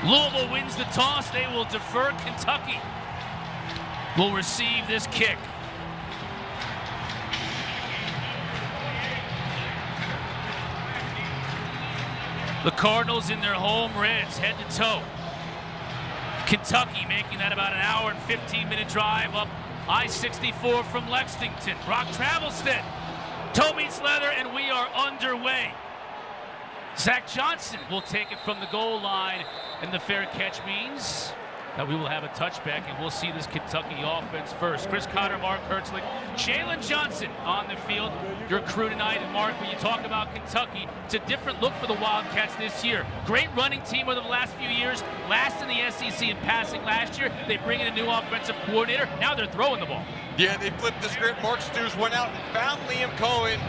Louisville wins the toss. They will defer. Kentucky will receive this kick. The Cardinals in their home reds, head to toe. Kentucky making that about an hour and 15-minute drive up I-64 from Lexington. Brock Travelstead, toe meets leather, and we are underway. Zach Johnson will take it from the goal line, and the fair catch means that we will have a touchback, and we'll see this Kentucky offense first. Chris Cotter, Mark Hertzlich, Jalen Johnson on the field. Your crew tonight. And Mark, when you talk about Kentucky, it's a different look for the Wildcats this year. Great running team over the last few years. Last in the SEC in passing last year. They bring in a new offensive coordinator. Now they're throwing the ball. Yeah, they flipped the script. Mark Stewart went out and found Liam Cohen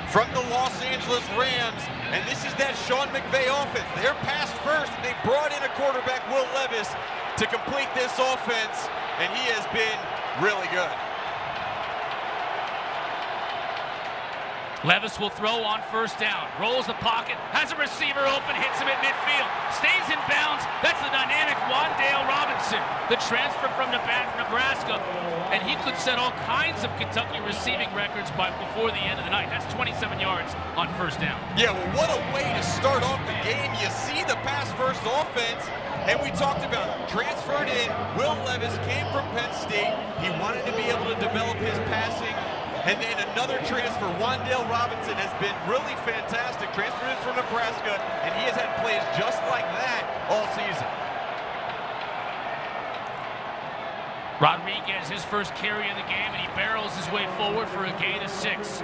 from the Los Angeles Rams. And this is that Sean McVay offense. They're pass first, and they brought in a quarterback, Will Levis, to complete this offense, and he has been really good. Levis will throw on first down, rolls the pocket, has a receiver open, hits him at midfield, stays in bounds. That's the dynamic Wan'Dale Robinson, the transfer from Nebraska, and he could set all kinds of Kentucky receiving records before the end of the night. That's 27 yards on first down. Yeah, well, what a way to start off the game. You see the pass-first offense, and we talked about it. Transferred in, Will Levis came from Penn State. He wanted to be able to develop his passing. And then another transfer, Wan'Dale Robinson, has been really fantastic. Transferred in from Nebraska, and he has had plays just like that all season. Rodriguez, his first carry of the game, and he barrels his way forward for a gain of 6.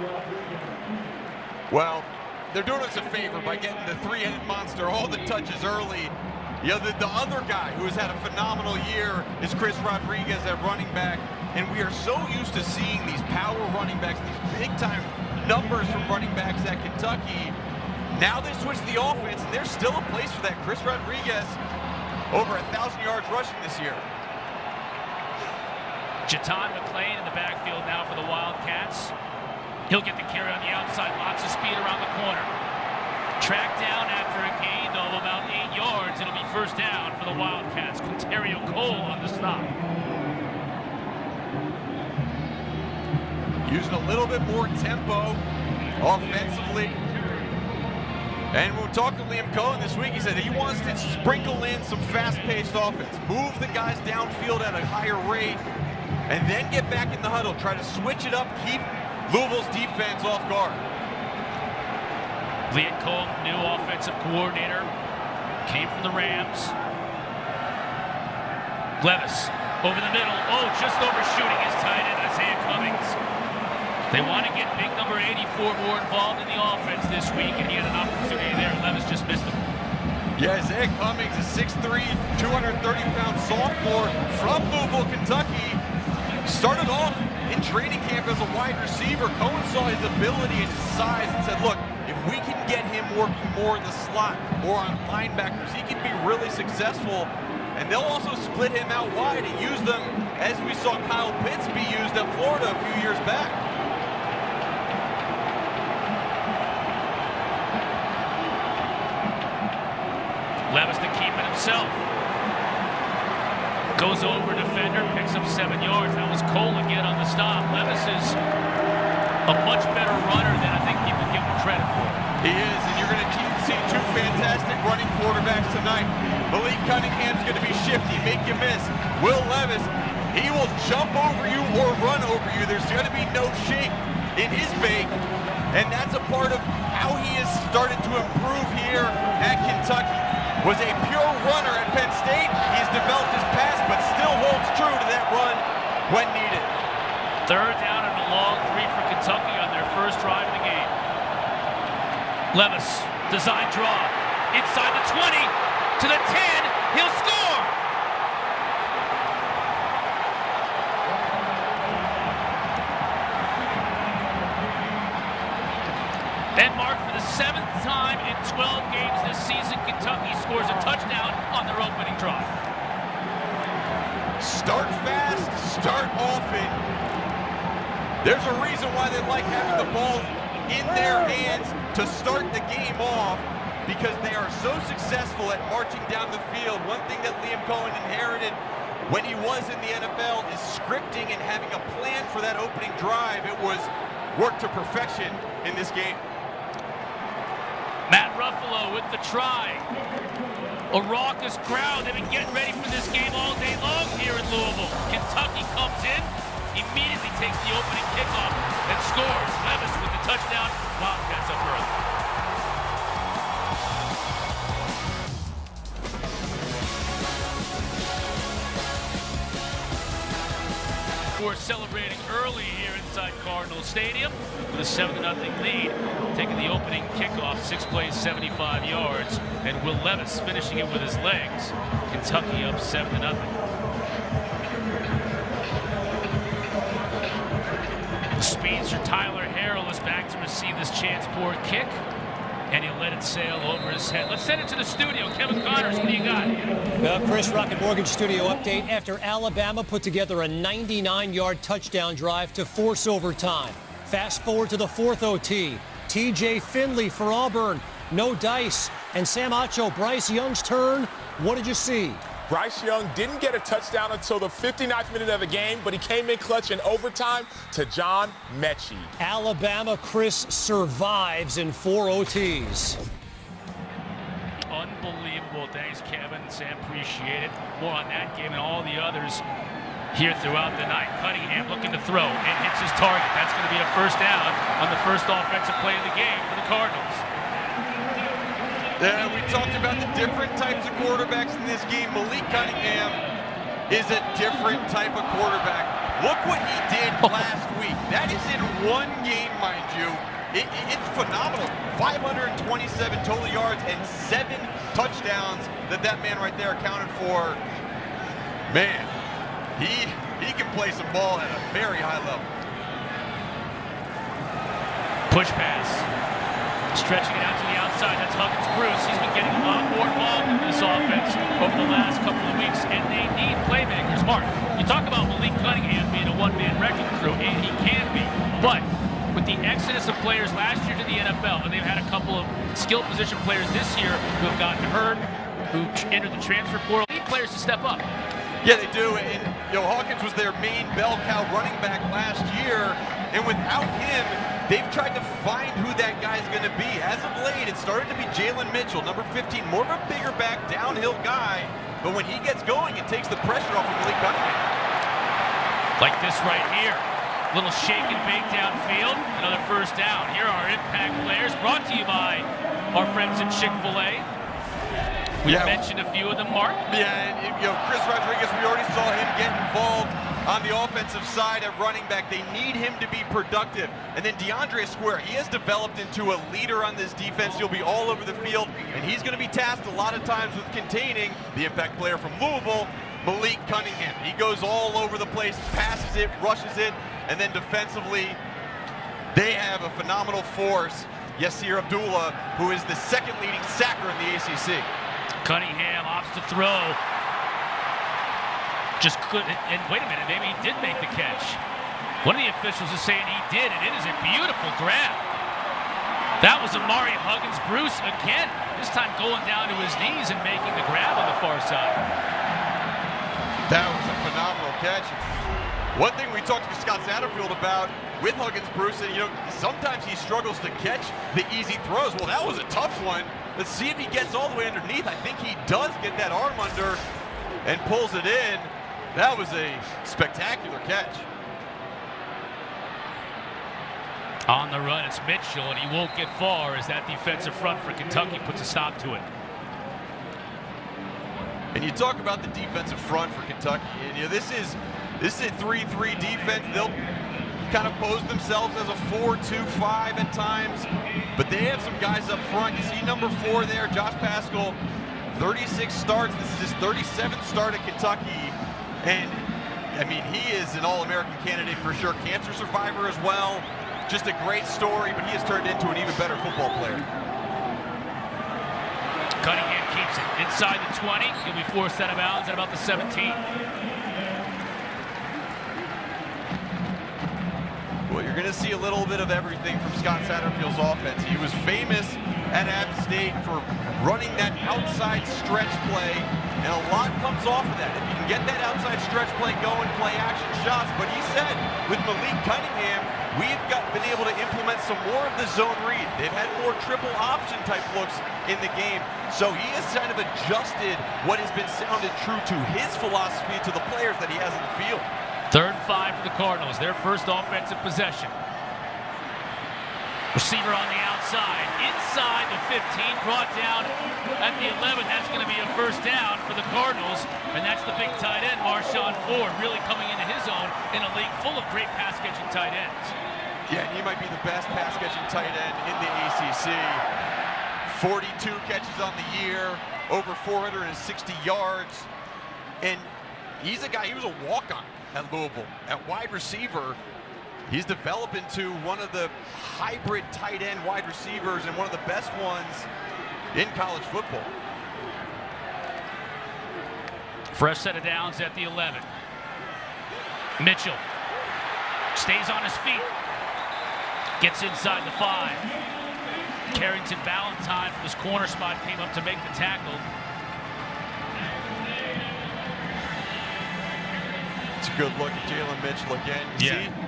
Well, they're doing us a favor by getting the three-headed monster all the touches early. You know, the other guy who has had a phenomenal year is Chris Rodriguez at running back. And we are so used to seeing these power running backs, these big-time numbers from running backs at Kentucky. Now they switch the offense, and there's still a place for that. Chris Rodriguez, over 1,000 yards rushing this year. Jaton McClain in the backfield now for the Wildcats. He'll get the carry on the outside, lots of speed around the corner. Tracked down after a gain of about 8 yards. It'll be first down for the Wildcats. Quinterio Cole on the stop. Using a little bit more tempo offensively. And when we talked to Liam Cohen this week, he said he wants to sprinkle in some fast-paced offense. Move the guys downfield at a higher rate, and then get back in the huddle. Try to switch it up, keep Louisville's defense off guard. Liam Cohen, new offensive coordinator, came from the Rams. Levis over the middle. Oh, just overshooting his tight end, Isaiah Cummings. They want to get big number 84 more involved in the offense this week, and he had an opportunity there. Levis just missed him. Yeah, Isaiah Cummings, a 6'3", 230-pound sophomore from Louisville, Kentucky. Started off in training camp as a wide receiver. Cohen saw his ability and his size and said, look, if we can get him working more in the slot or on linebackers, he can be really successful. And they'll also split him out wide and use them as we saw Kyle Pitts be used at Florida a few years back. Levis to keep it himself. Goes over defender, picks up 7 yards. That was Cole again on the stop. Levis is a much better runner than I think people give him credit for. He is, and you're going to see two fantastic running quarterbacks tonight. Malik Cunningham's going to be shifty, make you miss. Will Levis, he will jump over you or run over you. There's going to be no shake in his bake, and that's a part of how he has started to improve here at Kentucky. Was a pure runner at Penn State. He's developed his pass, but still holds true to that run when needed. Third down and a long 3 for Kentucky on their first drive of the game. Levis, design draw, inside the 20, to the 10, he'll score! And Mark, for the 7th time in 12 games this season, Kentucky scores a touchdown on their opening drive. Start fast, start often. There's a reason why they like having the ball in their hands to start the game off. because they are so successful at marching down the field. One thing that Liam Cohen inherited when he was in the NFL is scripting and having a plan for that opening drive. It was worked to perfection in this game. Matt Ruffalo with the try. A raucous crowd. They've been getting ready for this game all day long here in Louisville. Kentucky comes in, immediately takes the opening kickoff and scores. Levis with the touchdown. Wildcats up early. We're celebrating early here inside Cardinal Stadium with a 7-0 lead, taking the opening kickoff, 6 plays, 75 yards, and Will Levis finishing it with his legs. Kentucky up 7-0. Speedster Tyler Harrell is back to receive this chance-forward kick, and he'll let it sail over his head. Let's send it to the studio. Kevin Connors, what do you got? Well, Chris, Rocket Mortgage studio update after Alabama put together a 99-yard touchdown drive to force overtime. Fast forward to the 4th OT. TJ Finley for Auburn. No dice. And Sam Acho, Bryce Young's turn. What did you see? Bryce Young didn't get a touchdown until the 59th minute of the game, but he came in clutch in overtime to John Mechie. Alabama, Chris, survives in 4 OTs. Unbelievable. Thanks, Kevin. Sam, appreciate it. More on that game and all the others here throughout the night. Cunningham looking to throw and hits his target. That's going to be a first down on the first offensive play of the game for the Cardinals. Yeah, we talked about the different types of quarterbacks in this game. Malik Cunningham is a different type of quarterback. Look what he did last week. That is in one game, mind you. It's phenomenal. 527 total yards and 7 touchdowns that man right there accounted for. Man, he can play some ball at a very high level. Push pass. Stretching it out to the outside. That's Huggins Bruce. He's been getting a lot more involved in this offense over the last couple of weeks, and they need playmakers. Mark, you talk about Malik Cunningham being a one-man wrecking crew, and he can be. But with the exodus of players last year to the NFL, and they've had a couple of skill position players this year who have gotten hurt, who entered the transfer portal, they need players to step up. Yeah, they do. And Hawkins was their main bell cow running back last year, and without him, they've tried to find who that guy's going to be. As of late, it started to be Jalen Mitchell, number 15, more of a bigger back, downhill guy. But when he gets going, it takes the pressure off of Malik Cunningham. Like this right here. Little shake and bake downfield. Another first down. Here are our impact players, brought to you by our friends at Chick-fil-A. We mentioned a few of them, Mark. Yeah, and Chris Rodriguez, we already saw him get involved on the offensive side at running back. They need him to be productive. And then DeAndre Square, he has developed into a leader on this defense. He'll be all over the field, and he's going to be tasked a lot of times with containing the impact player from Louisville, Malik Cunningham. He goes all over the place, passes it, rushes it, and then defensively, they have a phenomenal force. Yasir Abdullah, who is the second leading sacker in the ACC. Cunningham opts to throw. Just couldn't, and wait a minute, maybe he did make the catch. One of the officials is saying he did, and it is a beautiful grab. That was Amari Huggins Bruce again, this time going down to his knees and making the grab on the far side. That was a phenomenal catch. One thing we talked to Scott Satterfield about with Huggins Bruce, and sometimes he struggles to catch the easy throws. Well, that was a tough one. Let's see if he gets all the way underneath. I think he does get that arm under and pulls it in. That was a spectacular catch. On the run, it's Mitchell, and he won't get far as that defensive front for Kentucky puts a stop to it. And you talk about the defensive front for Kentucky, and this is a 3-3 defense. They'll kind of pose themselves as a 4-2-5 at times, but they have some guys up front. You see number 4 there, Josh Paschal, 36 starts. This is his 37th start at Kentucky, and I mean, he is an All-American candidate for sure. Cancer survivor as well. Just a great story, but he has turned into an even better football player. Cunningham keeps it inside the 20. He'll be forced out of bounds at about the 17. Well, you're going to see a little bit of everything from Scott Satterfield's offense. He was famous at App State for running that outside stretch play, and a lot comes off of that. If you can get that outside stretch play going, play action shots, but he said with Malik Cunningham, we've been able to implement some more of the zone read. They've had more triple option type looks in the game, so he has kind of adjusted what has been sounded true to his philosophy to the players that he has in the field. 3rd and 5 for the Cardinals, their first offensive possession. Receiver on the outside, inside the 15, brought down at the 11. That's going to be a first down for the Cardinals, and that's the big tight end, Marshawn Ford, really coming into his own in a league full of great pass-catching tight ends. Yeah, he might be the best pass-catching tight end in the ACC. 42 catches on the year, over 460 yards, and he's a guy, he was a walk-on at Louisville. At wide receiver, he's developed into one of the hybrid tight end wide receivers and one of the best ones in college football. Fresh set of downs at the 11. Mitchell stays on his feet. Gets inside the 5. Carrington Valentine from his corner spot came up to make the tackle. It's a good look at Jalen Mitchell again.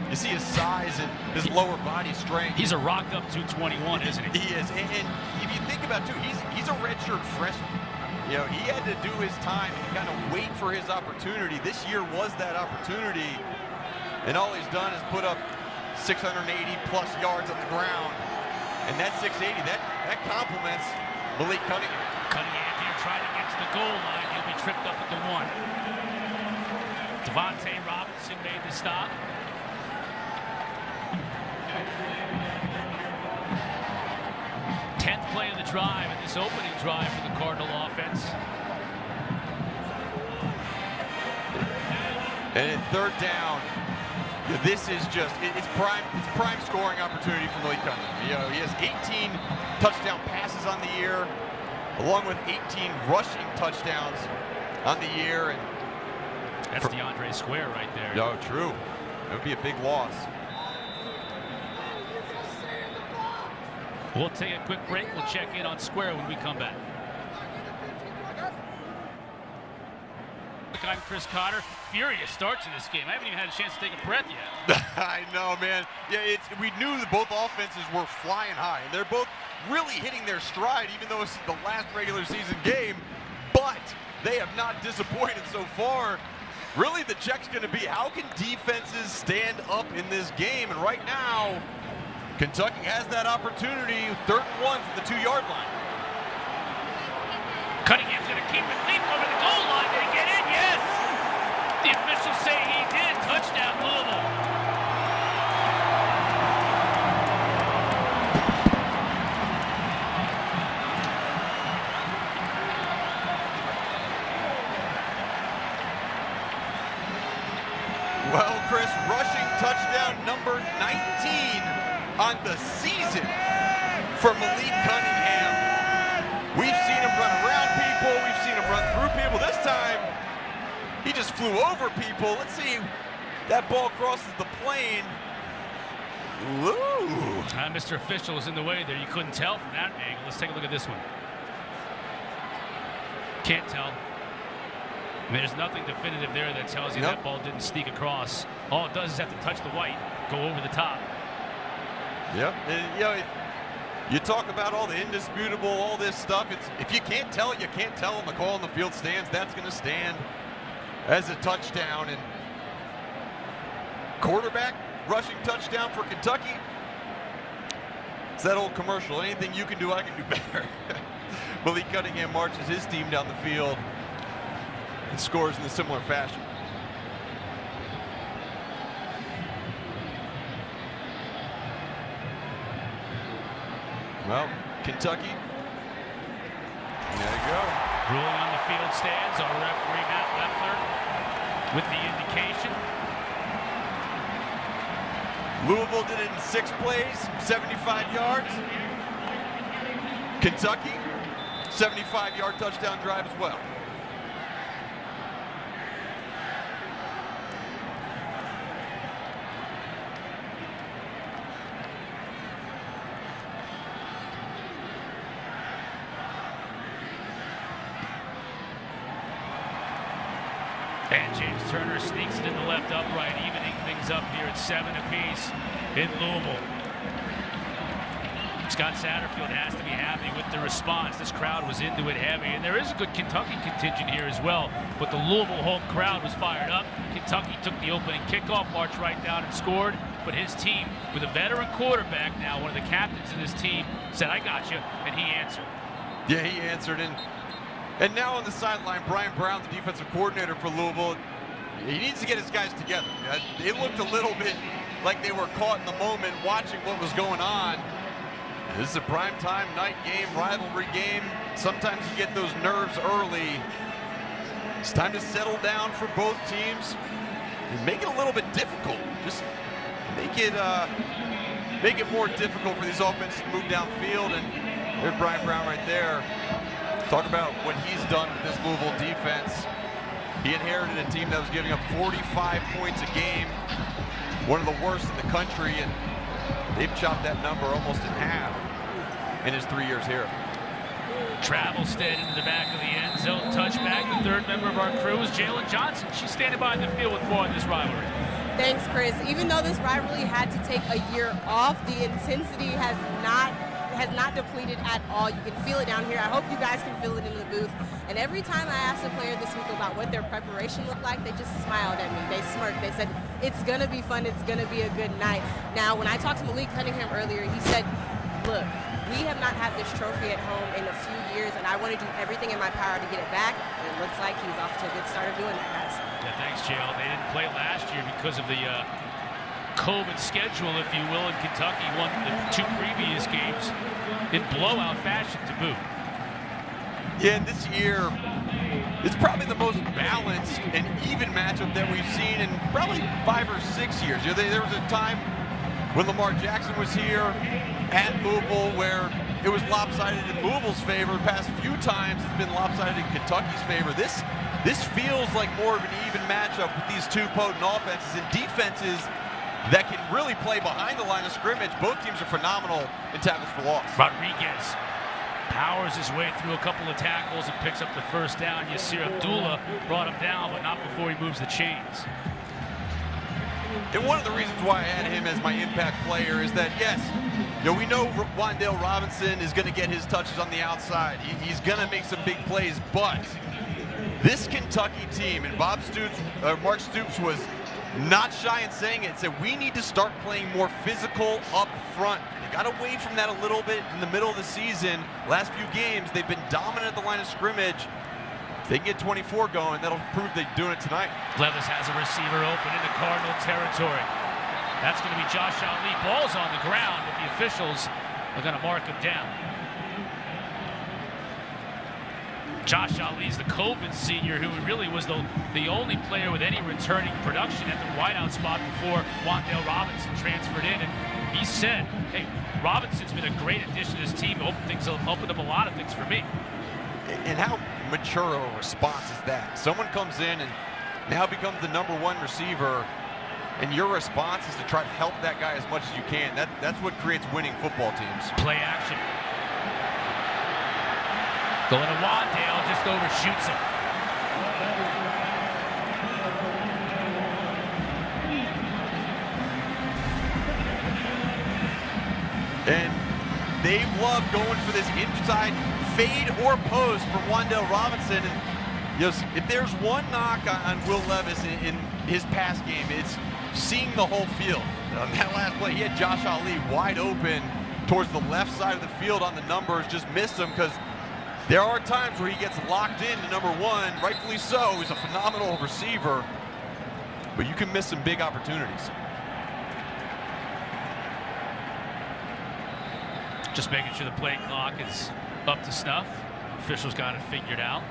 You see his size and his lower body strength. He's a rocked up 221, isn't he? He is, and if you think about it too, he's a redshirt freshman. You know, he had to do his time and kind of wait for his opportunity. This year was that opportunity, and all he's done is put up 680 plus yards on the ground, and that 680 that complements Malik Cunningham. Cunningham here trying to get to the goal line. He'll be tripped up at the 1. Wan'Dale Robinson made the stop. Tenth play of the drive, and this opening drive for the Cardinal offense. And in 3rd down, this is just it's prime scoring opportunity for Malik Cunningham. You know, he has 18 touchdown passes on the year, along with 18 rushing touchdowns on the year, and that's DeAndre Square right there. No, true. It would be a big loss. We'll take a quick break. We'll check in on Square when we come back. I'm Chris Cotter. Furious start to this game. I haven't even had a chance to take a breath yet. I know, man. Yeah, we knew that both offenses were flying high, and they're both really hitting their stride, even though it's the last regular season game. But they have not disappointed so far. Really, the check's going to be how can defenses stand up in this game? And right now, Kentucky has that opportunity. 3rd and 1 from the 2-yard line. Cunningham's going to keep it leap over the goal line. Did he get in? Yes! The officials say he did. Touchdown, Louisville. Well, Chris, rushing touchdown number 19 on the season for Malik Cunningham. We've seen him run around people. We've seen him run through people. This time, he just flew over people. Let's see. That ball crosses the plane. Ooh. Mr. Official was in the way there. You couldn't tell from that angle. Let's take a look at this one. Can't tell. I mean, there's nothing definitive there that tells you that ball didn't sneak across. All it does is have to touch the white, go over the top. Yep. And, you know, you talk about all the indisputable, all this stuff. If you can't tell, you can't tell, and the call on the field stands. That's going to stand as a touchdown. And quarterback rushing touchdown for Kentucky. It's that old commercial. Anything you can do, I can do better. Malik Cunningham marches his team down the field and scores in a similar fashion. Well, Kentucky, there you go. Ruling on the field stands. Our referee, Matt Leffler, with the indication. Louisville did it in 6 plays, 75 yards. Kentucky, 75-yard touchdown drive as well. And James Turner sneaks it in the left upright, evening things up here at 7 apiece in Louisville. Scott Satterfield has to be happy with the response. This crowd was into it heavy, and there is a good Kentucky contingent here as well. But the Louisville home crowd was fired up. Kentucky took the opening kickoff, marched right down and scored. But his team, with a veteran quarterback now, one of the captains of this team, said, "I got you," and he answered. Yeah, he answered. And now on the sideline, Brian Brown, the defensive coordinator for Louisville, he needs to get his guys together. It looked a little bit like they were caught in the moment watching what was going on. This is a primetime night game, rivalry game. Sometimes you get those nerves early. It's time to settle down for both teams and make it a little bit difficult. Just make it more difficult for these offenses to move downfield. And there's Brian Brown right there. Talk about what he's done with this Louisville defense. He inherited a team that was giving up 45 points a game, one of the worst in the country, and they've chopped that number almost in half in his 3 years here. Travelstead into the back of the end zone, touchback. The third member of our crew is Jalen Johnson. She's standing by in the field with more on this rivalry. Thanks, Chris. Even though this rivalry had to take a year off, the intensity has not depleted at all. You can feel it down here. I hope you guys can feel it in the booth. And every time I asked a player this week about what their preparation looked like, they just smiled at me. They smirked. They said, "It's going to be fun. It's going to be a good night." Now, when I talked to Malik Cunningham earlier, he said, "Look, we have not had this trophy at home in a few years, and I want to do everything in my power to get it back." And it looks like he's off to a good start of doing that, guys. Yeah, thanks, JL. They didn't play last year because of the COVID schedule, if you will, and Kentucky won the 2 previous games in blowout fashion to boot. Yeah, and this year, it's probably the most balanced and even matchup that we've seen in probably 5 or 6 years. You know, there was a time when Lamar Jackson was here at Louisville where it was lopsided in Louisville's favor. The past few times it's been lopsided in Kentucky's favor. This feels like more of an even matchup with these two potent offenses and defenses that can really play behind the line of scrimmage. Both teams are phenomenal in tackles for loss. Rodriguez powers his way through a couple of tackles and picks up the first down. Yasir Abdullah brought him down, but not before he moves the chains. And one of the reasons why I had him as my impact player is that, yes, you know, we know Wan'Dale Robinson is going to get his touches on the outside. He's going to make some big plays, but this Kentucky team, and Mark Stoops was not shy in saying it, said we need to start playing more physical up front. They got away from that a little bit in the middle of the season. Last few games, they've been dominant at the line of scrimmage. If they can get 24 going, that'll prove they're doing it tonight. Levis has a receiver open into Cardinal territory. That's going to be Josh Ali. Ball's on the ground, but the officials are going to mark him down. Josh Ali's the COVID senior who really was the only player with any returning production at the wideout spot before Wan'Dale Robinson transferred in. And he said, "Hey, Robinson's been a great addition to this team. Opened up a lot of things for me." And how mature a response is that? Someone comes in and now becomes the #1 receiver, and your response is to try to help that guy as much as you can. That's what creates winning football teams. Play action. Going to Wan'Dale, just overshoots him. And they love going for this inside fade or post from Wan'Dale Robinson. And you know, if there's one knock on Will Levis in his pass game, it's seeing the whole field. On that last play, he had Josh Ali wide open towards the left side of the field on the numbers, just missed him because there are times where he gets locked in to #1, rightfully so. He's a phenomenal receiver, but you can miss some big opportunities. Just making sure the play clock is up to snuff. Officials got it figured out.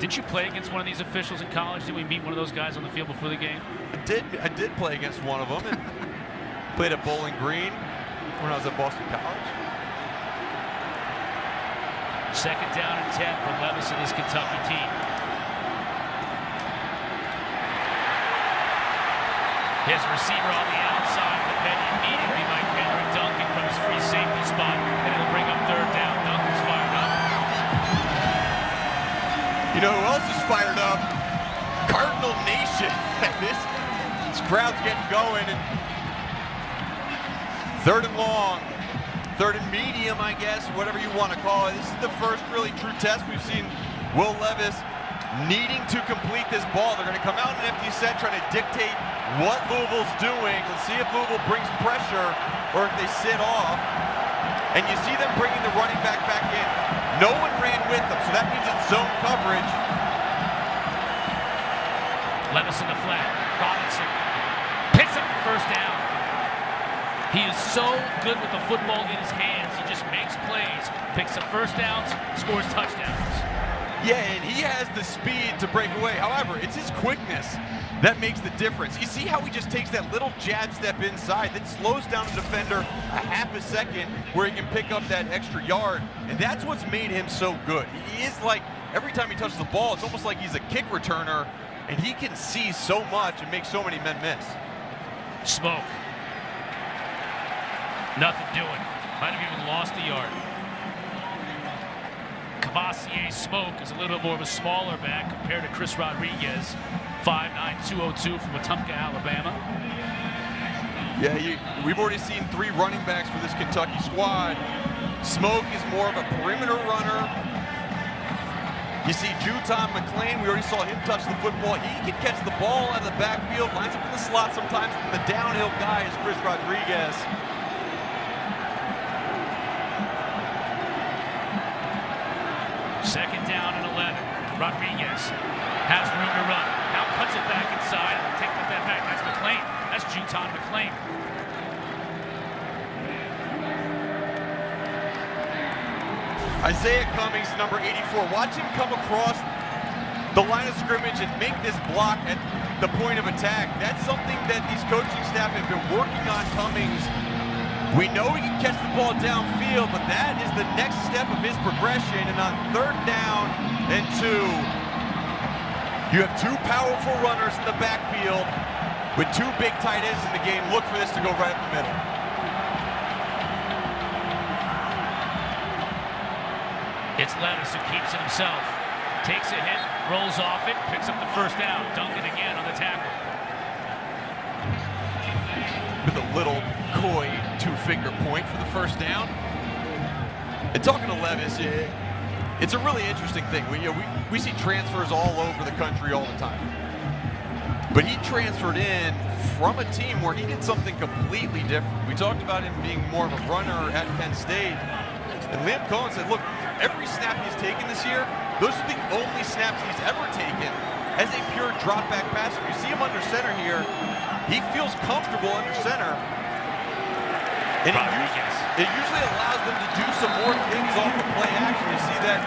Did you play against one of these officials in college? Did we meet one of those guys on the field before the game? I did play against one of them and played at Bowling Green when I was at Boston College. Second down and 10 for Levis and his Kentucky team. His receiver on the outside, but then immediately by Kendrick Duncan from his free safety spot, and it'll bring up third down. Duncan's fired up. You know who else is fired up? Cardinal Nation. This crowd's getting going. And 3rd and long, 3rd and medium, I guess, whatever you want to call it. This is the first really true test we've seen Will Levis needing to complete this ball. They're going to come out in an empty set trying to dictate what Louisville's doing. Let's see if Louisville brings pressure or if they sit off. And you see them bringing the running back in. No one ran with them, so that means it's zone coverage. Levis in the flat. Robinson picks up the first down. He is so good with the football in his hands. He just makes plays, picks up first downs, scores touchdowns. Yeah, and he has the speed to break away. However, it's his quickness that makes the difference. You see how he just takes that little jab step inside, then slows down the defender a half a second where he can pick up that extra yard. And that's what's made him so good. He is like, every time he touches the ball, it's almost like he's a kick returner, and he can see so much and make so many men miss. Smoke. Nothing doing. Might have even lost a yard. Kavosiey Smoke is a little bit more of a smaller back compared to Chris Rodriguez. 5'9", 202 from Wetumpka, Alabama. Yeah, we've already seen 3 running backs for this Kentucky squad. Smoke is more of a perimeter runner. You see Juton McClain, we already saw him touch the football. He can catch the ball out of the backfield, lines up in the slot sometimes. The downhill guy is Chris Rodriguez. Second down and 11. Rodriguez has room to run. Now puts it back inside and takes that back. That's McClain. That's Juton McClain. Isaiah Cummings, number 84. Watch him come across the line of scrimmage and make this block at the point of attack. That's something that these coaching staff have been working on Cummings. We know he can catch the ball downfield, but that is the next step of his progression. And on 3rd down and 2, you have 2 powerful runners in the backfield with 2 big tight ends in the game. Look for this to go right up the middle. It's Levis who keeps it himself. Takes a hit, rolls off it, picks up the first down. Duncan again on the tackle. With a little coy 2-finger point for the first down. And talking to Levis, it's a really interesting thing. We see transfers all over the country all the time. But he transferred in from a team where he did something completely different. We talked about him being more of a runner at Penn State. And Liam Cohen said, look, every snap he's taken this year, those are the only snaps he's ever taken as a pure drop-back passer. You see him under center here. He feels comfortable under center. And it usually allows them to do some more things off the play action. You see that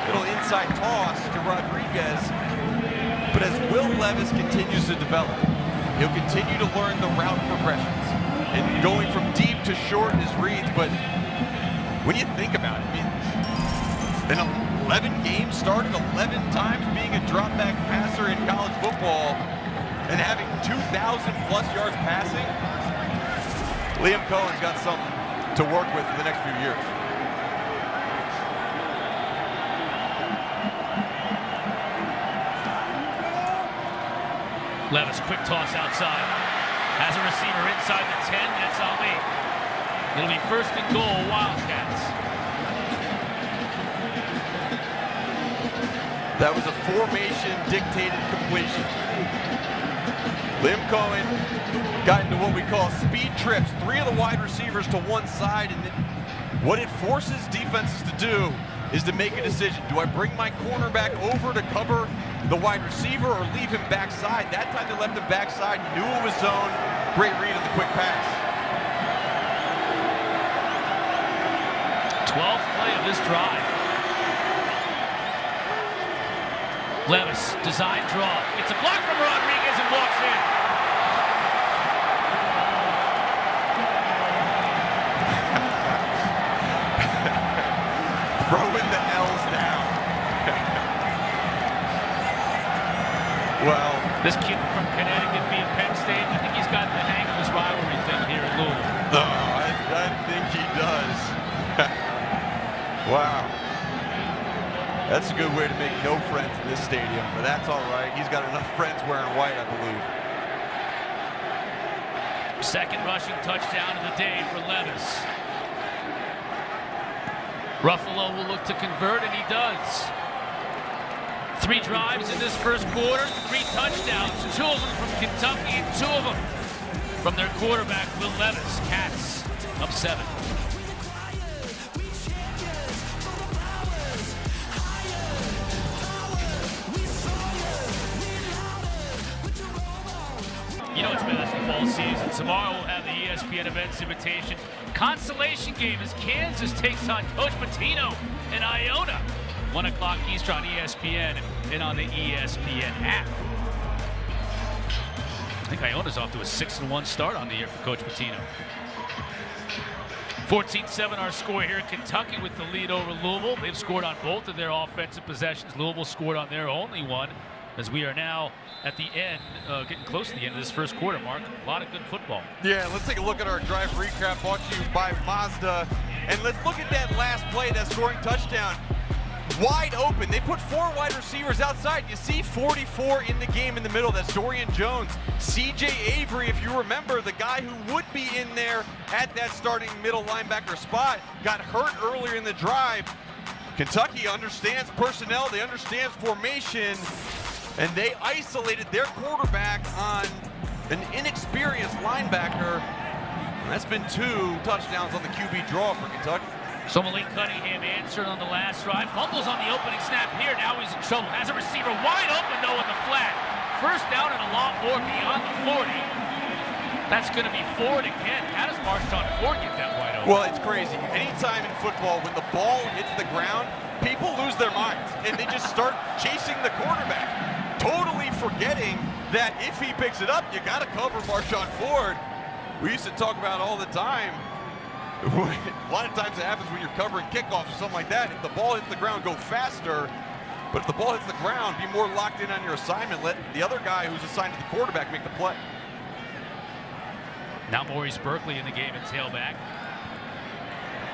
little inside toss to Rodriguez. But as Will Levis continues to develop, he'll continue to learn the route progressions and going from deep to short in his reads. But when you think about it, I mean, an 11-game started 11 times being a drop-back passer in college football and having 2,000-plus yards passing, Liam Cohen's got something to work with for the next few years. Levis, quick toss outside. Has a receiver inside the 10. That's Ali. It'll be 1st and goal, Wildcats. That was a formation-dictated completion. Liam Cohen got into what we call speed trips. 3 of the wide receivers to one side, and what it forces defenses to do is to make a decision. Do I bring my cornerback over to cover the wide receiver or leave him backside? That time they left him backside. He knew it was zone. Great read on the quick pass. 12th play of this drive. Levis, design draw. It's a block from Rodriguez and walks in. Throwing the L's down. Well, this kid from Connecticut being Penn State, I think he's got the hang of this rivalry thing here in Louisville. I think he does. Wow. That's a good way to make no friends in this stadium, but that's all right. He's got enough friends wearing white, I believe. Second rushing touchdown of the day for Levis. Ruffalo will look to convert, and he does. 3 drives in this first quarter, 3 touchdowns, 2 of them from Kentucky, and 2 of them from their quarterback, Will Levis. Cats up 7. You know it's basketball season. Tomorrow we'll have the ESPN Events Invitation. Consolation game as Kansas takes on Coach Pitino and Iona. 1 o'clock Eastern on ESPN and on the ESPN app. I think Iona's off to a 6-1 start on the year for Coach Pitino. 14-7 our score here. Kentucky with the lead over Louisville. They've scored on both of their offensive possessions. Louisville scored on their only one, as we are now at the end, getting close to the end of this first quarter, Mark. A lot of good football. Yeah, let's take a look at our drive recap brought to you by Mazda. And let's look at that last play, that scoring touchdown. Wide open. They put 4 wide receivers outside. You see 44 in the game in the middle. That's Dorian Jones. C.J. Avery, if you remember, the guy who would be in there at that starting middle linebacker spot, got hurt earlier in the drive. Kentucky understands personnel. They understand formation. And they isolated their quarterback on an inexperienced linebacker. And that's been 2 touchdowns on the QB draw for Kentucky. So Malik Cunningham answered on the last drive. Fumbles on the opening snap here. Now he's in trouble. Has a receiver wide open, though, in the flat. First down and a lot more beyond the 40. That's going to be Ford again. How does Marshawn Ford get that wide open? Well, it's crazy. Anytime in football, when the ball hits the ground, people lose their minds. And they just start chasing the quarterback, totally forgetting that if he picks it up, you got to cover Marshawn Ford. We used to talk about all the time. A lot of times it happens when you're covering kickoffs or something like that. If the ball hits the ground, go faster. But if the ball hits the ground, be more locked in on your assignment. Let the other guy who's assigned to the quarterback make the play. Now Maurice Berkeley in the game at tailback.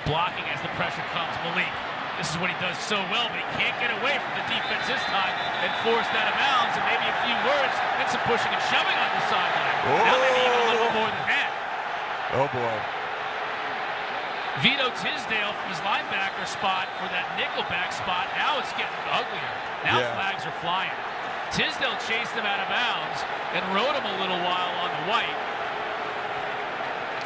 Blocking as the pressure comes. Malik. This is what he does so well, but he can't get away from the defense this time and force that out of bounds, and maybe a few words and some pushing and shoving on the sideline. Now maybe even a little more than that. Oh, boy. Vito Tisdale from his linebacker spot or that nickelback spot. Now it's getting uglier. Now flags are flying. Tisdale chased him out of bounds and rode him a little while on the white.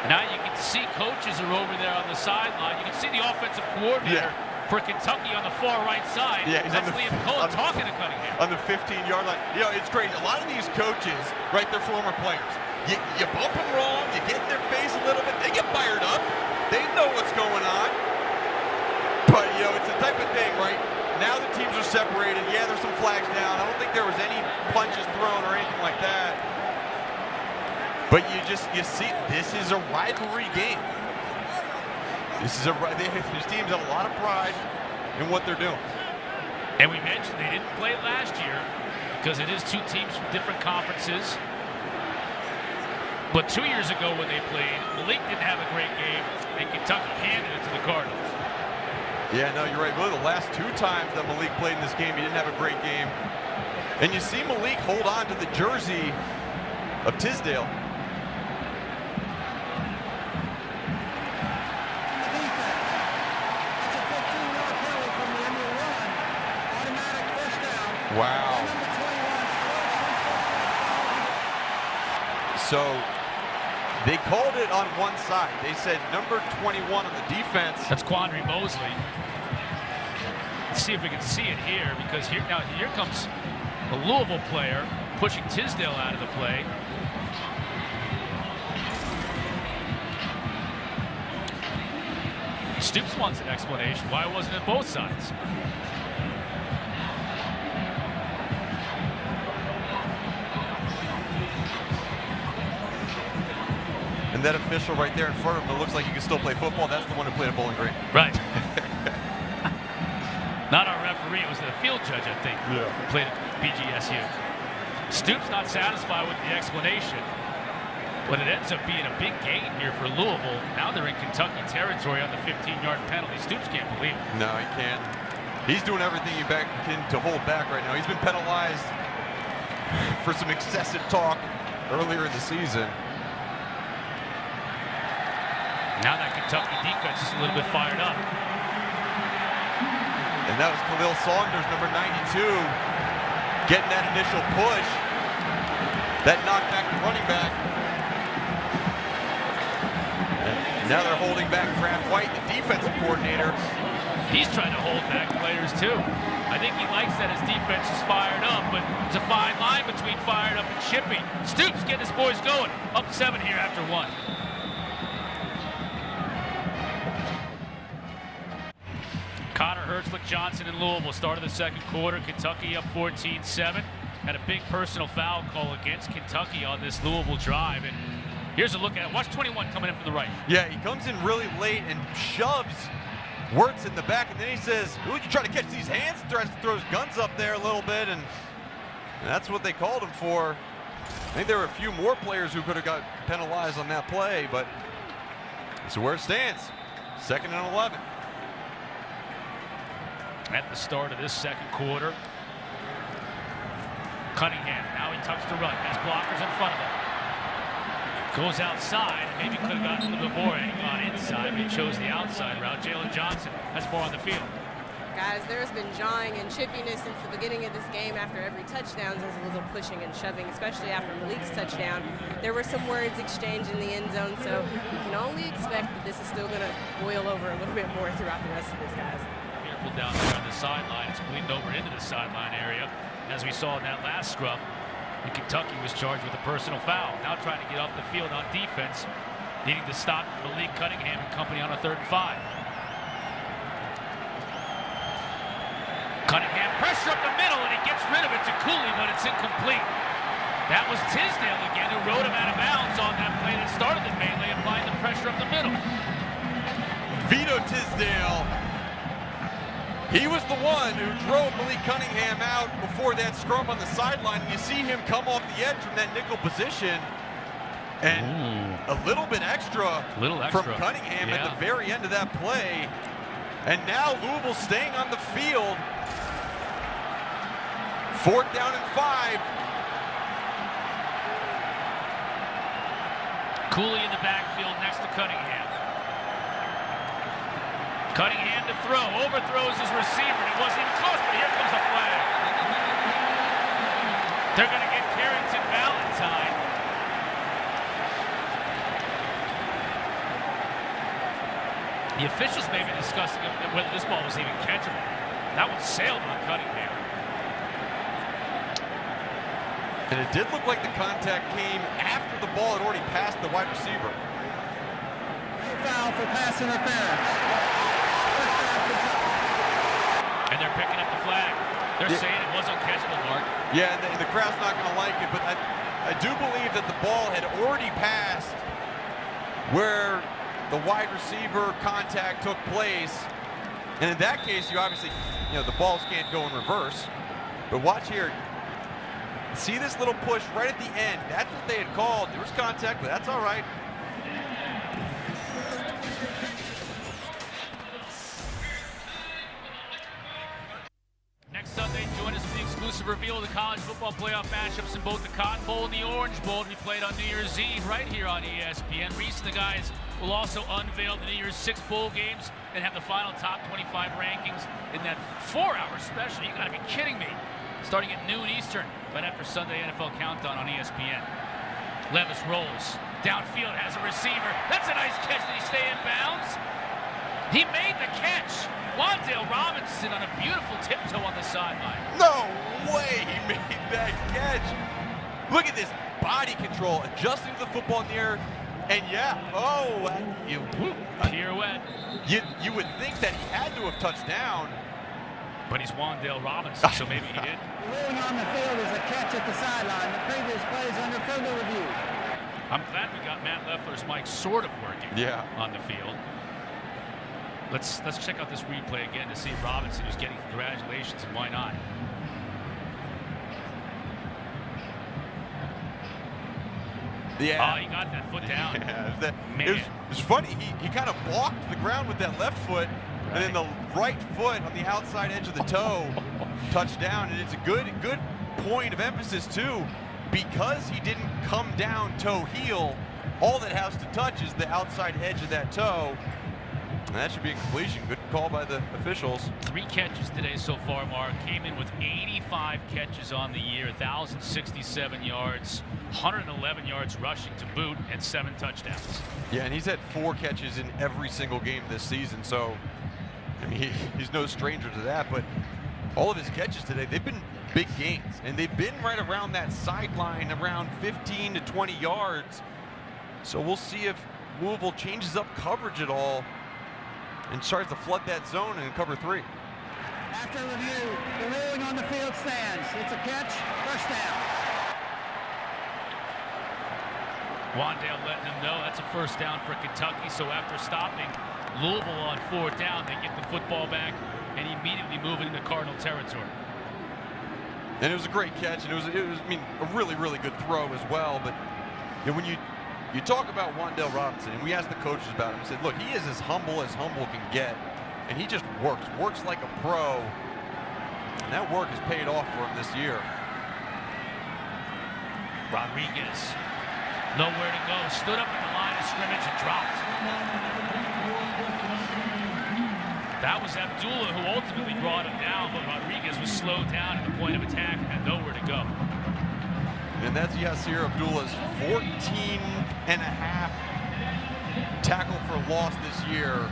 Now you can see coaches are over there on the sideline. You can see the offensive coordinator for Kentucky on the far right side. Yeah, that's Liam Cole talking to Cunningham. On the 15-yard line. You know, it's crazy. A lot of these coaches, right, they're former players. You bump them wrong, you get in their face a little bit, they get fired up. They know what's going on. But, you know, it's the type of thing, right? Now the teams are separated. Yeah, there's some flags down. I don't think there was any punches thrown or anything like that. But you see, this is a rivalry game. These teams have a lot of pride in what they're doing. And we mentioned they didn't play last year because it is 2 teams from different conferences. But 2 years ago when they played, Malik didn't have a great game, and Kentucky handed it to the Cardinals. Yeah, no, you're right. Really, the last 2 times that Malik played in this game, he didn't have a great game. And you see Malik hold on to the jersey of Tisdale. Wow. So they called it on one side. They said number 21 on the defense. That's Quandre Mosley. Let's see if we can see it here, because here comes a Louisville player pushing Tisdale out of the play. Stoops wants an explanation. Why wasn't it both sides? And that official right there in front of him that looks like he can still play football, that's the one who played at Bowling Green. Right. Not our referee, it was the field judge, I think, who played at BGSU. Stoops not satisfied with the explanation, but it ends up being a big gain here for Louisville. Now they're in Kentucky territory on the 15-yard penalty. Stoops can't believe it. No, he can't. He's doing everything he can to hold back right now. He's been penalized for some excessive talk earlier in the season. Now that Kentucky defense is a little bit fired up. And that was Khalil Saunders, number 92, getting that initial push. That knocked back the running back. And now they're holding back Wright, the defensive coordinator. He's trying to hold back players too. I think he likes that his defense is fired up, but there's a fine line between fired up and chippy. Stoops getting his boys going. Up 7 here after 1. Connor Hurtslick Johnson in Louisville, start of the second quarter. Kentucky up 14-7. Had a big personal foul call against Kentucky on this Louisville drive. And here's a look at it. Watch 21 coming in from the right. Yeah, he comes in really late and shoves Wirtz in the back, and then he says, "Who would you try to catch these hands?" Throws guns up there a little bit, and that's what they called him for. I think there were a few more players who could have got penalized on that play, but so where it stands, 2nd and 11. At the start of this second quarter, Cunningham, now he tucks the run, has blockers in front of him. Goes outside, maybe could have gotten a little bit more on inside, but he chose the outside route. Jalen Johnson has more on the field. Guys, there's been jawing and chippiness since the beginning of this game. After every touchdown, there's a little pushing and shoving, especially after Malik's touchdown. There were some words exchanged in the end zone, so you can only expect that this is still going to boil over a little bit more throughout the rest of this, guys. Careful down there on the sideline. It's bleeding over into the sideline area, as we saw in that last scrub. And Kentucky was charged with a personal foul. Now trying to get off the field on defense, needing to stop Malik Cunningham and company on a 3rd and 5. Cunningham pressure up the middle, and he gets rid of it to Cooley, but it's incomplete. That was Tisdale again who rode him out of bounds on that play that started the melee, applying the pressure up the middle. Vito Tisdale. He was the one who drove Malik Cunningham out before that scrum on the sideline. You see him come off the edge from that nickel position, and a little bit extra from Cunningham at the very end of that play. And now Louisville staying on the field. 4th down and 5. Cooley in the backfield next to Cunningham. Cunningham to throw, overthrows his receiver. It wasn't even close, but here comes a flag. They're going to get Carrington Valentine. The officials may be discussing whether this ball was even catchable. That one sailed on Cunningham. And it did look like the contact came after the ball had already passed the wide receiver. Foul for pass interference. And they're picking up the flag. They're saying it was uncatchable, Mark. Yeah, and the crowd's not going to like it, but I do believe that the ball had already passed where the wide receiver contact took place. And in that case, you obviously, the balls can't go in reverse. But watch here. See this little push right at the end. That's what they had called. There was contact, but that's all right. Next Sunday, join us for the exclusive reveal of the college football playoff matchups in both the Cotton Bowl and the Orange Bowl to be played on New Year's Eve right here on ESPN. Reese and the guys will also unveil the New Year's 6 bowl games and have the final top 25 rankings in that 4-hour special. You gotta be kidding me. Starting at noon Eastern, right after Sunday NFL Countdown on ESPN. Levis rolls. Downfield has a receiver. That's a nice catch. Did he stay in bounds? He made the catch. Wan'Dale Robinson on a beautiful tiptoe on the sideline. No way he made that catch. Look at this body control, adjusting to the football in the air. And Pirouette. You would think that he had to have touched down. But he's Wan'Dale Robinson, so maybe he did. Rolling on the field is a catch at the sideline. The previous play is under further review. I'm glad we got Matt Leffler's mic sort of working on the field. Let's check out this replay again to see if Robinson was getting congratulations, and why not? Yeah. Oh, he got that foot down. Yeah, it was funny. He kind of blocked the ground with that left foot, And then the right foot on the outside edge of the toe, touchdown. And it's a good point of emphasis too, because he didn't come down toe heel. All that has to touch is the outside edge of that toe. And that should be a completion. Good call by the officials. 3 catches today so far, Mark. Came in with 85 catches on the year, 1,067 yards, 111 yards rushing to boot, and 7 touchdowns. Yeah, and he's had 4 catches in every single game this season. So, I mean, he's no stranger to that. But all of his catches today, they've been big gains. And they've been right around that sideline, around 15 to 20 yards. So we'll see if Louisville changes up coverage at all and starts to flood that zone in cover 3. After review, the ruling on the field stands. It's a catch, first down. Wan'Dale letting them know that's a first down for Kentucky. So after stopping Louisville on 4th down, they get the football back and immediately move into Cardinal territory. And it was a great catch, and it was I mean, a really, really good throw as well. But you know, when you talk about Wan'Dale Robinson, and we asked the coaches about him, and said, look, he is as humble can get, and he just works like a pro, and that work has paid off for him this year. Rodriguez, nowhere to go, stood up at the line of scrimmage and dropped. That was Abdullah who ultimately brought him down, but Rodriguez was slowed down at the point of attack and had nowhere to go. And that's Yasir Abdullah's 14.5 tackle for loss this year,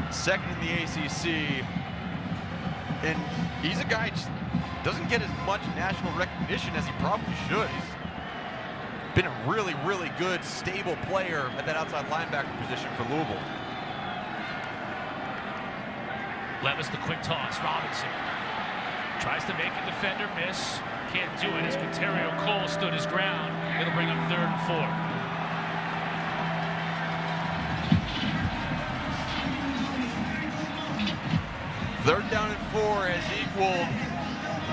2nd in the ACC. And he's a guy who just doesn't get as much national recognition as he probably should. He's been a really, really good, stable player at that outside linebacker position for Louisville. Levis, the quick toss. Robinson tries to make a defender miss. Can't do it as Quinterio Cole stood his ground. It'll bring up 3rd and 4. Third down and 4 has equaled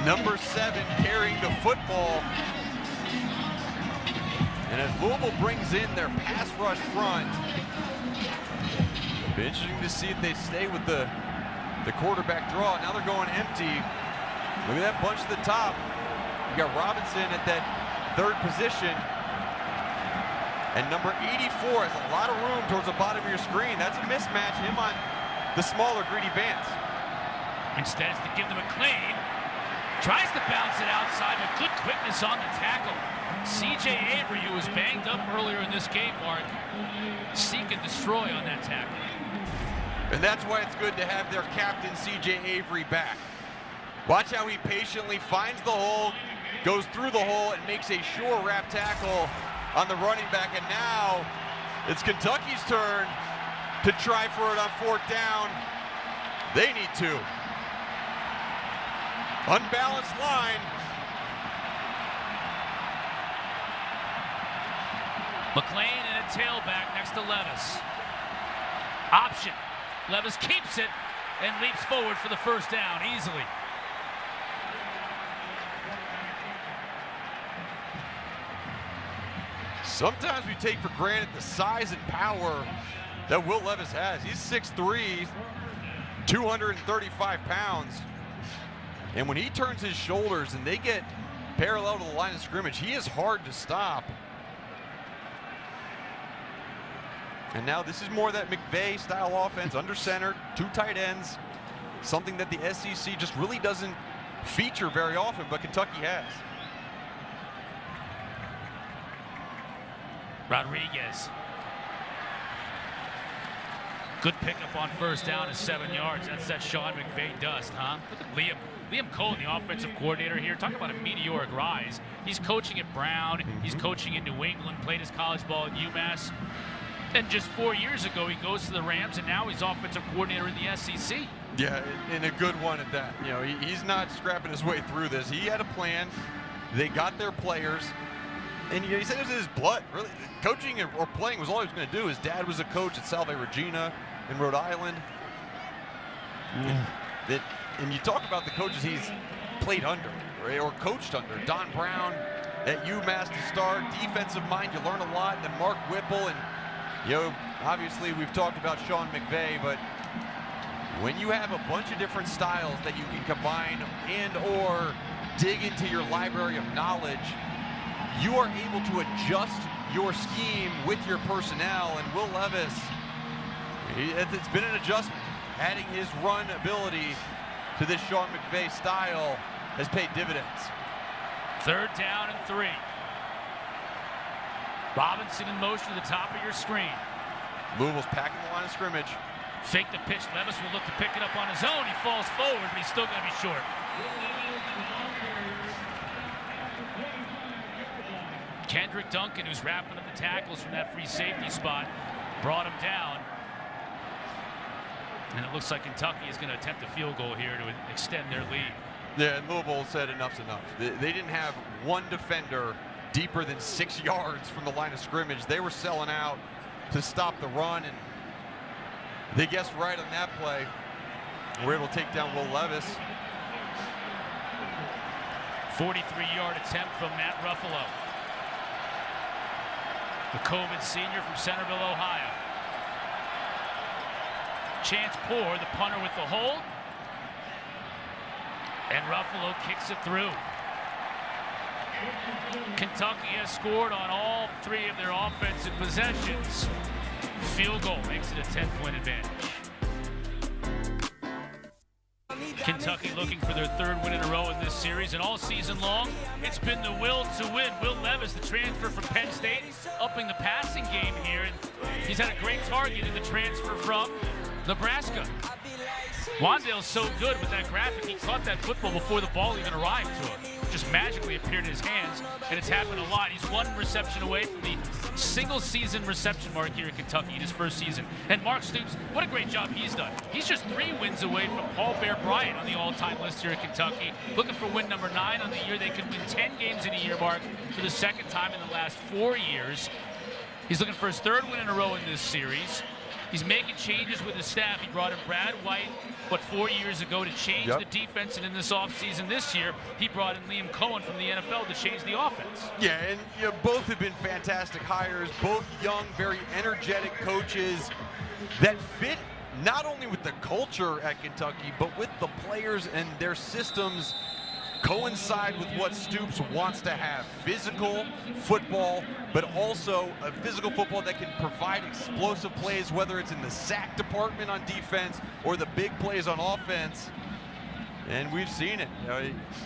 number 7 carrying the football. And as Louisville brings in their pass rush front, it'll be interesting to see if they stay with the quarterback draw. Now they're going empty. Look at that bunch at the top. You got Robinson at that 3rd position. And number 84 has a lot of room towards the bottom of your screen. That's a mismatch, him on the smaller Greedy Vance. Instead, it's to give them McLean. Tries to bounce it outside with good quickness on the tackle. C.J. Avery, who was banged up earlier in this game, Mark, seek and destroy on that tackle. And that's why it's good to have their captain, C.J. Avery, back. Watch how he patiently finds the hole, goes through the hole, and makes a sure wrap tackle on the running back. And now it's Kentucky's turn to try for it on 4th down. They need to. Unbalanced line. McLean and a tailback next to Levis. Option. Levis keeps it and leaps forward for the first down easily. Sometimes we take for granted the size and power that Will Levis has. He's 6'3", 235 pounds. And when he turns his shoulders and they get parallel to the line of scrimmage, he is hard to stop. And now this is more that McVay style offense, under center, 2 tight ends, something that the SEC just really doesn't feature very often, but Kentucky has. Rodriguez. Good pickup on first down is 7 yards. That's that Sean McVay dust, huh? Look at Liam Cohen, the offensive coordinator here. Talk about a meteoric rise. He's coaching at Brown. He's coaching in New England, played his college ball at UMass. And just 4 years ago, he goes to the Rams, and now he's offensive coordinator in the SEC. Yeah, and a good one at that. You know, he's not scrapping his way through this. He had a plan. They got their players. And he said it was in his blood. Really, coaching or playing was all he was going to do. His dad was a coach at Salve Regina in Rhode Island. And you talk about the coaches he's played under, right, or coached under. Don Brown at UMass to start. Defensive mind, you learn a lot. Then Mark Whipple, and obviously we've talked about Sean McVay, but when you have a bunch of different styles that you can combine and or dig into your library of knowledge, you are able to adjust your scheme with your personnel. And Will Levis, it's been an adjustment. Adding his run ability to this Sean McVay style has paid dividends. 3rd down and 3. Robinson in motion to the top of your screen. Louisville's packing the line of scrimmage. Fake the pitch. Levis will look to pick it up on his own. He falls forward, but he's still going to be short. Kendrick Duncan, who's wrapping up the tackles from that free safety spot, brought him down. And it looks like Kentucky is going to attempt a field goal here to extend their lead. Yeah, and Louisville said enough's enough. They didn't have one defender deeper than 6 yards from the line of scrimmage. They were selling out to stop the run, and they guessed right on that play. We're able to take down Will Levis. 43-yard attempt from Matt Ruffalo, the COVID senior from Centerville, Ohio. Chance Poor, the punter with the hold. And Ruffalo kicks it through. Kentucky has scored on all 3 of their offensive possessions. Field goal makes it a 10-point advantage. Kentucky looking for their 3rd win in a row in this series, and all season long, it's been the will to win. Will Levis, the transfer from Penn State, upping the passing game here, and he's had a great target in the transfer from Nebraska. Wan'Dale's so good with that graphic, he caught that football before the ball even arrived to him. Just magically appeared in his hands, and it's happened a lot. He's 1 reception away from the single-season reception mark here in Kentucky in his 1st season. And Mark Stoops, what a great job he's done. He's just 3 wins away from Paul Bear Bryant on the all-time list here in Kentucky. Looking for win number 9 on the year. They could win 10 games in a year, Mark, for the 2nd time in the last 4 years. He's looking for his 3rd win in a row in this series. He's making changes with his staff. He brought in Brad White, 4 years ago to change the defense, and in this offseason this year, he brought in Liam Cohen from the NFL to change the offense. Yeah, and both have been fantastic hires, both young, very energetic coaches that fit not only with the culture at Kentucky, but with the players and their systems coincide with what Stoops wants to have. Physical football, but also a physical football that can provide explosive plays, whether it's in the sack department on defense or the big plays on offense. And we've seen it.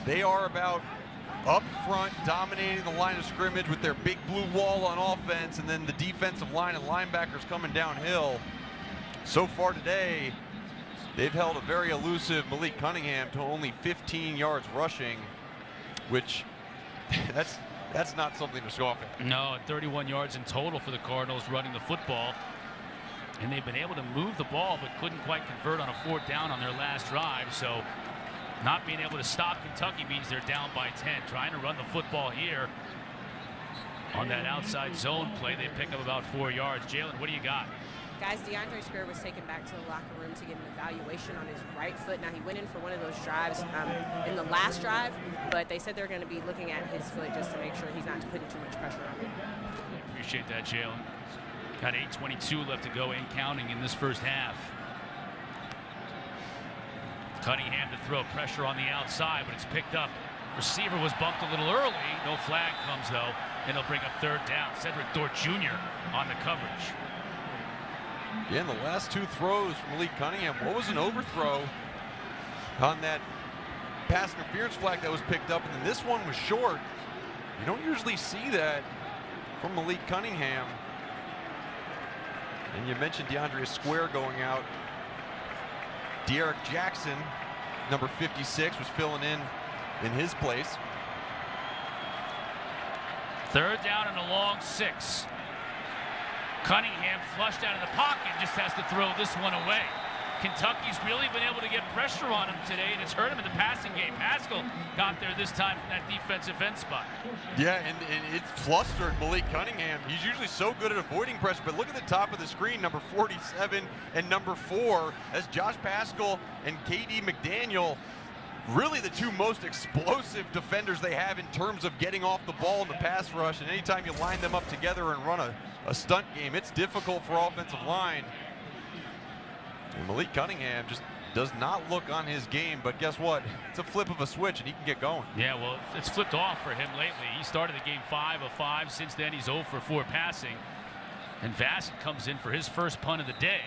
They are about up front, dominating the line of scrimmage with their big blue wall on offense, and then the defensive line and linebackers coming downhill. So far today, they've held a very elusive Malik Cunningham to only 15 yards rushing, which that's not something to scoff at. No, 31 yards in total for the Cardinals running the football. And they've been able to move the ball, but couldn't quite convert on a 4th down on their last drive. So not being able to stop Kentucky means they're down by 10. Trying to run the football here on that outside zone play. They pick up about 4 yards. Jalen, what do you got? Guys, DeAndre Square was taken back to the locker room to get an evaluation on his right foot. Now, he went in for one of those drives in the last drive, but they said they're going to be looking at his foot just to make sure he's not putting too much pressure on him. Appreciate that, Jalen. Got 8:22 left to go and counting in this 1st half. Cunningham to throw, pressure on the outside, but it's picked up. Receiver was bumped a little early. No flag comes, though, and he'll bring up 3rd down. Cedric Dort Jr. on the coverage. Yeah, and the last 2 throws from Malik Cunningham, what was an overthrow on that pass interference flag that was picked up, and then this one was short. You don't usually see that from Malik Cunningham. And you mentioned DeAndre Square going out. De'Eric Jackson, number 56, was filling in his place. 3rd down and a long 6. Cunningham flushed out of the pocket, just has to throw this one away. Kentucky's really been able to get pressure on him today, and it's hurt him in the passing game. Pascal got there this time from that defensive end spot. Yeah, and it flustered Malik Cunningham. He's usually so good at avoiding pressure, but look at the top of the screen, number 47 and number 4, as Josh Pascal and KD McDaniel, really the 2 most explosive defenders they have in terms of getting off the ball in the pass rush. And anytime you line them up together and run a stunt game, it's difficult for offensive line. And Malik Cunningham just does not look on his game, but guess what? It's a flip of a switch and he can get going. Yeah, well, it's flipped off for him lately. He started the game 5 of 5. Since then, he's 0 for 4 passing. And Vassett comes in for his first punt of the day.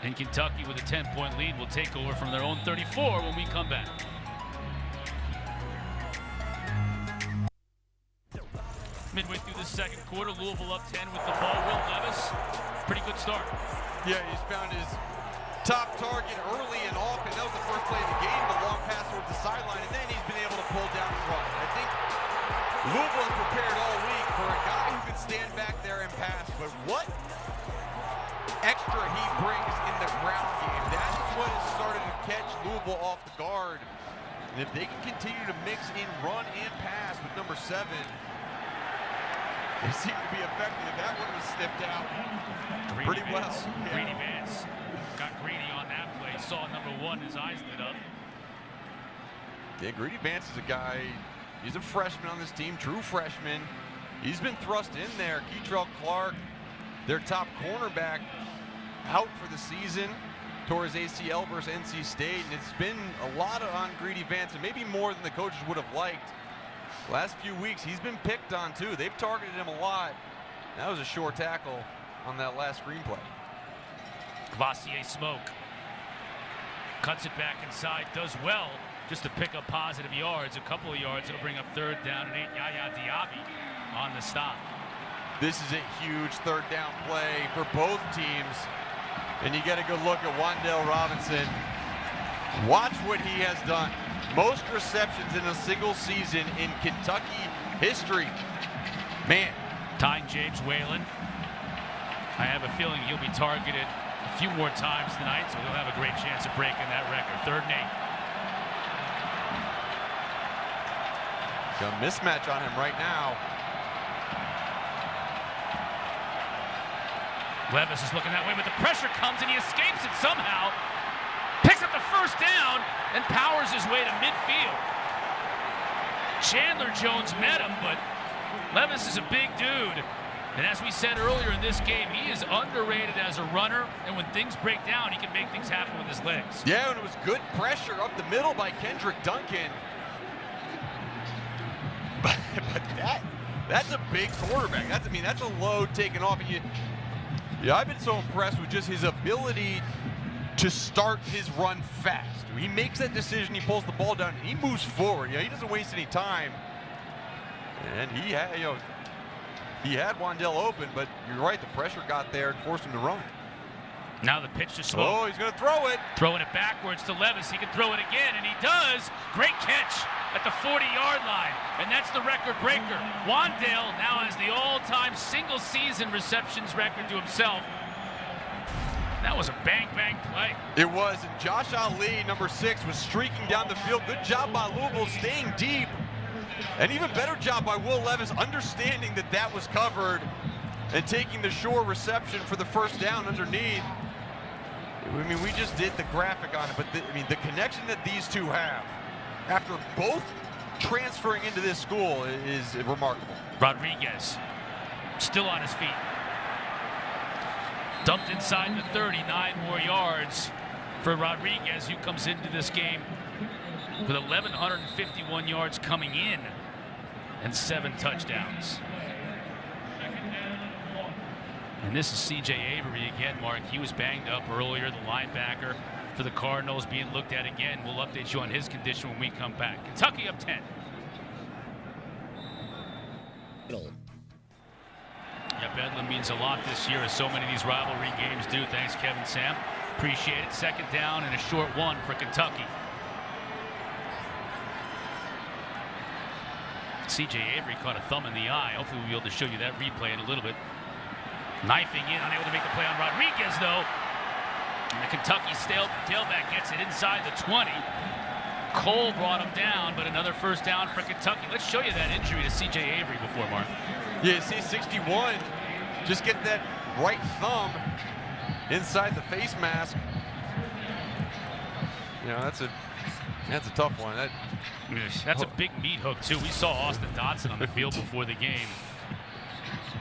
And Kentucky, with a 10-point lead, will take over from their own 34 when we come back. Midway through the second quarter, Louisville up 10 with the ball. Will Levis, pretty good start. Yeah, he's found his top target early and often. That was the first play of the game, the long pass towards the sideline, and then he's been able to pull down and run. I think Louisville is prepared all week for a guy who can stand back there and pass, but what extra he brings in the ground game, that's what has started to catch Louisville off the guard. And if they can continue to mix in run and pass with number 7, they seem to be effective. That one was snipped out pretty well. Yeah. Greedy Vance got greedy on that play. Saw number 1, his eyes lit up. Yeah, Greedy Vance is a guy, he's a freshman on this team, true freshman. He's been thrust in there. Keitrell Clark, their top cornerback, out for the season. Tore his ACL versus NC State, and it's been a lot on Greedy Vance, and maybe more than the coaches would have liked. Last few weeks, he's been picked on too. They've targeted him a lot. That was a short tackle on that last screenplay. Kavosiey Smoke cuts it back inside, does well just to pick up positive yards. A couple of yards, it'll bring up 3rd down and 8. Yaya Diaby on the stop. This is a huge 3rd down play for both teams. And you get a good look at Wan'Dale Robinson. Watch what he has done. Most receptions in a single season in Kentucky history. Man. Tying James Whalen. I have a feeling he'll be targeted a few more times tonight, so he'll have a great chance of breaking that record. 3rd and 8. Got a mismatch on him right now. Levis is looking that way, but the pressure comes and he escapes it somehow. Picks up the 1st down and powers his way to midfield. Chandler Jones met him, but Levis is a big dude. And as we said earlier in this game, he is underrated as a runner, and when things break down, he can make things happen with his legs. Yeah, and it was good pressure up the middle by Kendrick Duncan. But that's a big quarterback. That's a load taken off. And yeah, I've been so impressed with just his ability to start his run fast. He makes that decision, he pulls the ball down, and he moves forward. He doesn't waste any time. And he had Wan'Dale open, but you're right, the pressure got there and forced him to run. Now the pitch to Smoke. Oh, he's going to throw it. Throwing it backwards to Levis. He can throw it again, and he does. Great catch at the 40-yard line, and that's the record breaker. Wan'Dale now has the all-time single-season receptions record to himself. That was a bang-bang play. It was, and Josh Ali, number 6, was streaking down the field. Good job by Louisville staying deep. An even better job by Will Levis understanding that that was covered and taking the short reception for the 1st down underneath. I mean, we just did the graphic on it, but the connection that these two have after both transferring into this school is remarkable. Rodriguez still on his feet. Dumped inside the 39 more yards for Rodriguez, who comes into this game with 1,151 yards coming in and 7 touchdowns. And this is C.J. Avery again, Mark. He was banged up earlier, the linebacker for the Cardinals, being looked at again. We'll update you on his condition when we come back. Kentucky up 10. Yeah, Bedlam means a lot this year, as so many of these rivalry games do. Thanks, Kevin Sam. Appreciate it. 2nd down and a short 1 for Kentucky. C.J. Avery caught a thumb in the eye. Hopefully we'll be able to show you that replay in a little bit. Knifing in, unable to make the play on Rodriguez, though. And the Kentucky tailback gets it inside the 20. Cole brought him down, but another 1st down for Kentucky. Let's show you that injury to C.J. Avery before, Mark. Yeah, see 61, just get that right thumb inside the face mask. That's a tough one. That's a big meat hook, too. We saw Austin Dotson on the field before the game.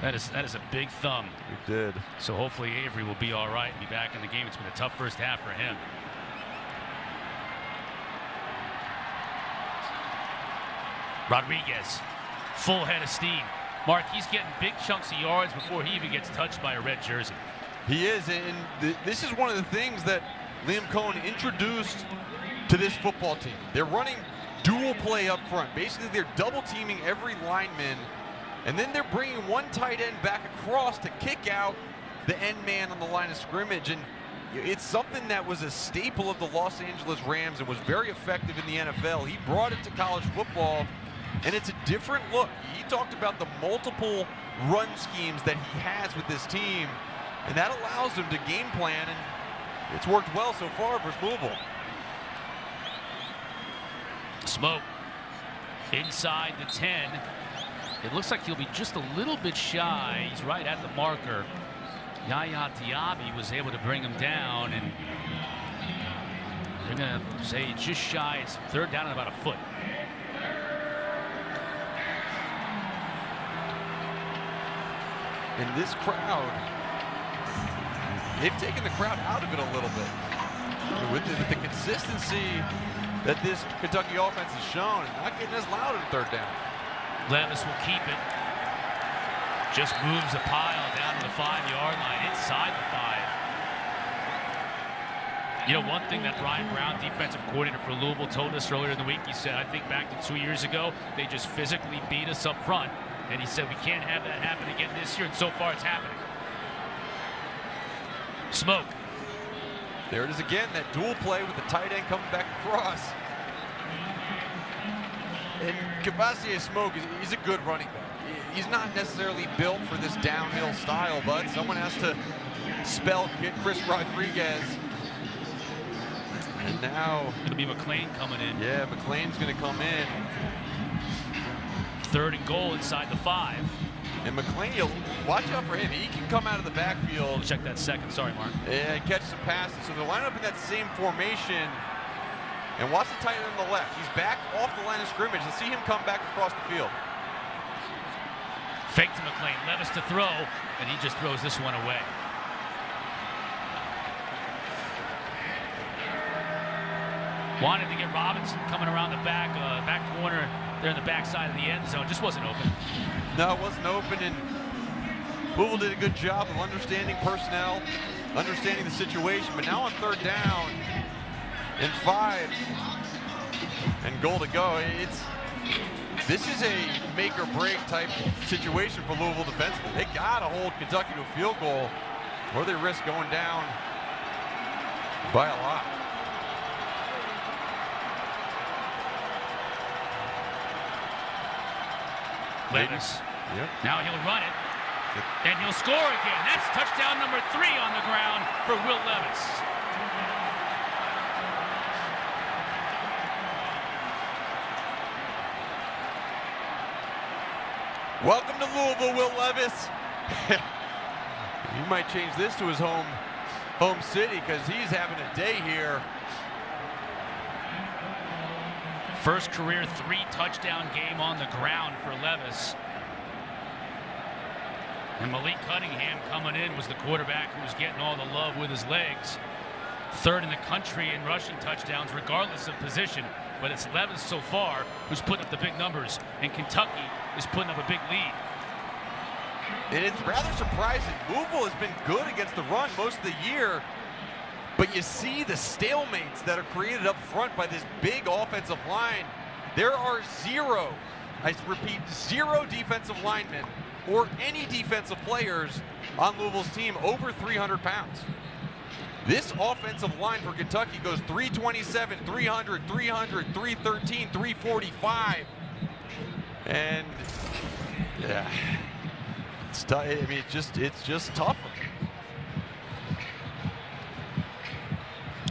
That is a big thumb. He did. So hopefully Avery will be all right and be back in the game. It's been a tough first half for him. Rodriguez, full head of steam. Mark, he's getting big chunks of yards before he even gets touched by a red jersey. He is, and this is one of the things that Liam Cohen introduced to this football team. They're running dual play up front. Basically, they're double teaming every lineman, and then they're bringing one tight end back across to kick out the end man on the line of scrimmage. And it's something that was a staple of the Los Angeles Rams and was very effective in the NFL. He brought it to college football, and it's a different look. He talked about the multiple run schemes that he has with this team, and that allows him to game plan, and it's worked well so far versus Louisville. Smoke inside the 10. It looks like he'll be just a little bit shy. He's right at the marker. Yaya Diaby was able to bring him down, and they're going to say just shy. It's third down and about a foot. And this crowd, they've taken the crowd out of it a little bit. With the consistency that this Kentucky offense has shown, not getting as loud on third down. Levis will keep it. Just moves a pile down to the 5-yard line, inside the 5. You know, one thing that Brian Brown, defensive coordinator for Louisville, told us earlier in the week, he said, I think back to 2 years ago, they just physically beat us up front. And he said, we can't have that happen again this year, and so far it's happening. Smoke. There it is again, that dual play with the tight end coming back across. And Kavosiey Smoke, he's a good running back. He's not necessarily built for this downhill style, but someone has to spell Chris Rodriguez. And now It'll be McClain coming in. Yeah, McClain's going to come in. Third and goal inside the 5. And McClain, watch out for him. He can come out of the backfield. Check that second. Sorry, Mark. And catch some passes. So they'll line up in that same formation. And watch the tight end on the left. He's back off the line of scrimmage. And see him come back across the field. Fake to McClain. Levis to throw. And he just throws this one away. Wanted to get Robinson coming around the back corner there in the backside of the end zone. Just wasn't open. No, it wasn't open, and Louisville did a good job of understanding personnel, understanding the situation, but now on third down and 5 and goal to go, this is a make or break type situation for Louisville defensively. They got to hold Kentucky to a field goal or they risk going down by a lot. Levis. Yep. Now he'll run it. And he'll score again. That's touchdown number 3 on the ground for Will Levis. Welcome to Louisville, Will Levis. He might change this to his home city because he's having a day here. First career 3-touchdown game on the ground for Levis. And Malik Cunningham coming in was the quarterback who was getting all the love with his legs. Third in the country in rushing touchdowns regardless of position. But it's Levis so far who's putting up the big numbers. And Kentucky is putting up a big lead. And it's rather surprising. Louisville has been good against the run most of the year. But you see the stalemates that are created up front by this big offensive line. There are 0, I repeat, 0 defensive linemen or any defensive players on Louisville's team over 300 pounds. This offensive line for Kentucky goes 327, 300, 300, 313, 345. And yeah, it's tough. I mean, it's just tougher.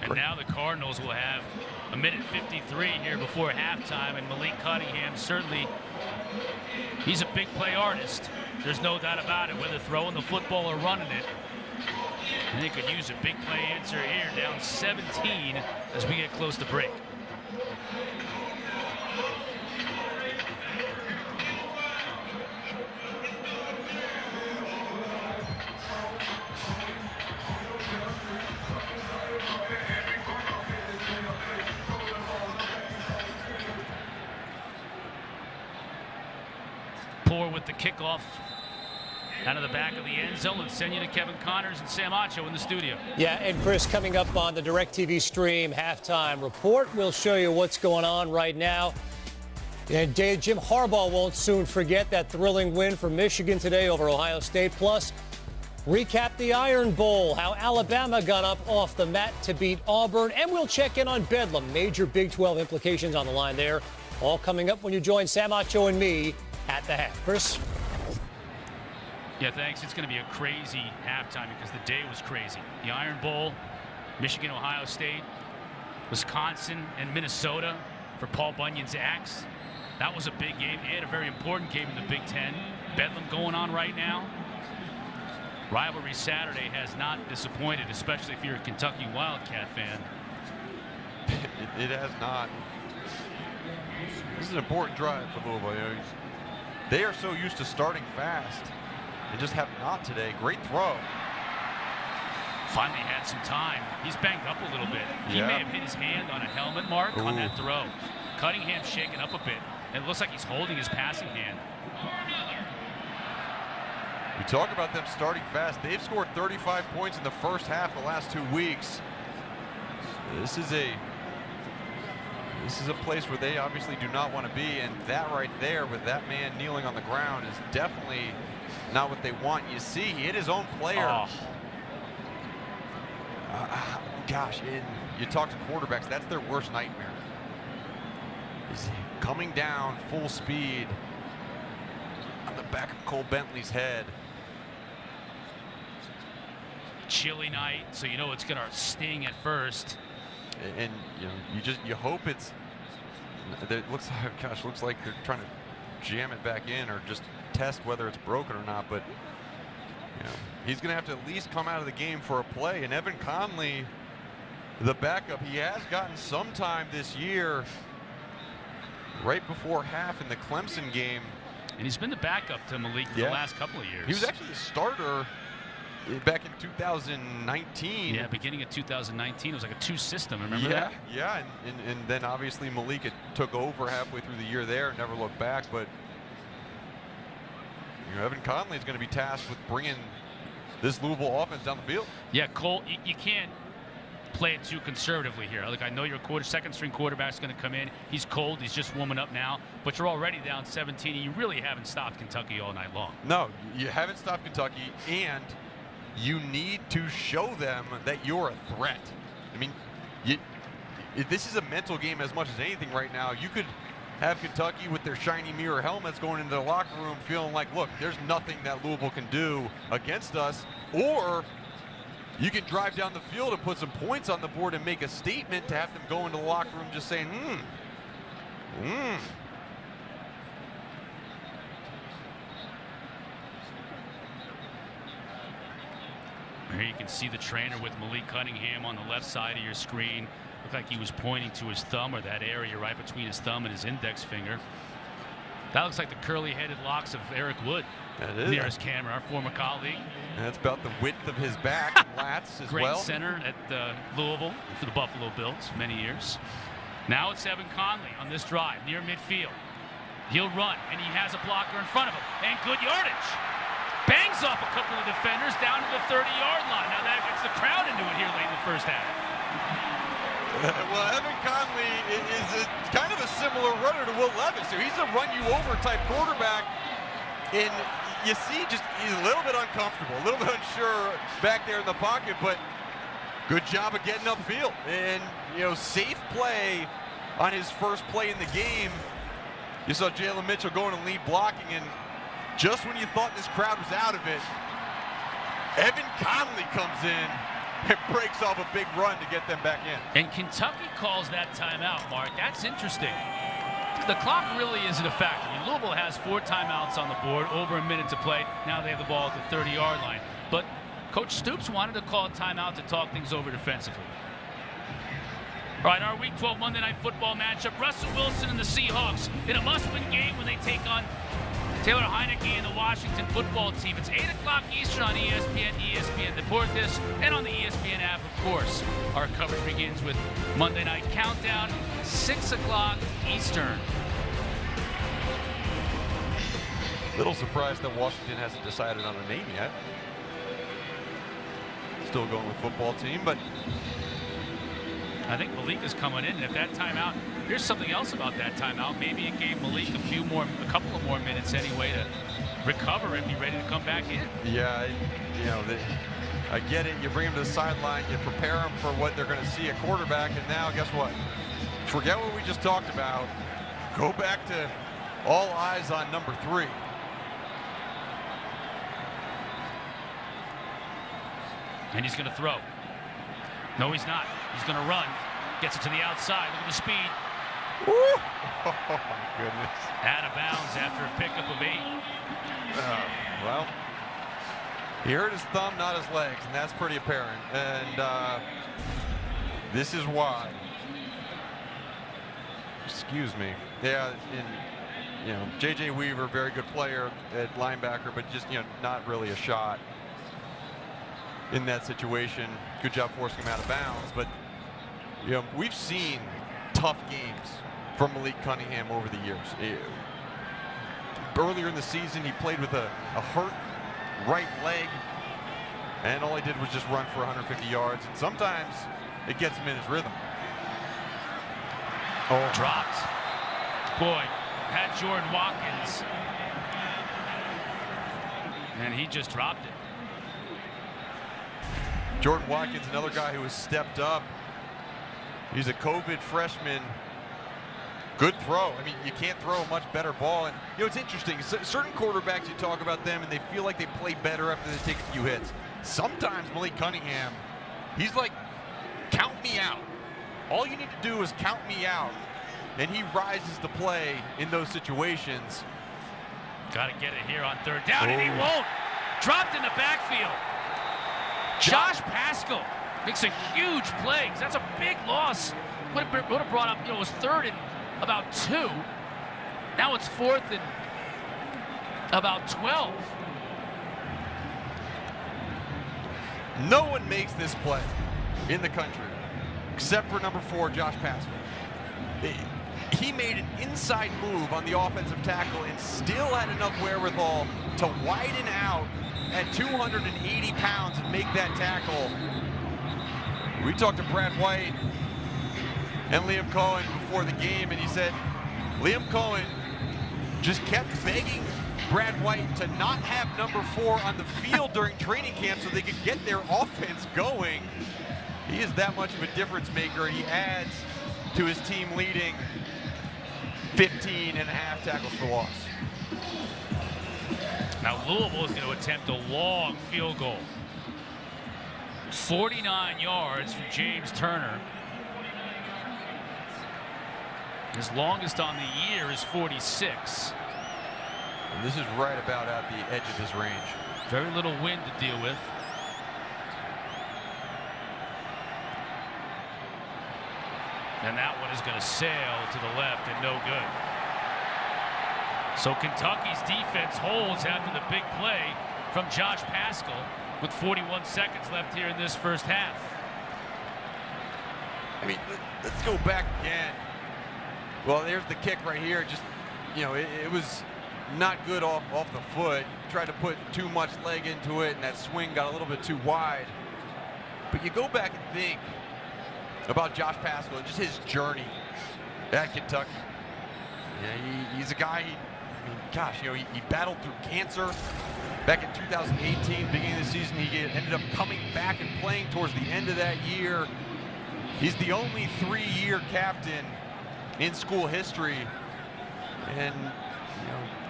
And now the Cardinals will have a minute 53 here before halftime, and Malik Cunningham certainly, he's a big play artist. There's no doubt about it, whether throwing the football or running it. And they could use a big play answer here, down 17 as we get close to break. 4 with the kickoff out of the back of the end zone. Let's send you to Kevin Connors and Sam Acho in the studio. Yeah, and Chris, coming up on the DirecTV Stream halftime report, we'll show you what's going on right now. And Jim Harbaugh won't soon forget that thrilling win for Michigan today over Ohio State. Plus, recap the Iron Bowl, how Alabama got up off the mat to beat Auburn. And we'll check in on Bedlam. Major Big 12 implications on the line there. All coming up when you join Sam Acho and me at the half. Chris? Yeah, thanks. It's going to be a crazy halftime because the day was crazy. The Iron Bowl, Michigan, Ohio State, Wisconsin, and Minnesota for Paul Bunyan's Axe. That was a big game and a very important game in the Big Ten. Bedlam going on right now. Rivalry Saturday has not disappointed, especially if you're a Kentucky Wildcat fan. It has not. This is an important drive for Louisville. You know, they are so used to starting fast. They just have not today. Great throw. Finally had some time. He's banged up a little bit. He may have hit his hand on a helmet mark on that throw. Cunningham shaking up a bit. It looks like he's holding his passing hand. We talk about them starting fast. They've scored 35 points in the first half the last 2 weeks. This is a place where they obviously do not want to be, and that right there with that man kneeling on the ground is definitely not what they want. You see, he hit his own player. Gosh, you talk to quarterbacks, that's their worst nightmare. He's coming down full speed on the back of Cole Bentley's head. Chilly night, so you know it's going to sting at first. And you hope it looks like they're trying to jam it back in or just test whether it's broken or not. But he's going to have to at least come out of the game for a play. And Evan Conley, the backup, he has gotten some time this year. Right before half in the Clemson game. And he's been the backup to Malik for the last couple of years. He was actually the starter back in 2019. Yeah, beginning of 2019. It was like a 2-system, remember that? Yeah, and then obviously Malik took over halfway through the year there, never looked back. But Evan Conley is going to be tasked with bringing this Louisville offense down the field. Yeah, Cole, you can't play it too conservatively here. Like, I know your second-string quarterback's going to come in. He's cold. He's just warming up now. But you're already down 17, and you really haven't stopped Kentucky all night long. No, you haven't stopped Kentucky, and you need to show them that you're a threat. I mean, this is a mental game as much as anything right now. You could have Kentucky with their shiny mirror helmets going into the locker room feeling like, look, there's nothing that Louisville can do against us, or you can drive down the field and put some points on the board and make a statement to have them go into the locker room just saying, Here you can see the trainer with Malik Cunningham on the left side of your screen. Looked like he was pointing to his thumb, or that area right between his thumb and his index finger. That looks like the curly-headed locks of Eric Wood. That is. Nearest camera, our former colleague. And that's about the width of his back and lats as Great well. center at Louisville for the Buffalo Bills many years. Now it's Evan Conley on this drive near midfield. He'll run, and he has a blocker in front of him. And good yardage. Bangs off a couple of defenders down to the 30-yard line. Now that gets the crowd into it here late in the first half. Well, Evan Conley is kind of a similar runner to Will Levis. So he's a run-you-over type quarterback. And you see he's a little bit uncomfortable, a little bit unsure back there in the pocket, but good job of getting upfield. And, safe play on his first play in the game. You saw Jalen Mitchell going to lead blocking, and just when you thought this crowd was out of it, Evan Conley comes in and breaks off a big run to get them back in. And Kentucky calls that timeout, Mark. That's interesting. The clock really isn't a factor. Louisville has 4 timeouts on the board, over a minute to play. Now they have the ball at the 30-yard line. But Coach Stoops wanted to call a timeout to talk things over defensively. All right, our Week 12 Monday Night Football matchup. Russell Wilson and the Seahawks in a must-win game when they take on Taylor Heineke and the Washington football team. It's 8 o'clock Eastern on ESPN, ESPN Deportes, and on the ESPN app, of course. Our coverage begins with Monday Night Countdown, 6 o'clock Eastern. Little surprised that Washington hasn't decided on a name yet. Still going with football team, but I think Malik is coming in, and if that timeout, here's something else about that timeout. Maybe it gave Malik a couple of more minutes anyway to recover and be ready to come back in. yeah, I get it. You bring him to the sideline, you prepare him for what they're going to see at quarterback, and now guess what? Forget what we just talked about. Go back to all eyes on number 3. And he's going to throw. No, he's not. He's going to run. Gets it to the outside. Look at the speed. Woo! Oh, my goodness. Out of bounds after a pickup of 8. Well, he hurt his thumb, not his legs, and that's pretty apparent. And this is why. Excuse me. Yeah, J.J. Weaver, very good player at linebacker, but just, not really a shot in that situation. Good job forcing him out of bounds. But, we've seen tough games from Malik Cunningham over the years. Earlier in the season, he played with a hurt right leg, and all he did was just run for 150 yards. And sometimes it gets him in his rhythm. Oh, dropped. Boy, had Jordan Watkins, and he just dropped it. Jordan Watkins, another guy who has stepped up. He's a COVID freshman. Good throw. I mean, you can't throw a much better ball. And, it's interesting. Certain quarterbacks, you talk about them, and they feel like they play better after they take a few hits. Sometimes Malik Cunningham, he's like, count me out. All you need to do is count me out. And he rises to play in those situations. Got to get it here on 3rd down, and he won't. Dropped in the backfield. Josh Paschal makes a huge play. That's a big loss. Would have brought up, it was 3rd and about 2. Now it's 4th and about 12. No one makes this play in the country except for number 4, Josh Paschal. He made an inside move on the offensive tackle and still had enough wherewithal to widen out at 280 pounds and make that tackle. We talked to Brad White and Liam Cohen before the game, and he said Liam Cohen just kept begging Brad White to not have number 4 on the field during training camp so they could get their offense going. He is that much of a difference maker, and he adds to his team leading 15.5 tackles for loss. Now Louisville is going to attempt a long field goal. 49 yards from James Turner. His longest on the year is 46. And this is right about at the edge of his range. Very little wind to deal with. And that one is going to sail to the left and no good. So Kentucky's defense holds after the big play from Josh Paschal with 41 seconds left here in this first half. I mean, let's go back again. Well, there's the kick right here. Just, it was not good off the foot. Tried to put too much leg into it, and that swing got a little bit too wide. But you go back and think about Josh Paschal and just his journey at Kentucky. He's a guy, he battled through cancer back in 2018, beginning of the season. He ended up coming back and playing towards the end of that year. He's the only 3-year captain in school history. And,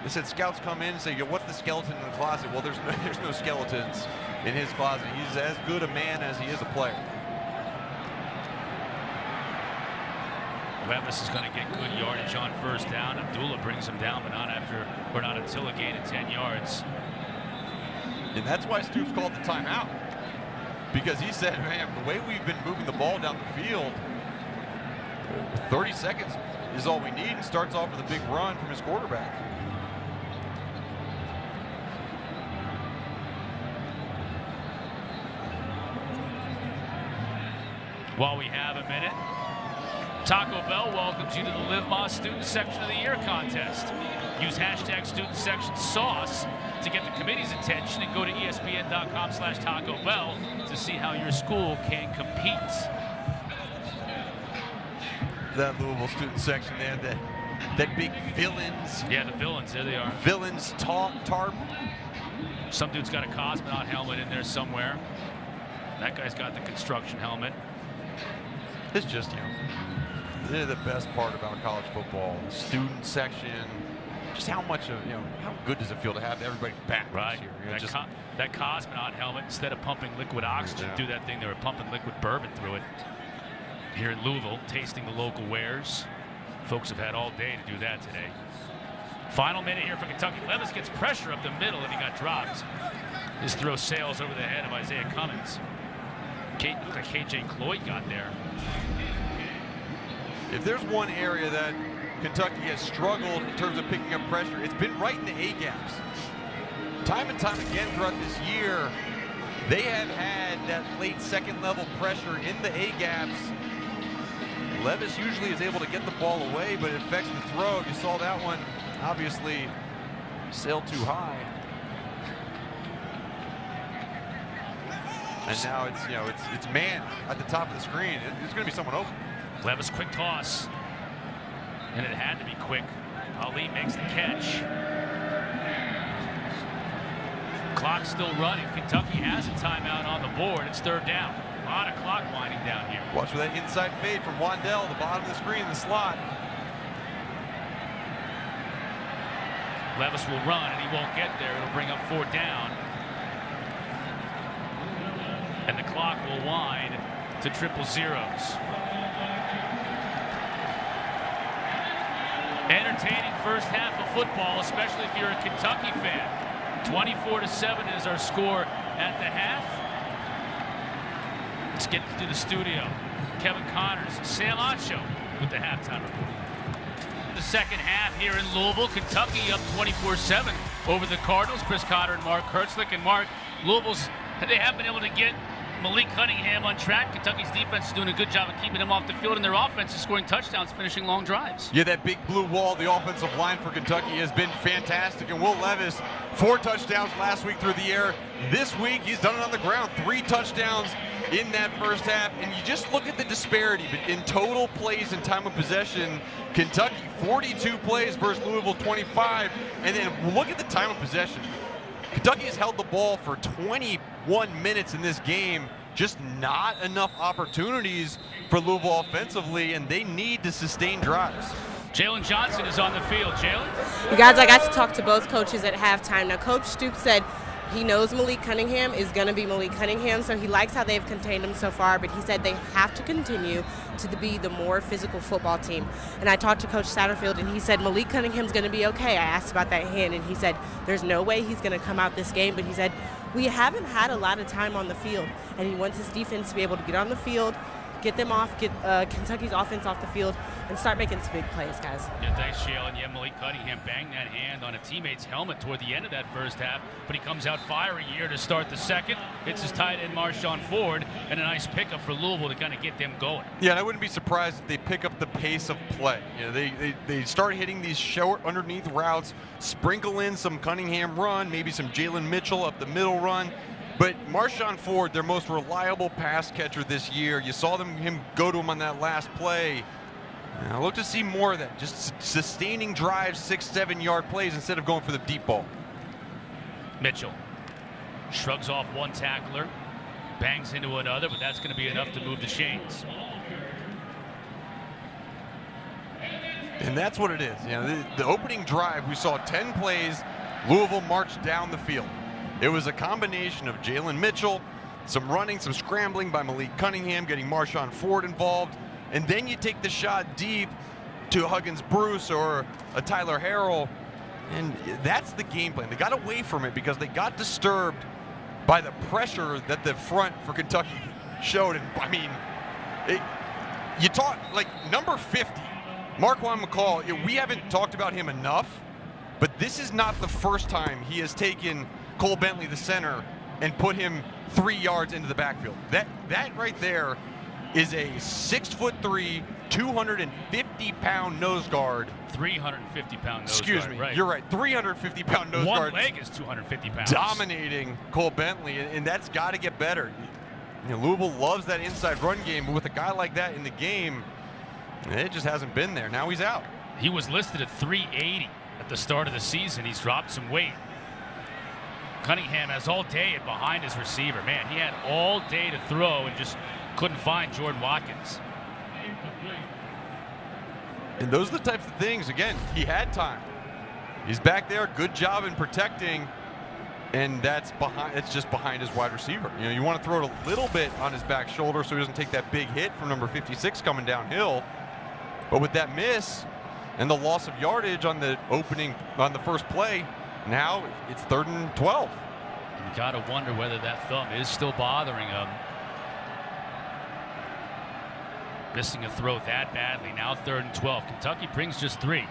they said scouts come in and say, what's the skeleton in the closet? Well, there's no skeletons in his closet. He's as good a man as he is a player. Levis is going to get good yardage on 1st down. Abdullah brings him down, but not until a gain of 10 yards. And that's why Stoops called the timeout. Because he said, man, the way we've been moving the ball down the field, 30 seconds is all we need, and starts off with a big run from his quarterback. While we have a minute, Taco Bell welcomes you to the Live Más Student Section of the Year contest. Use hashtag Student Section Sauce to get the committee's attention and go to ESPN.com/Taco Bell to see how your school can compete. That Louisville student section, they had that big villains. Yeah, the villains, there they are. Villains tarp. Some dude's got a cosmonaut helmet in there somewhere. That guy's got the construction helmet. It's just, they're the best part about college football. The student section, just how much of, how good does it feel to have everybody back right this year? That cosmonaut helmet, instead of pumping liquid oxygen through that thing, they were pumping liquid bourbon through it. Here in Louisville, tasting the local wares. Folks have had all day to do that today. Final minute here for Kentucky. Levis gets pressure up the middle and he got dropped. His throw sails over the head of Isaiah Cummings. Looked like KJ Cloyd got there. If there's one area that Kentucky has struggled in terms of picking up pressure, it's been right in the A-gaps. Time and time again throughout this year, they have had that late second level pressure in the A-gaps. Levis usually is able to get the ball away, but it affects the throw. You saw that one obviously sail too high. And now it's man at the top of the screen. It's going to be someone open. Levis, quick toss. And it had to be quick. Ali makes the catch. Clock's still running. Kentucky has a timeout on the board. It's third down. A lot of clock winding down here. Watch for that inside fade from Wan'Dale, the bottom of the screen, the slot. Levis will run, and he won't get there. It'll bring up fourth down. And the clock will wind to triple zeros. Entertaining first half of football, especially if you're a Kentucky fan. 24-7 is our score at the half. Let's get to the studio. Kevin Connors, Sam Acho with the halftime report. The second half here in Louisville, Kentucky up 24-7 over the Cardinals. Chris Cotter and Mark Hertzlich. And Mark, they have been able to get Malik Cunningham on track. Kentucky's defense is doing a good job of keeping him off the field, and their offense is scoring touchdowns, finishing long drives. Yeah, that big blue wall, the offensive line for Kentucky has been fantastic. And Will Levis, 4 touchdowns last week through the air. This week, he's done it on the ground. 3 touchdowns in that first half. And you just look at the disparity in total plays and time of possession. Kentucky, 42 plays versus Louisville, 25. And then look at the time of possession. Kentucky has held the ball for 21 minutes in this game. Just not enough opportunities for Louisville offensively, and they need to sustain drives. Jalen Johnson is on the field. Jalen? You guys, I got to talk to both coaches at halftime. Now, Coach Stoops said he knows Malik Cunningham is going to be Malik Cunningham, so he likes how they've contained him so far, but he said they have to continue to be the more physical football team. And I talked to Coach Satterfield, and he said Malik Cunningham's going to be okay. I asked about that hand, and he said there's no way he's going to come out this game, but he said we haven't had a lot of time on the field, and he wants his defense to be able to get on the field, get them off, get Kentucky's offense off the field, and start making some big plays, guys. Yeah, thanks, Jalen. Yeah, Malik Cunningham banged that hand on a teammate's helmet toward the end of that first half, but he comes out firing here to start the second. Hits his tight end, Marshawn Ford, and a nice pickup for Louisville to kind of get them going. Yeah, and I wouldn't be surprised if they pick up the pace of play. You know, they start hitting these short underneath routes, sprinkle in some Cunningham run, maybe some Jalen Mitchell up the middle run. But Marshawn Ford, their most reliable pass catcher this year, you saw him go to him on that last play. I look to see more of that, just sustaining drives, 6-7 yard plays instead of going for the deep ball. Mitchell shrugs off one tackler, bangs into another, but that's going to be enough to move the chains. And that's what it is. You know, the opening drive, we saw 10 plays, Louisville marched down the field. It was a combination of Jalen Mitchell, some running, some scrambling by Malik Cunningham, getting Marshawn Ford involved, and then you take the shot deep to Huggins Bruce or a Tyler Harrell, and that's the game plan. They got away from it because they got disturbed by the pressure that the front for Kentucky showed. And I mean, you talk like number 50, Marquand McCall. We haven't talked about him enough, but this is not the first time he has taken Cole Bentley, the center, and put him 3 yards into the backfield. That right there is a 6'3", 250-pound nose guard. 350-pound nose Excuse guard. me, Right. you're right. 350-pound nose guard. One leg is 250 pounds. Dominating Cole Bentley, and that's got to get better. You know, Louisville loves that inside run game, but with a guy like that in the game, it just hasn't been there. Now he's out. He was listed at 380 at the start of the season. He's dropped some weight. Cunningham has all day behind his receiver. Man, he had all day to throw and just couldn't find Jordan Watkins. And those are the types of things, again, he had time. He's back there, good job in protecting, and it's just behind his wide receiver. You know, you want to throw it a little bit on his back shoulder so he doesn't take that big hit from number 56 coming downhill. But with that miss and the loss of yardage on the first play, now it's 3rd and 12. You gotta wonder whether that thumb is still bothering him. Missing a throw that badly. Now 3rd and 12. Kentucky brings just 3.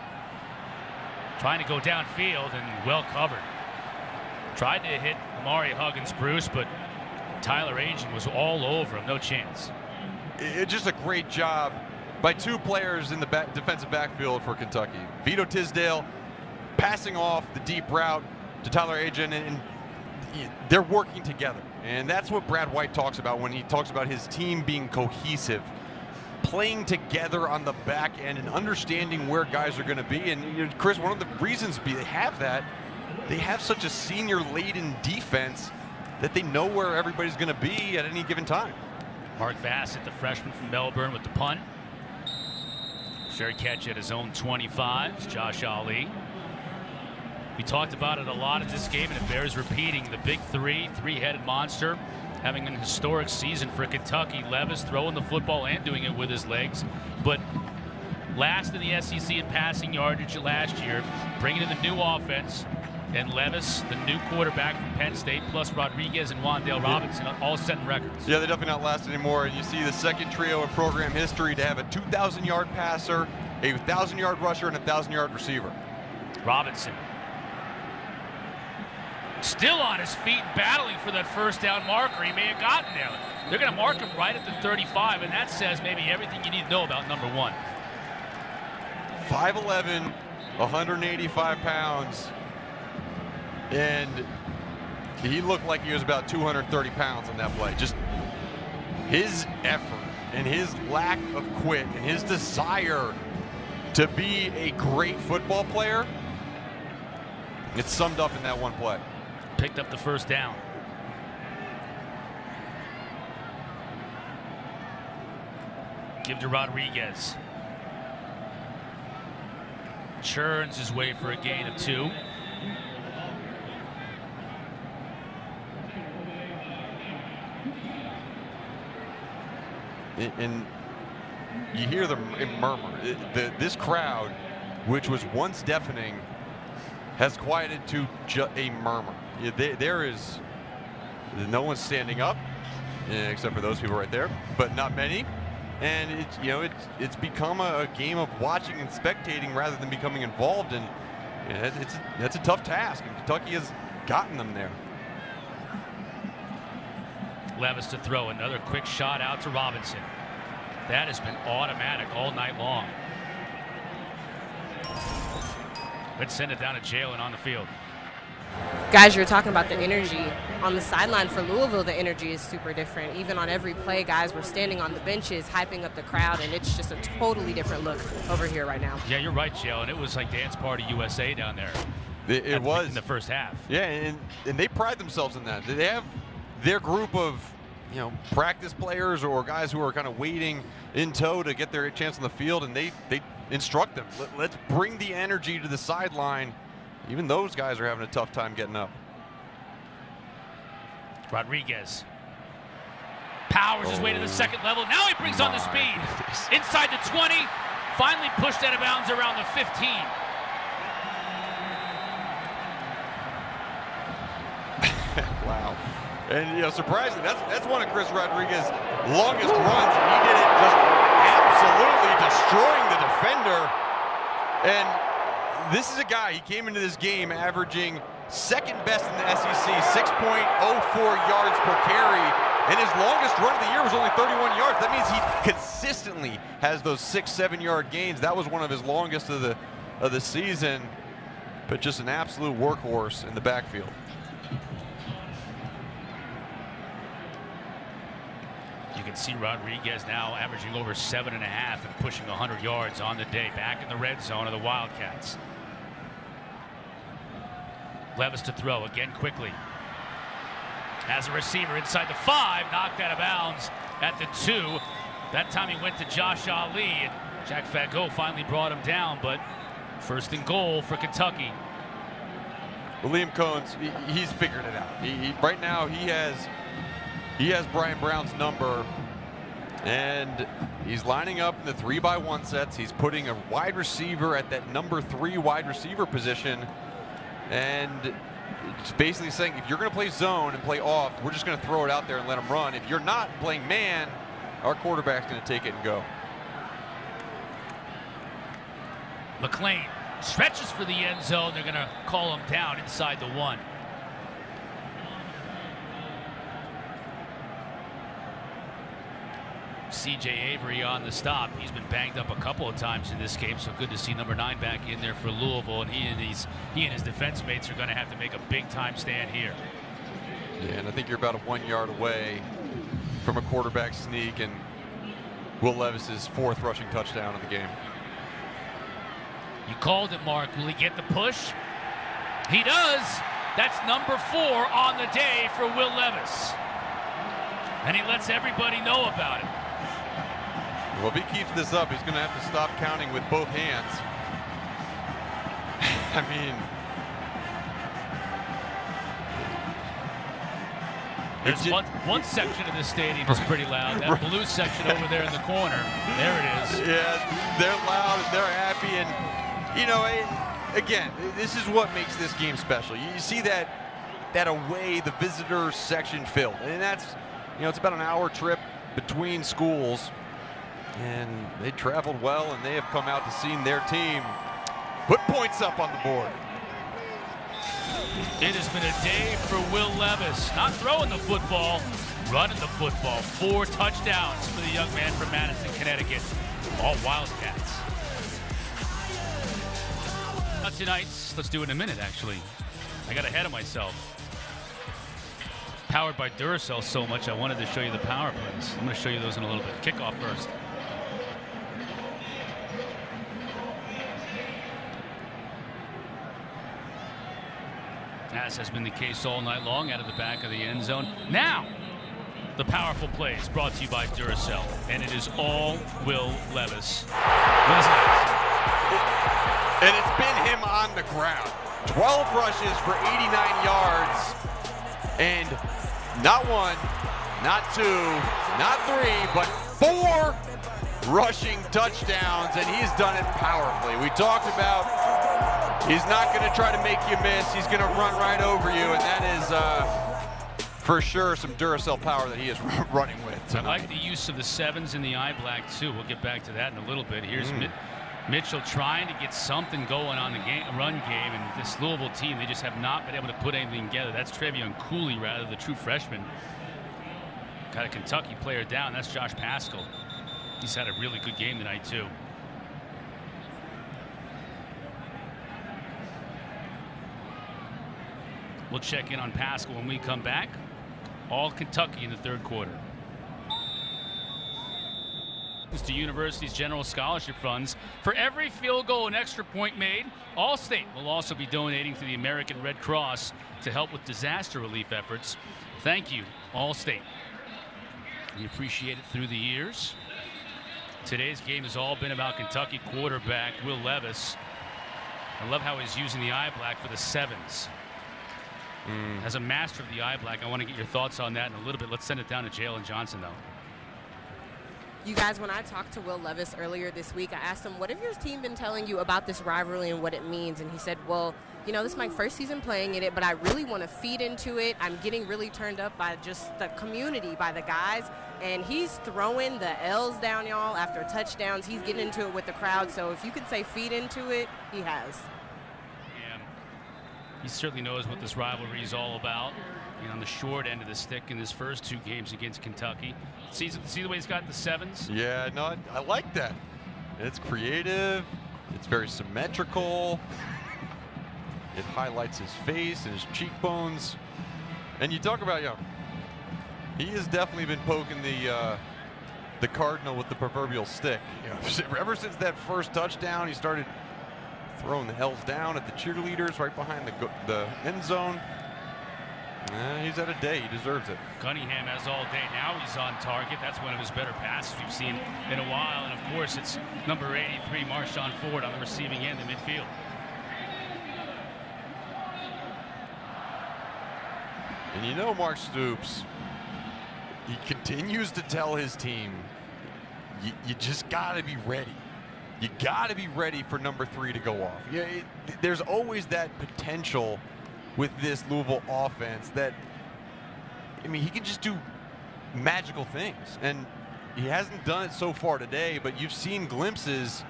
Trying to go downfield and well covered. Tried to hit Amari Huggins-Bruce, but Tyler Agent was all over him. No chance. It's just a great job by 2 players in the defensive backfield for Kentucky. Vito Tisdale passing off the deep route to Tyler Agent, and they're working together. And that's what Brad White talks about when he talks about his team being cohesive. Playing together on the back end and understanding where guys are going to be. And you know, Chris, one of the reasons they have that, they have such a senior-laden defense that they know where everybody's going to be at any given time. Mark Bassett, the freshman from Melbourne, with the punt. Fair catch at his own 25. Josh Ali. We talked about it a lot in this game, and it bears repeating. The big three-headed monster, having an historic season for Kentucky. Levis throwing the football and doing it with his legs, but last in the SEC in passing yardage last year, bringing in the new offense, and Levis, the new quarterback from Penn State, plus Rodriguez and Wan'Dale Robinson, all setting records. Yeah, they're definitely not last anymore. And you see the second trio in program history to have a 2,000-yard passer, a 1,000-yard rusher, and a 1,000-yard receiver. Robinson still on his feet, battling for that first down marker. He may have gotten there. They're going to mark him right at the 35, and that says maybe everything you need to know about number 1. 5'11", 185 pounds, and he looked like he was about 230 pounds on that play. Just his effort and his lack of quit and his desire to be a great football player, it's summed up in that one play. Picked up the first down. Give to Rodriguez. Churns his way for a gain of 2. And you hear the murmur. This crowd, which was once deafening, has quieted to a murmur. There is no one standing up, except for those people right there, but not many. And it's become a game of watching and spectating rather than becoming involved. And that's a tough task, and Kentucky has gotten them there. Levis to throw, another quick shot out to Robinson. That has been automatic all night long. Let's send it down to Jalen on the field. Guys, you were talking about the energy on the sideline for Louisville. The energy is super different. Even on every play, guys were standing on the benches, hyping up the crowd, and it's just a totally different look over here right now. Yeah, you're right, Jalen. It was like Dance Party USA down there. It was in the first half. Yeah, and they pride themselves in that. They have their group of practice players or guys who are kind of waiting in tow to get their chance on the field, and they instruct them. Let's bring the energy to the sideline. Even those guys are having a tough time getting up. Rodriguez powers his way to the second level. Now he brings on the speed. Inside the 20, finally pushed out of bounds around the 15. Wow. And surprisingly, that's one of Chris Rodriguez's longest runs. He did it just absolutely destroying the defender. And this is a guy, he came into this game averaging second best in the SEC, 6.04 yards per carry. And his longest run of the year was only 31 yards. That means he consistently has those 6-7 yard gains. That was one of his longest of the season, but just an absolute workhorse in the backfield. You can see Rodriguez now averaging over 7.5 and pushing 100 yards on the day. Back in the red zone of the Wildcats. Levis to throw again quickly. As a receiver inside the 5, knocked out of bounds at the 2. That time he went to Josh Ali, and Jack Fagot finally brought him down, but first and goal for Kentucky. Well, Liam Cohen's, he's figured it out. Right now he has Brian Brown's number, and he's lining up in the 3-by-1 sets. He's putting a wide receiver at that number 3 wide receiver position, and it's basically saying, if you're going to play zone and play off, we're just going to throw it out there and let him run. If you're not playing man, our quarterback's going to take it and go. McLean stretches for the end zone. They're going to call him down inside the 1. C.J. Avery on the stop. He's been banged up a couple of times in this game, so good to see number 9 back in there for Louisville, and he and his defense mates are going to have to make a big-time stand here. Yeah, and I think you're about a 1 yard away from a quarterback sneak and Will Levis's 4th rushing touchdown of the game. You called it, Mark. Will he get the push? He does. That's number 4 on the day for Will Levis. And he lets everybody know about it. Well, if he keeps this up, he's going to have to stop counting with both hands. I mean, there's one section of this stadium is pretty loud. That blue section over there in the corner, there it is. Yeah, they're loud and they're happy, and you know, again, this is what makes this game special. You see that away, the visitor section filled, and that's, you know, it's about an hour trip between schools, and they traveled well, and they have come out to see their team put points up on the board. It has been a day for Will Levis. Not throwing the football, running the football. 4 touchdowns for the young man from Madison, Connecticut. All Wildcats. Now tonight's, let's do it in a minute, actually. I got ahead of myself. Powered by Duracell so much, I wanted to show you the power plays. I'm going to show you those in a little bit. Kickoff first. As has been the case all night long, out of the back of the end zone. Now, the powerful plays brought to you by Duracell, and it is all Will Levis. And it's been him on the ground. 12 rushes for 89 yards, and not 1, not 2, not 3, but 4 rushing touchdowns, and he's done it powerfully. We talked about he's not going to try to make you miss. He's going to run right over you, and that is for sure some Duracell power that he is running with tonight. I like the use of the 7s in the eye black, too. We'll get back to that in a little bit. Here's Mitchell trying to get something going on the run game, and this Louisville team, they just have not been able to put anything together. That's Trevion Cooley, rather, the true freshman. Got a Kentucky player down. That's Josh Paschal. He's had a really good game tonight, too. We'll check in on Paschal when we come back. All Kentucky in the 3rd quarter. To universities' general scholarship funds. For every field goal and extra point made, Allstate will also be donating to the American Red Cross to help with disaster relief efforts. Thank you, Allstate. We appreciate it through the years. Today's game has all been about Kentucky quarterback Will Levis. I love how he's using the eye black for the 7s. As a master of the eye black, I want to get your thoughts on that in a little bit. Let's send it down to Jalen Johnson, though. You guys, when I talked to Will Levis earlier this week, I asked him, what have your team been telling you about this rivalry and what it means? And he said, well, you know, this is my first season playing in it, but I really want to feed into it. I'm getting really turned up by just the community, by the guys. And he's throwing the L's down, y'all, after touchdowns. He's getting into it with the crowd. So if you could say feed into it, he has. Yeah. He certainly knows what this rivalry is all about. You know, on the short end of the stick in his first 2 games against Kentucky. See the way he's got the 7s? Yeah, no, I like that. It's creative. It's very symmetrical. It highlights his face and his cheekbones. And you talk about, he has definitely been poking the Cardinal with the proverbial stick. Ever since that first touchdown, he started throwing the L's down at the cheerleaders right behind the end zone. He's had a day. He deserves it. Cunningham has all day. Now he's on target. That's one of his better passes we've seen in a while. And, of course, it's number 83, Marshawn Ford, on the receiving end in midfield. And you know Mark Stoops, he continues to tell his team, you just got to be ready. You got to be ready for number 3 to go off. There's always that potential with this Louisville offense that, I mean, he can just do magical things. And he hasn't done it so far today, but you've seen glimpses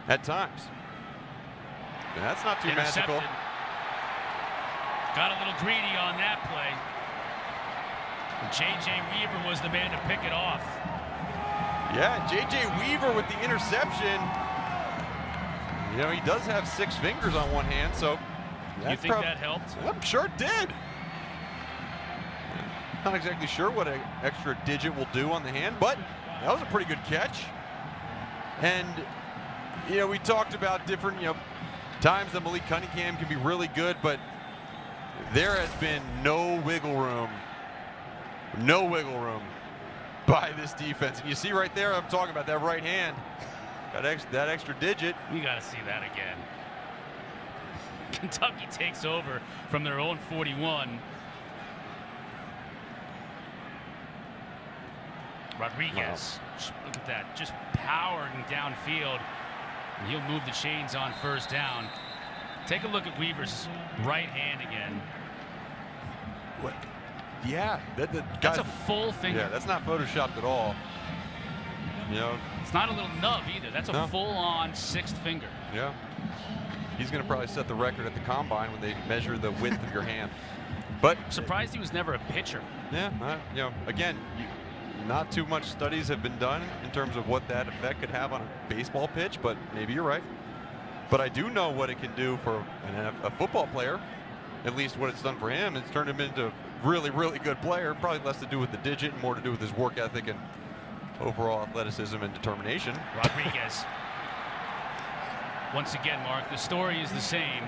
at times. And that's not too magical. Got a little greedy on that play. J.J. Weaver was the man to pick it off. Yeah, J.J. Weaver with the interception. He does have 6 fingers on one hand, so. You think that helped? I'm sure it did. Not exactly sure what an extra digit will do on the hand, but that was a pretty good catch. And, we talked about different, times that Malik Cunningham can be really good, but there has been no wiggle room by this defense. And you see right there, I'm talking about that right hand, that extra digit. We got to see that again. Kentucky takes over from their own 41. Rodriguez, look at that, just powering downfield. And he'll move the chains on first down. Take a look at Weaver's right hand again. What? Yeah, that's a full finger. Yeah, that's not photoshopped at all. It's not a little nub either. That's a full-on 6th finger. Yeah. He's going to probably set the record at the combine when they measure the width of your hand. But I'm surprised he was never a pitcher. Yeah, again, not too much studies have been done in terms of what that effect could have on a baseball pitch, but maybe you're right. But I do know what it can do for a football player, at least what it's done for him. It's turned him into a really, really good player. Probably less to do with the digit and more to do with his work ethic and overall athleticism and determination. Rodriguez. Once again, Mark, the story is the same.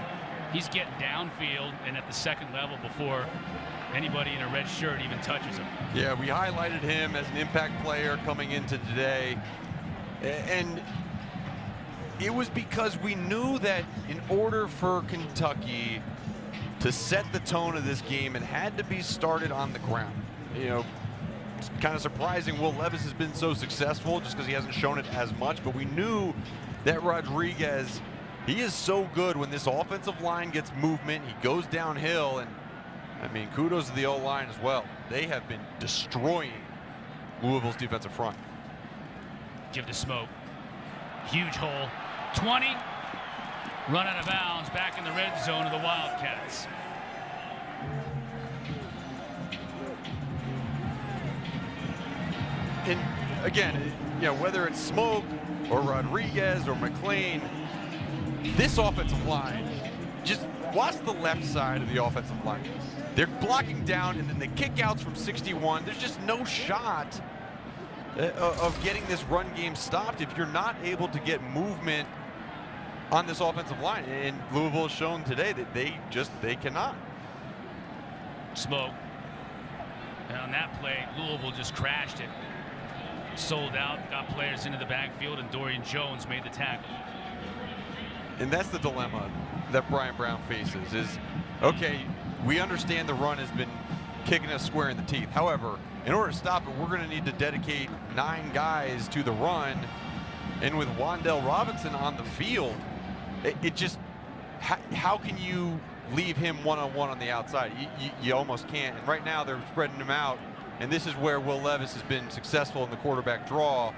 He's getting downfield and at the second level before anybody in a red shirt even touches him. Yeah, we highlighted him as an impact player coming into today. And it was because we knew that in order for Kentucky to set the tone of this game, it had to be started on the ground. It's kind of surprising Will Levis has been so successful just because he hasn't shown it as much, but we knew that Rodriguez, he is so good when this offensive line gets movement. He goes downhill, and I mean, kudos to the O-line as well. They have been destroying Louisville's defensive front. Give to Smoke. Huge hole. 20. Run out of bounds. Back in the red zone of the Wildcats. And again, whether it's Smoke or Rodriguez or McLean, this offensive line, just watch the left side of the offensive line. They're blocking down, and then the kickouts from 61. There's just no shot of getting this run game stopped if you're not able to get movement on this offensive line. And Louisville has shown today that they cannot. Smoke. And on that play, Louisville just crashed it. Sold out, got players into the backfield, and Dorian Jones made the tackle. And that's the dilemma that Brian Brown faces is, okay, we understand the run has been kicking us square in the teeth. However, in order to stop it, we're going to need to dedicate 9 guys to the run. And with Wan'Dale Robinson on the field, it just, how can you leave him one-on-one on the outside? You almost can't. And right now they're spreading him out. And this is where Will Levis has been successful in the quarterback draw.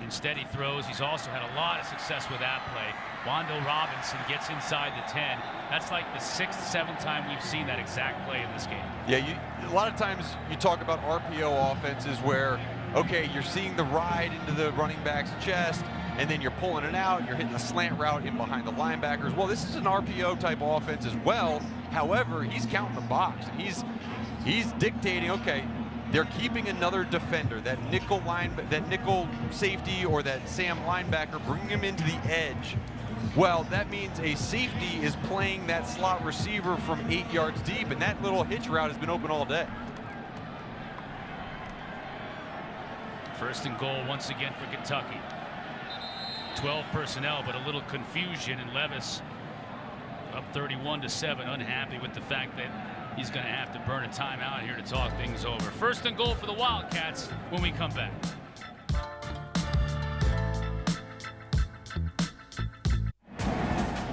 Instead, he throws. He's also had a lot of success with that play. Wan'Dale Robinson gets inside the 10. That's like the 6th, 7th time we've seen that exact play in this game. Yeah, a lot of times you talk about RPO offenses where, okay, you're seeing the ride into the running back's chest, and then you're pulling it out, you're hitting a slant route in behind the linebackers. Well, this is an RPO type offense as well. However, he's counting the box. He's dictating, okay, they're keeping another defender, that nickel safety or that Sam linebacker, bringing him into the edge. Well, that means a safety is playing that slot receiver from 8 yards deep, and that little hitch route has been open all day. First and goal once again for Kentucky. 12 personnel, but a little confusion, and Levis up 31-7, unhappy with the fact that he's going to have to burn a timeout here to talk things over. First and goal for the Wildcats when we come back.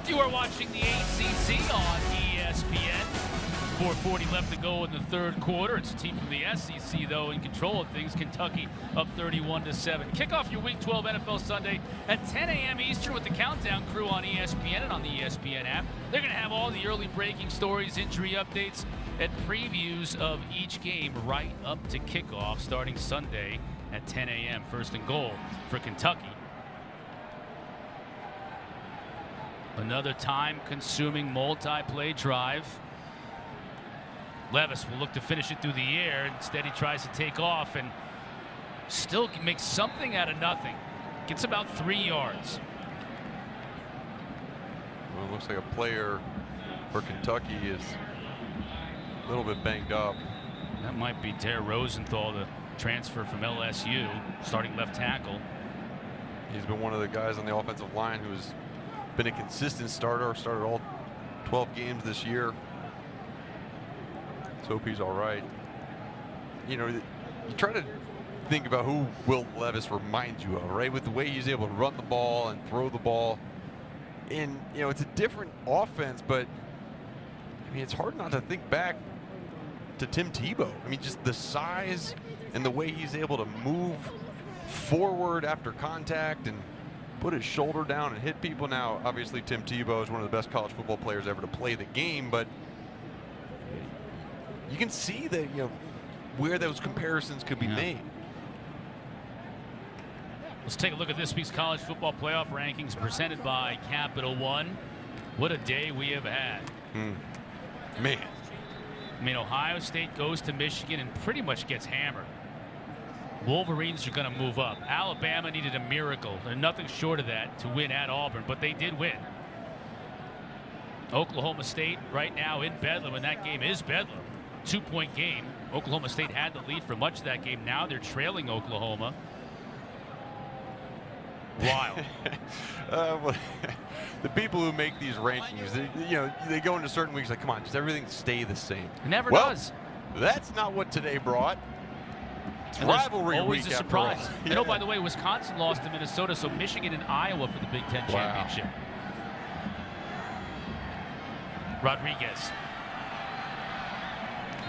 You are watching the ACC on ESPN. 4:40 left to go in the third quarter. It's a team from the SEC, though, in control of things. Kentucky up 31-7. Kick off your Week 12 NFL Sunday at 10 a.m. Eastern with the Countdown crew on ESPN and on the ESPN app. They're going to have all the early breaking stories, injury updates, and previews of each game right up to kickoff starting Sunday at 10 a.m. First and goal for Kentucky. Another time-consuming multi-play drive. Levis will look to finish it through the air. Instead, he tries to take off and still makes something out of nothing. Gets about 3 yards. Well, it looks like a player for Kentucky is a little bit banged up. That might be Dare Rosenthal, the transfer from LSU, starting left tackle. He's been one of the guys on the offensive line who's been a consistent starter, started all 12 games this year. Let's hope he's all right. You know, you try to think about who Will Levis reminds you of, right? With the way he's able to run the ball and throw the ball. And, you know, it's a different offense, but, I mean, it's hard not to think back to Tim Tebow. I mean, just the size and the way he's able to move forward after contact and put his shoulder down and hit people. Now, obviously, Tim Tebow is one of the best college football players ever to play the game, but you can see that, you know, where those comparisons could be made. Let's take a look at this week's college football playoff rankings presented by Capital One. What a day we have had. Man. I mean, Ohio State goes to Michigan and pretty much gets hammered. Wolverines are going to move up. Alabama needed a miracle. They're nothing short of that to win at Auburn, but they did win. Oklahoma State right now in Bedlam, and that game is Bedlam. 2-point game. Oklahoma State had the lead for much of that game. Now they're trailing Oklahoma. Wild. Well, the people who make these rankings, they go into certain weeks like, come on, just everything stay the same. It never does. That's not what today brought. It's rivalry always week a surprise. after all. And oh, by the way, Wisconsin lost to Minnesota, so Michigan and Iowa for the Big Ten championship. Rodriguez.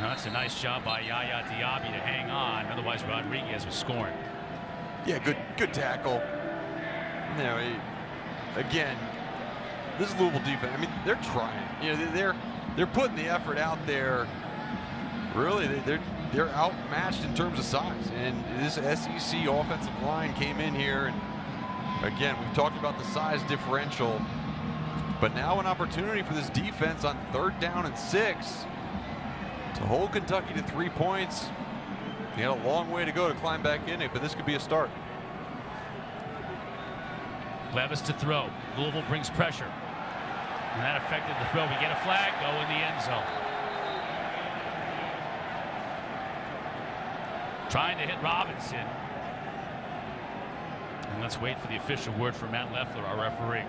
Now, that's a nice job by Yaya Diaby to hang on. Otherwise, Rodriguez was scoring. Yeah, good tackle. You know, again, this is Louisville defense. I mean, they're trying. You know, they're putting the effort out there. Really, they're outmatched in terms of size. And this SEC offensive line came in here, and again, we've talked about the size differential, but now an opportunity for this defense on 3rd down and 6 to hold Kentucky to 3 points. They had a long way to go to climb back in it, but this could be a start. Levis to throw. Louisville brings pressure. And that affected the throw. We get a flag, go in the end zone. Trying to hit Robinson. And let's wait for the official word from Matt Leffler, our referee.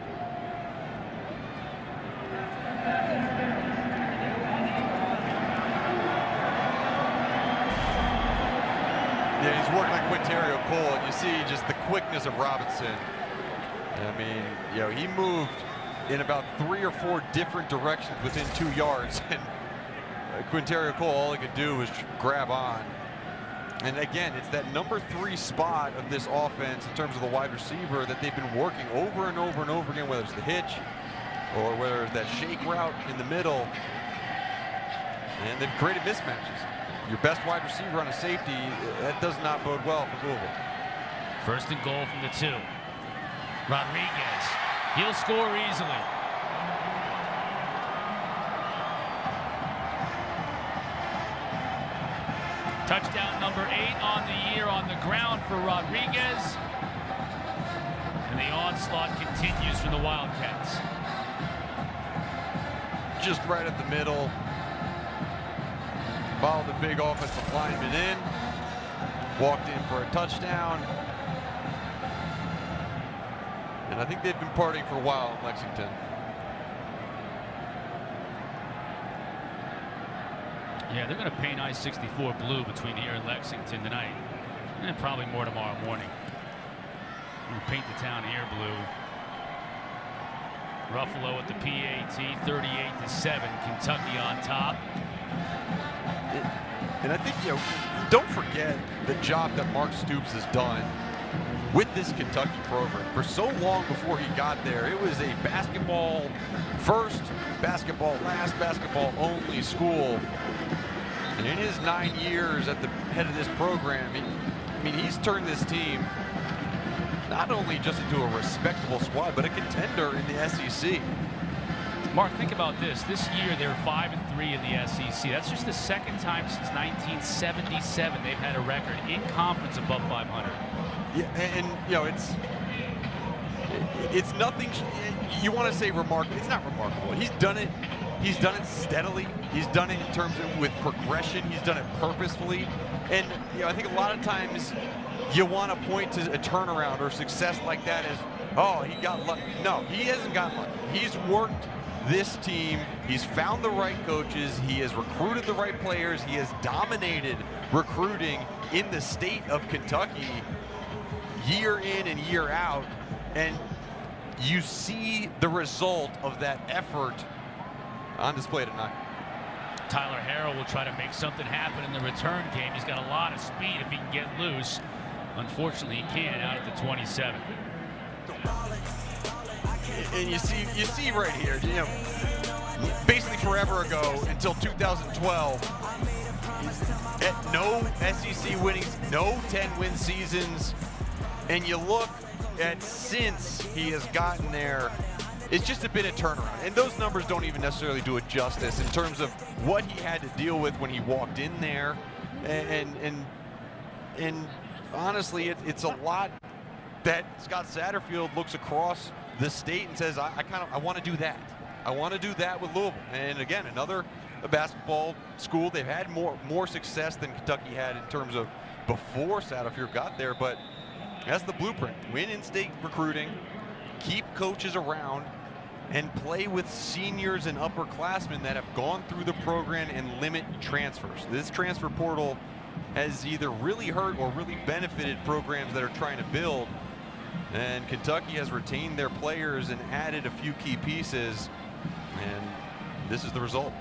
Yeah, he's working like Quinterio Cole, and you see just the quickness of Robinson. I mean, you know, he moved in about 3 or 4 different directions within 2 yards, and Quinterio Cole, all he could do was grab on. And again, it's that number 3 spot of this offense in terms of the wide receiver that they've been working over and over and over again, whether it's the hitch or whether it's that shake route in the middle. And they've created mismatches. Your best wide receiver on a safety, that does not bode well for Louisville. First and goal from the 2. Rodriguez, he'll score easily. Touchdown number 8 on the year on the ground for Rodriguez. And the onslaught continues from the Wildcats. Just right at the middle. Followed the big offensive lineman in. Walked in for a touchdown. And I think they've been partying for a while in Lexington. Yeah, they're going to paint I-64 blue between here and Lexington tonight. And probably more tomorrow morning. We'll paint the town here blue. Ruffalo at the PAT, 38-7. Kentucky on top. And I think, don't forget the job that Mark Stoops has done with this Kentucky program. For so long before he got there, it was a basketball first, basketball last, basketball only school. And in his 9 years at the head of this program, he's turned this team not only just into a respectable squad, but a contender in the SEC. Mark, think about this. This year they're 5-3 in the SEC. That's just the second time since 1977 they've had a record in conference above 500. Yeah, and it's nothing. You want to say remarkable? It's not remarkable. He's done it. He's done it steadily. He's done it in terms of with progression. He's done it purposefully. And I think a lot of times you want to point to a turnaround or success like that as, oh, he got lucky. No, he hasn't got lucky. He's worked this team. He's found the right coaches. He has recruited the right players. He has dominated recruiting in the state of Kentucky year in and year out. And you see the result of that effort on display tonight. Tyler Harrell will try to make something happen in the return game. He's got a lot of speed if he can get loose. Unfortunately, he can't out at the 27. And you see right here, basically forever ago until 2012, at no SEC winnings, no 10-win seasons, and you look at since he has gotten there, it's just a bit of turnaround. And those numbers don't even necessarily do it justice in terms of what he had to deal with when he walked in there. And honestly, it's a lot that Scott Satterfield looks across the state and says, I want to do that. I want to do that with Louisville. And again, another basketball school. They've had more success than Kentucky had in terms of before Satterfield got there, but that's the blueprint. Win in-state recruiting, keep coaches around, and play with seniors and upperclassmen that have gone through the program and limit transfers. This transfer portal has either really hurt or really benefited programs that are trying to build. And Kentucky has retained their players and added a few key pieces, and this is the result.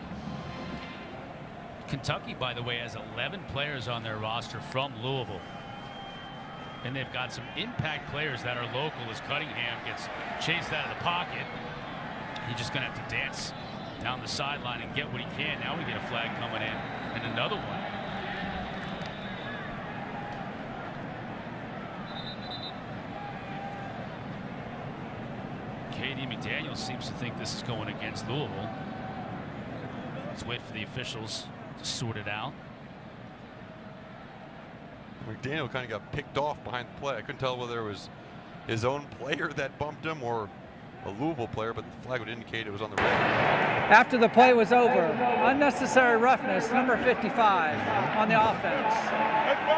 Kentucky, by the way, has 11 players on their roster from Louisville. And they've got some impact players that are local as Cunningham gets chased out of the pocket. He's just going to have to dance down the sideline and get what he can. Now we get a flag coming in and another one. K.D. McDaniel seems to think this is going against Louisville. Let's wait for the officials to sort it out. McDaniel kind of got picked off behind the play. I couldn't tell whether it was his own player that bumped him or a Louisville player, but the flag would indicate it was on the red. After the play was over, unnecessary roughness, number 55 on the offense.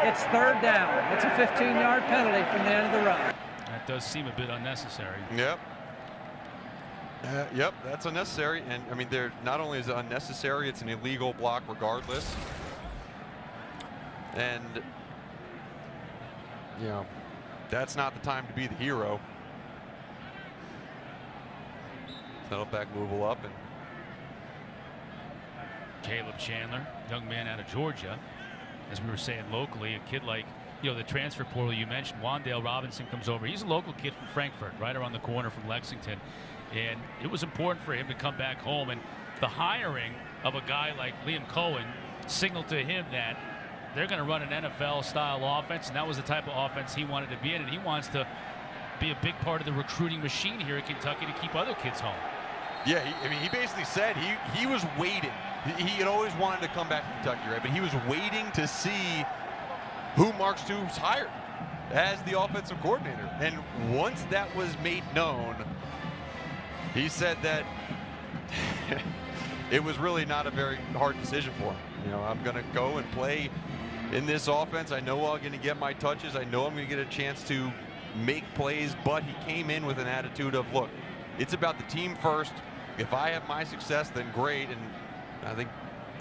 It's third down. It's a 15-yard penalty from the end of the run. That does seem a bit unnecessary. Yep. Yep, that's unnecessary. And I mean, not only is it unnecessary, it's an illegal block regardless. And that's not the time to be the hero. Settle back Louisville up. And Caleb Chandler, young man out of Georgia. as we were saying locally, a kid like, the transfer portal you mentioned, Wan'Dale Robinson comes over. He's a local kid from Frankfurt, right around the corner from Lexington. And it was important for him to come back home. And the hiring of a guy like Liam Cohen signaled to him that they're going to run an NFL-style offense, and that was the type of offense he wanted to be in, and he wants to be a big part of the recruiting machine here at Kentucky to keep other kids home. Yeah, he basically said he was waiting. He had always wanted to come back to Kentucky, right? But he was waiting to see who Mark Stoops hired as the offensive coordinator. And once that was made known, he said that it was really not a very hard decision for him. I'm going to go and play in this offense. I know I'm going to get my touches. I know I'm going to get a chance to make plays, but he came in with an attitude of, look, it's about the team first. If I have my success, then great. And I think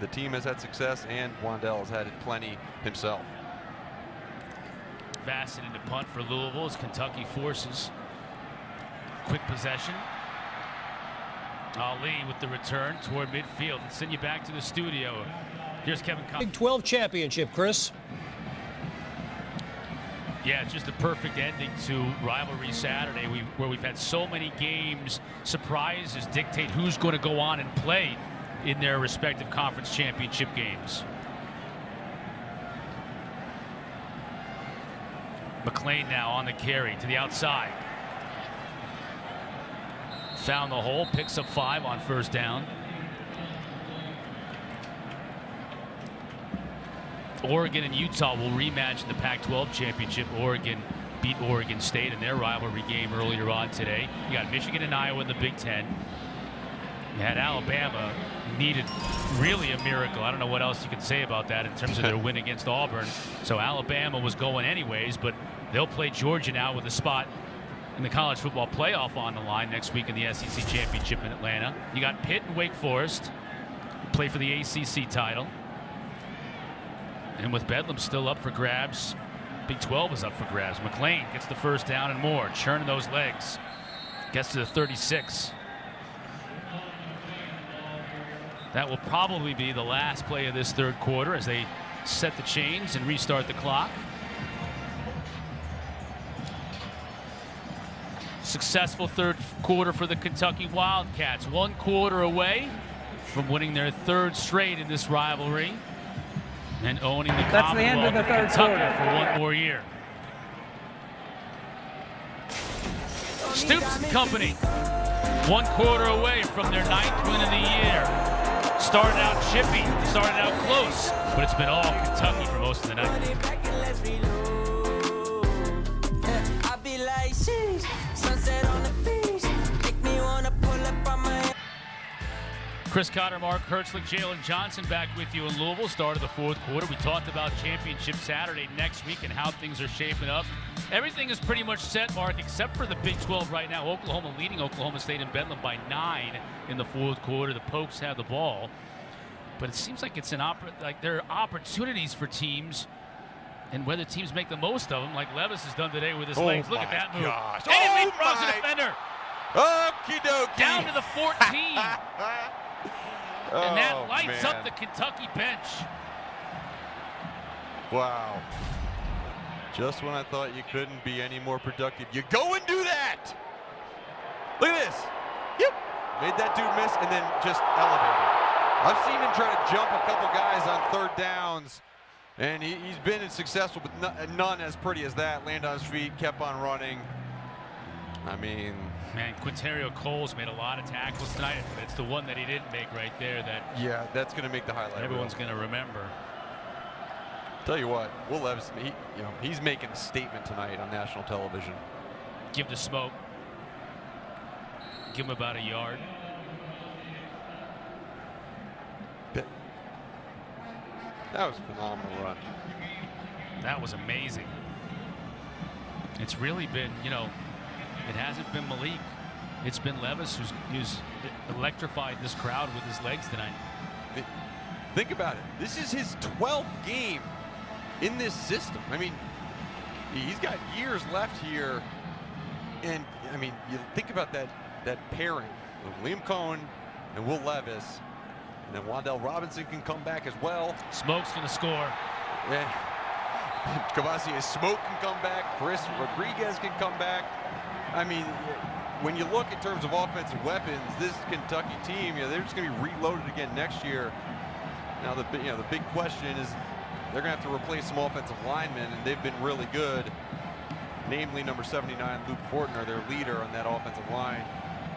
the team has had success, and Wan'Dale has had it plenty himself. Bassett into punt for Louisville as Kentucky forces quick possession. Ali with the return toward midfield. And send you back to the studio. Here's Kevin Collins. Big 12 championship, Chris. Yeah, it's just a perfect ending to Rivalry Saturday, where we've had so many games, surprises dictate who's going to go on and play in their respective conference championship games. McLean now on the carry to the outside. Found the hole, picks up 5 on first down. Oregon and Utah will rematch in the Pac-12 championship. Oregon beat Oregon State in their rivalry game earlier on today. You got Michigan and Iowa in the Big Ten. You had Alabama, needed really a miracle. I don't know what else you can say about that in terms of their win against Auburn. So Alabama was going anyways, but they'll play Georgia now with a spot in the college football playoff on the line next week in the SEC championship in Atlanta. You got Pitt and Wake Forest, play for the ACC title. And with Bedlam still up for grabs, Big 12 is up for grabs. McLean gets the first down and more, churning those legs. Gets to the 36. That will probably be the last play of this third quarter as they set the chains and restart the clock. Successful third quarter for the Kentucky Wildcats. 1 quarter away from winning their 3rd straight in this rivalry and owning the That's the end of the third Kentucky quarter. for 1 more year. Stoops and company, 1 quarter away from their 9th win of the year. Started out chippy, started out close, but it's been all Kentucky for most of the night. Chris Cotter, Mark Hertzlich, Jalen Johnson back with you in Louisville. Start of the 4th quarter. We talked about Championship Saturday next week and how things are shaping up. Everything is pretty much set, Mark, except for the Big 12 right now. Oklahoma leading Oklahoma State and Bedlam by 9 in the 4th quarter. The Pokes have the ball. But it seems like it's there are opportunities for teams, and whether teams make the most of them, like Levis has done today with his legs. Look at that move. Gosh. And he leapfrogs the defender. Okie dokie. Down to the 14. And that lights up the Kentucky bench. Wow. Just when I thought you couldn't be any more productive, you go and do that. Look at this. Yep. Made that dude miss and then just elevated. I've seen him try to jump a couple guys on 3rd downs, and he's been successful, but none as pretty as that. Landed on his feet, kept on running. I mean, man, Quinterio Coles made a lot of tackles tonight. It's the one that he didn't make right there that that's going to make the highlight. Everyone's going to remember. Tell you what, Will Levis, he's making a statement tonight on national television. Give the smoke. Give him about a yard. That was a phenomenal run. That was amazing. It's really been, it hasn't been Malik. It's been Levis who's electrified this crowd with his legs tonight. Think about it. This is his 12th game in this system. I mean, he's got years left here. And, I mean, you think about that pairing of Liam Cohen and Will Levis. And then Wan'Dale Robinson can come back as well. Smoke's going to score. Yeah. Kavosiey Smoke can come back. Chris Rodriguez can come back. I mean, when you look in terms of offensive weapons, this Kentucky team, they're just going to be reloaded again next year. Now, the big question is they're going to have to replace some offensive linemen, and they've been really good. Namely, number 79, Luke Fortner, their leader on that offensive line.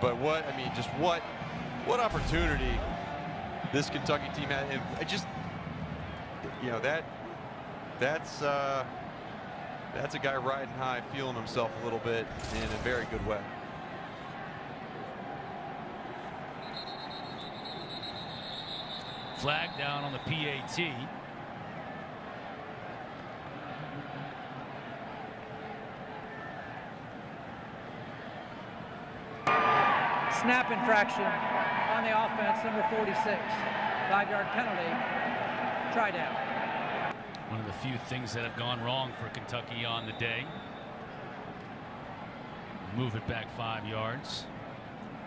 But what opportunity this Kentucky team had, and I just, that's a guy riding high, feeling himself a little bit in a very good way. Flag down on the PAT. Snap infraction on the offense, number 46. 5-yard penalty. Try down. One of the few things that have gone wrong for Kentucky on the day. Move it back 5 yards.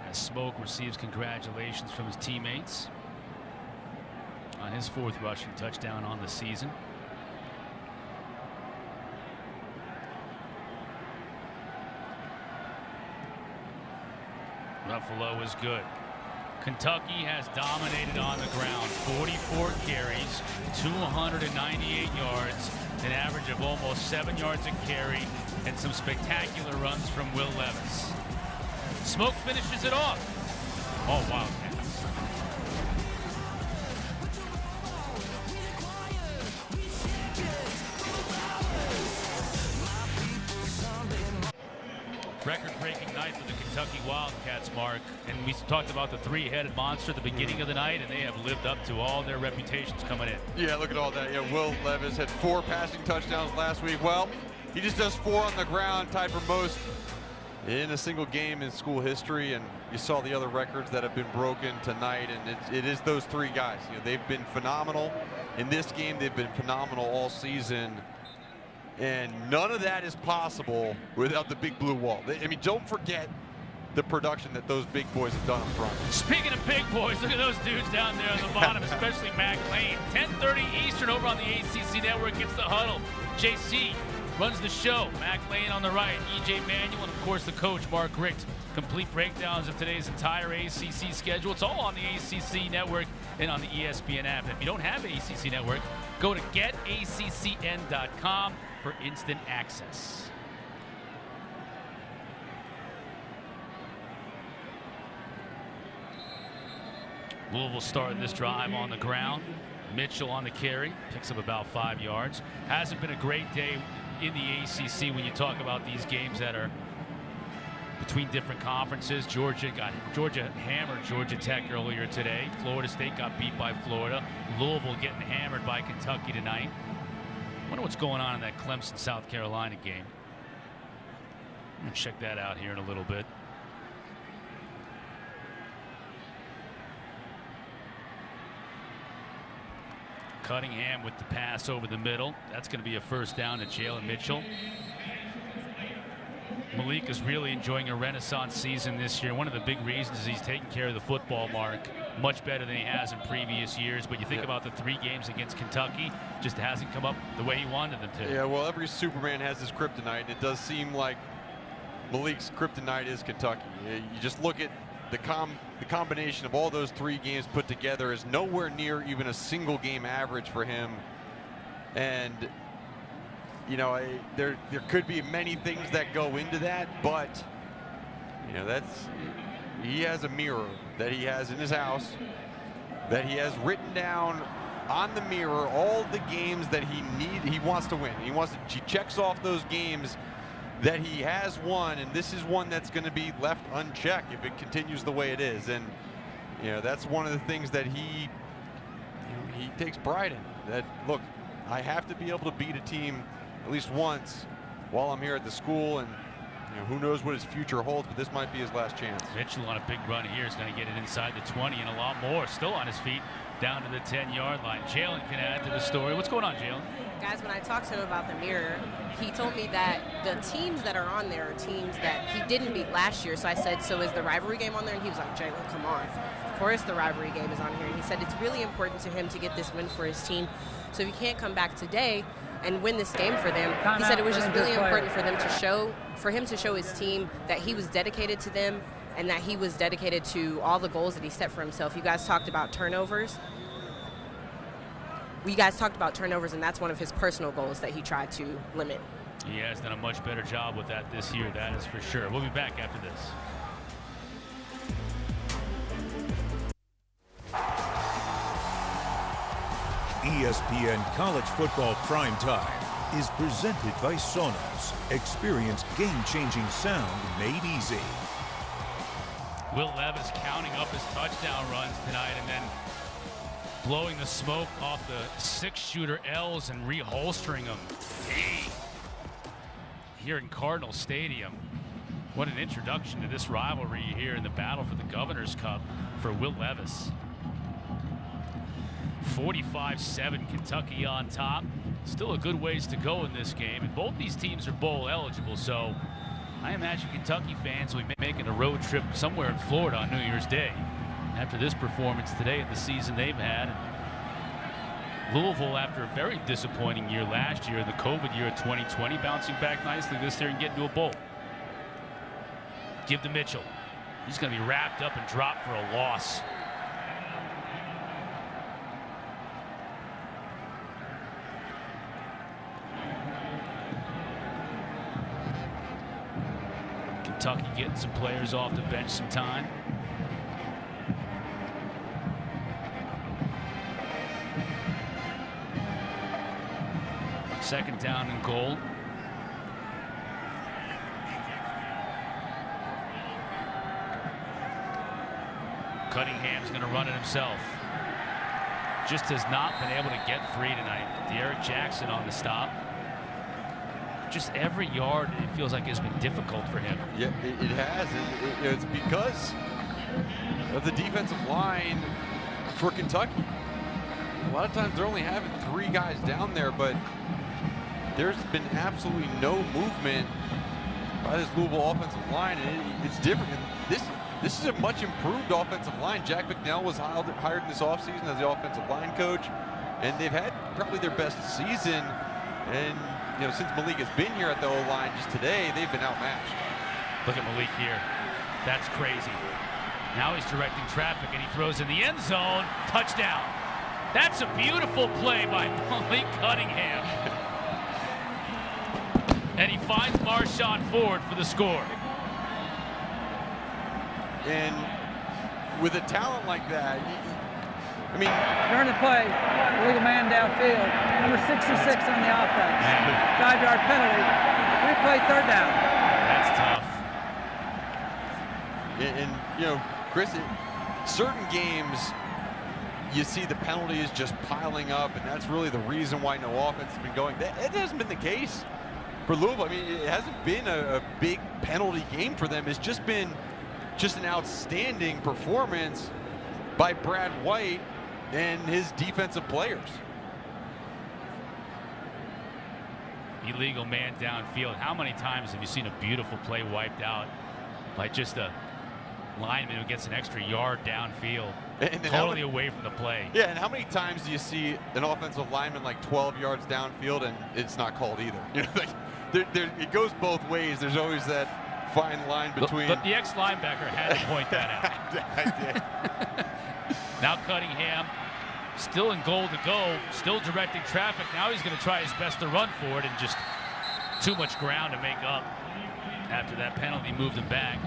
As Smoke receives congratulations from his teammates on his 4th rushing touchdown on the season. Ruffalo is good. Kentucky has dominated on the ground. 44 carries, 298 yards, an average of almost 7 yards a carry, and some spectacular runs from Will Levis. Smoke finishes it off. Oh, wow. Record-breaking night for the Kentucky Wildcats, Mark. And we talked about the 3-headed monster at the beginning of the night, and they have lived up to all their reputations coming in. Yeah, look at all that. Yeah, Will Levis had 4 passing touchdowns last week. Well, he just does 4 on the ground, tied for most in a single game in school history. And you saw the other records that have been broken tonight, and it is those 3 guys. They've been phenomenal in this game. They've been phenomenal all season. And none of that is possible without the big blue wall. I mean, don't forget the production that those big boys have done up front. Speaking of big boys, look at those dudes down there on the bottom, especially Mac Lane. 10:30 Eastern over on the ACC Network. Gets the huddle. JC runs the show. Mac Lane on the right. EJ Manuel, and of course the coach, Mark Richt. Complete breakdowns of today's entire ACC schedule. It's all on the ACC Network and on the ESPN app. And if you don't have ACC Network, go to getaccn.com for instant access. Louisville started this drive on the ground. Mitchell on the carry, picks up about 5 yards. Hasn't been a great day in the ACC when you talk about these games that are between different conferences. Georgia hammered Georgia Tech earlier today. Florida State got beat by Florida. Louisville getting hammered by Kentucky tonight. Wonder what's going on in that Clemson, South Carolina game. I'm gonna check that out here in a little bit. Cunningham with the pass over the middle. That's going to be a first down to Jalen Mitchell. Malik is really enjoying a renaissance season this year. One of the big reasons is he's taking care of the football, Mark, much better than he has in previous years. But you think about the 3 games against Kentucky, just hasn't come up the way he wanted them to. Yeah, well, every Superman has his kryptonite, and it does seem like Malik's kryptonite is Kentucky. You just look at the combination of all those 3 games put together is nowhere near even a single game average for him. And there could be many things that go into that, but he has a mirror that he has in his house that he has written down on the mirror all the games that he wants to win. He checks off those games that he has won, and this is one that's going to be left unchecked if it continues the way it is. And that's one of the things that he takes pride in. That, look, I have to be able to beat a team at least once while I'm here at the school, and who knows what his future holds, but this might be his last chance. Mitchell on a big run here is going to get it inside the 20 and a lot more. Still on his feet down to the 10-yard line. Jalen can add to the story. What's going on, Jalen? Guys, when I talked to him about the mirror, he told me that the teams that are on there are teams that he didn't beat last year. So I said, so is the rivalry game on there? And he was like, Jalen, come on. Of course the rivalry game is on here. And he said it's really important to him to get this win for his team. So if he can't come back today and win this game for them, he said it was just really important for him to show his team that he was dedicated to them and that he was dedicated to all the goals that he set for himself. You guys talked about turnovers. And that's one of his personal goals that he tried to limit. He has done a much better job with that this year, that is for sure. We'll be back after this. ESPN College Football Primetime is presented by Sonos. Experience game-changing sound made easy. Will Levis counting up his touchdown runs tonight and then blowing the smoke off the 6-shooter L's and reholstering them. Hey. Here in Cardinal Stadium. What an introduction to this rivalry here in the battle for the Governor's Cup for Will Levis. 45-7 Kentucky on top. Still a good ways to go in this game, and both these teams are bowl eligible, so I imagine Kentucky fans will be making a road trip somewhere in Florida on New Year's Day after this performance today and the season they've had. Louisville, after a very disappointing year last year, the COVID year of 2020, bouncing back nicely this year and getting to a bowl. Give to Mitchell. He's going to be wrapped up and dropped for a loss. Kentucky getting some players off the bench some time. Second down and goal. Cunningham's going to run it himself. Just has not been able to get free tonight. Derek Jackson on the stop. Just every yard, it feels like, has been difficult for him. Yeah, it has. And it's because of the defensive line for Kentucky. A lot of times they're only having 3 guys down there, but there's been absolutely no movement by this Louisville offensive line, and it's different. And this is a much improved offensive line. Jack McNeil was hired in this offseason as the offensive line coach, and they've had probably their best season. And since Malik has been here at the O-line just today, they've been outmatched. Look at Malik here. That's crazy. Now he's directing traffic, and he throws in the end zone. Touchdown. That's a beautiful play by Malik Cunningham. And he finds Marshawn Ford for the score. And with a talent like that, during the play, illegal man downfield, number 66 on the offense. 5-yard penalty. Replay, third down. That's tough. And Chris, certain games, you see the penalties just piling up, and that's really the reason why no offense has been going. That hasn't been the case for Louisville. It hasn't been a big penalty game for them. It's just been an outstanding performance by Brad White and his defensive players. Illegal man downfield. How many times have you seen a beautiful play wiped out by just a lineman who gets an extra yard downfield, and totally away from the play? Yeah, and how many times do you see an offensive lineman like 12 yards downfield and it's not called either? It goes both ways. There's always that fine line between. But the ex-linebacker had to point that out. I did. Now Cunningham still in goal to go, still directing traffic. Now he's going to try his best to run for it, and just too much ground to make up after that penalty moved him back.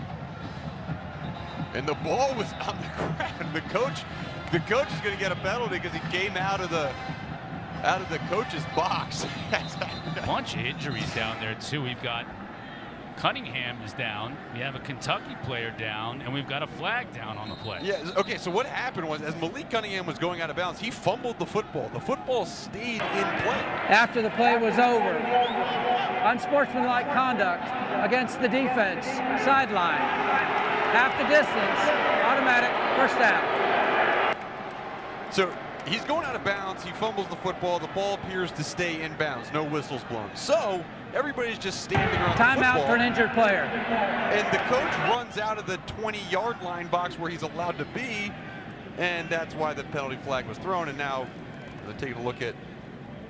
And the ball was on the ground. The coach is going to get a penalty because he came out of the coach's box. A bunch of injuries down there too. We've got Cunningham is down. We have a Kentucky player down, and we've got a flag down on the play. Yeah, okay, so what happened was, as Malik Cunningham was going out of bounds, he fumbled the football. The football stayed in play. After the play was over, unsportsmanlike conduct against the defense, sideline. Half the distance, automatic first down. So he's going out of bounds, he fumbles the football, the ball appears to stay in bounds, no whistles blown. So everybody's just standing around the football. Timeout for an injured player. And the coach runs out of the 20-yard line box where he's allowed to be, and that's why the penalty flag was thrown. And now, taking a look at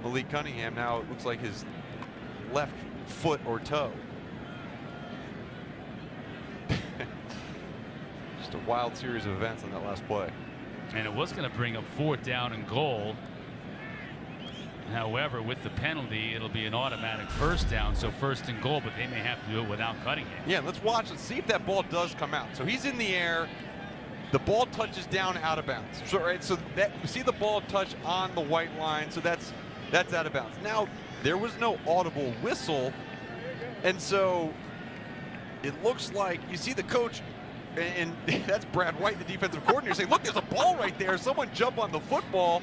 Malik Cunningham, now it looks like his left foot or toe. Just a wild series of events on that last play. And it was going to bring up 4th down and goal. However, with the penalty, it'll be an automatic first down, so 1st and goal, but they may have to do it without Cunningham. Yeah, let's watch and see if that ball does come out. So he's in the air. The ball touches down out of bounds. So, right, so that you see the ball touch on the white line, so that's out of bounds. Now, there was no audible whistle, and so it looks like you see the coach, and that's Brad Wright, the defensive coordinator, saying, look, there's a ball right there. Someone jump on the football.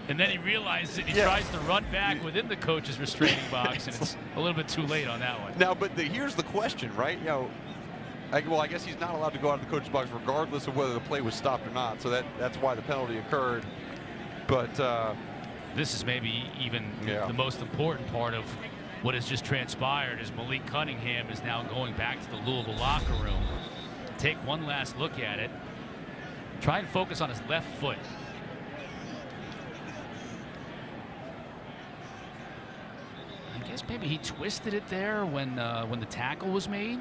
And then he realizes it. He tries to run back within the coach's restraining box, and it's a little bit too late on that one. Now, but here's the question, right? You know, I guess he's not allowed to go out of the coach's box regardless of whether the play was stopped or not. So that's why the penalty occurred. But this is maybe even the most important part of what has just transpired is Malik Cunningham is now going back to the Louisville locker room. Take one last look at it. Try and focus on his left foot. I guess maybe he twisted it there when the tackle was made.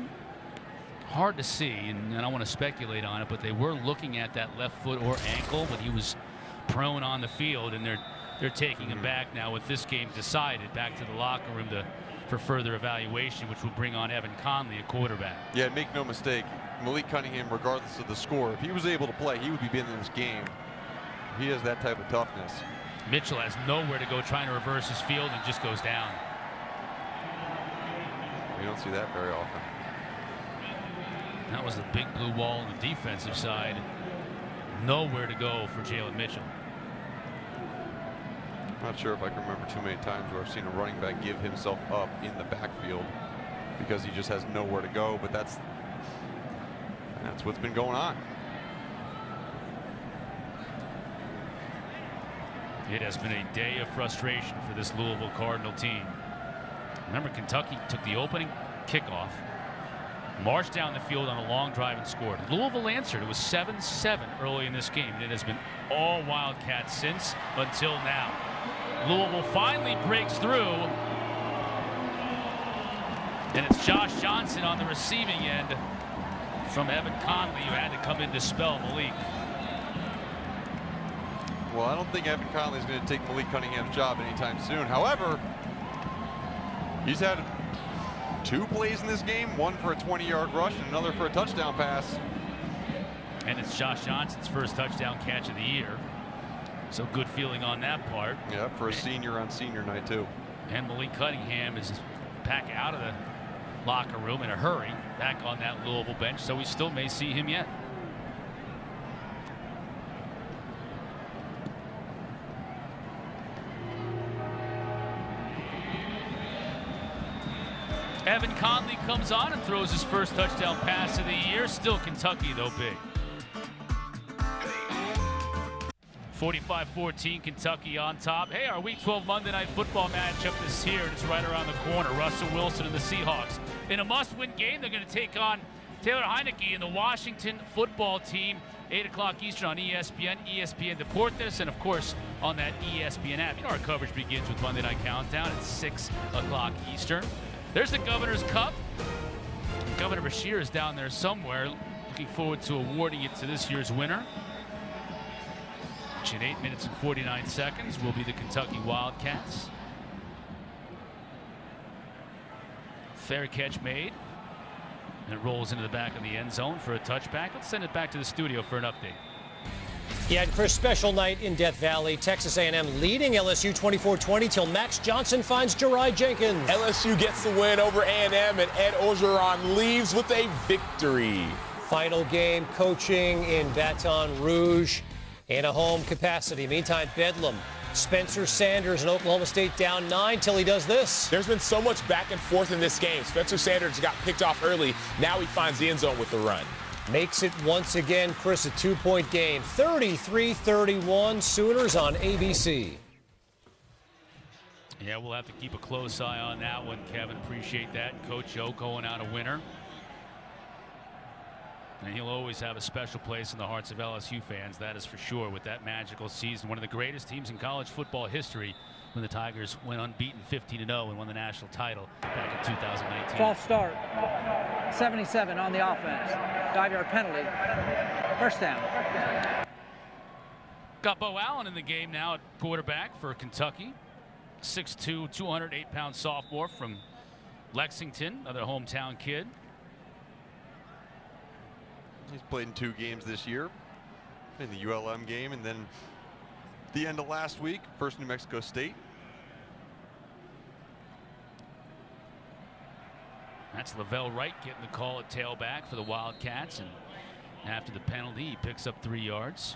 Hard to see, and I don't want to speculate on it, but they were looking at that left foot or ankle, but he was prone on the field, and they're taking him back now with this game decided, back to the locker room for further evaluation, which will bring on Evan Conley, a quarterback. Yeah, make no mistake, Malik Cunningham, regardless of the score, if he was able to play, he would be in this game. He has that type of toughness. Mitchell has nowhere to go, trying to reverse his field, and just goes down. You don't see that very often. That was the big blue wall on the defensive side. Nowhere to go for Jalen Mitchell. I'm not sure if I can remember too many times where I've seen a running back give himself up in the backfield because he just has nowhere to go, but that's what's been going on. It has been a day of frustration for this Louisville Cardinal team. Remember, Kentucky took the opening kickoff, marched down the field on a long drive and scored. Louisville answered. It was 7-7 early in this game. It has been all Wildcats since until now. Louisville finally breaks through, and it's Josh Johnson on the receiving end from Evan Conley, who had to come in to spell Malik. Well, I don't think Evan Conley is going to take Malik Cunningham's job anytime soon. However, he's had 2 plays in this game, one for a 20-yard rush and another for a touchdown pass. And it's Josh Johnson's first touchdown catch of the year. So good feeling on that part. Yeah, for a senior on senior night, too. And Malik Cunningham is back out of the locker room in a hurry, back on that Louisville bench, so we still may see him yet. Evan Conley comes on and throws his first touchdown pass of the year. Still Kentucky, though, big. 45-14, Kentucky on top. Hey, our Week 12 Monday Night Football matchup is here, and it's right around the corner. Russell Wilson and the Seahawks. In a must-win game, they're going to take on Taylor Heineke and the Washington football team. 8 o'clock Eastern on ESPN, ESPN Deportes, and, of course, on that ESPN app. You know our coverage begins with Monday Night Countdown at 6 o'clock Eastern. There's the Governor's Cup. Governor Bashir is down there somewhere. Looking forward to awarding it to this year's winner. Which in 8 minutes and 49 seconds will be the Kentucky Wildcats. Fair catch made. And it rolls into the back of the end zone for a touchback. Let's send it back to the studio for an update. Yeah, and Chris, special night in Death Valley. Texas A&M leading LSU 24-20 till Max Johnson finds Jari Jenkins. LSU gets the win over A&M, and Ed Orgeron leaves with a victory. Final game coaching in Baton Rouge in a home capacity. Meantime, Bedlam. Spencer Sanders and Oklahoma State down 9 till he does this. There's been so much back and forth in this game. Spencer Sanders got picked off early. Now he finds the end zone with the run. Makes it once again, Chris, a 2-point game. 33-31 Sooners on ABC. Yeah, we'll have to keep a close eye on that one, Kevin. Appreciate that. Coach O going out a winner. And he'll always have a special place in the hearts of LSU fans, that is for sure, with that magical season. One of the greatest teams in college football history when the Tigers went unbeaten 15-0 and won the national title back in 2019. False start. 77 on the offense. 5-yard penalty. First down. Got Bo Allen in the game now at quarterback for Kentucky. 6'2", 208-pound sophomore from Lexington, another hometown kid. He's played in 2 games this year, in the ULM game and then the end of last week, first New Mexico State. That's Wright getting the call at tailback for the Wildcats, and after the penalty, he picks up 3 yards.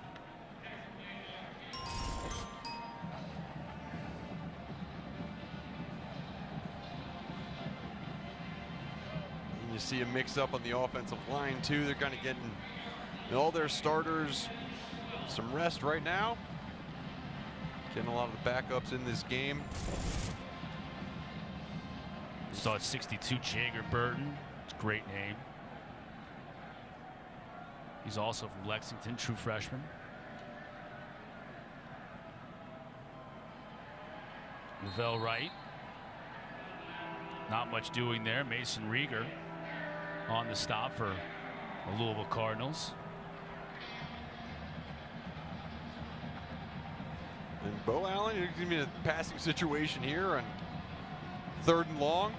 You see a mix-up on the offensive line, too. They're kind of getting all their starters some rest right now. Getting a lot of the backups in this game. Saw at 62, Jager Burton. It's a great name. He's also from Lexington, true freshman. Wright. Not much doing there. Mason Rieger on the stop for the Louisville Cardinals. And Bo Allen, you're going to be in a passing situation here on 3rd and long.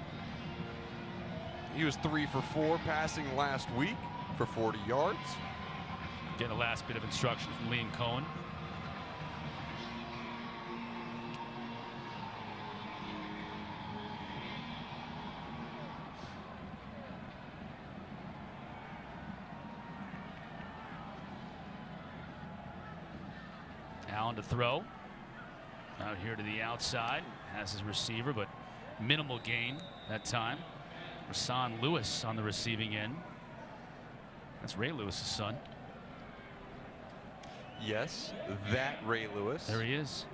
He was 3 for 4 passing last week for 40 yards. Getting the last bit of instruction from Liam Cohen. Allen to throw. Out here to the outside. Has his receiver, but minimal gain that time. Rasan Lewis on the receiving end. That's Ray Lewis's son. Yes, that Ray Lewis. There he is.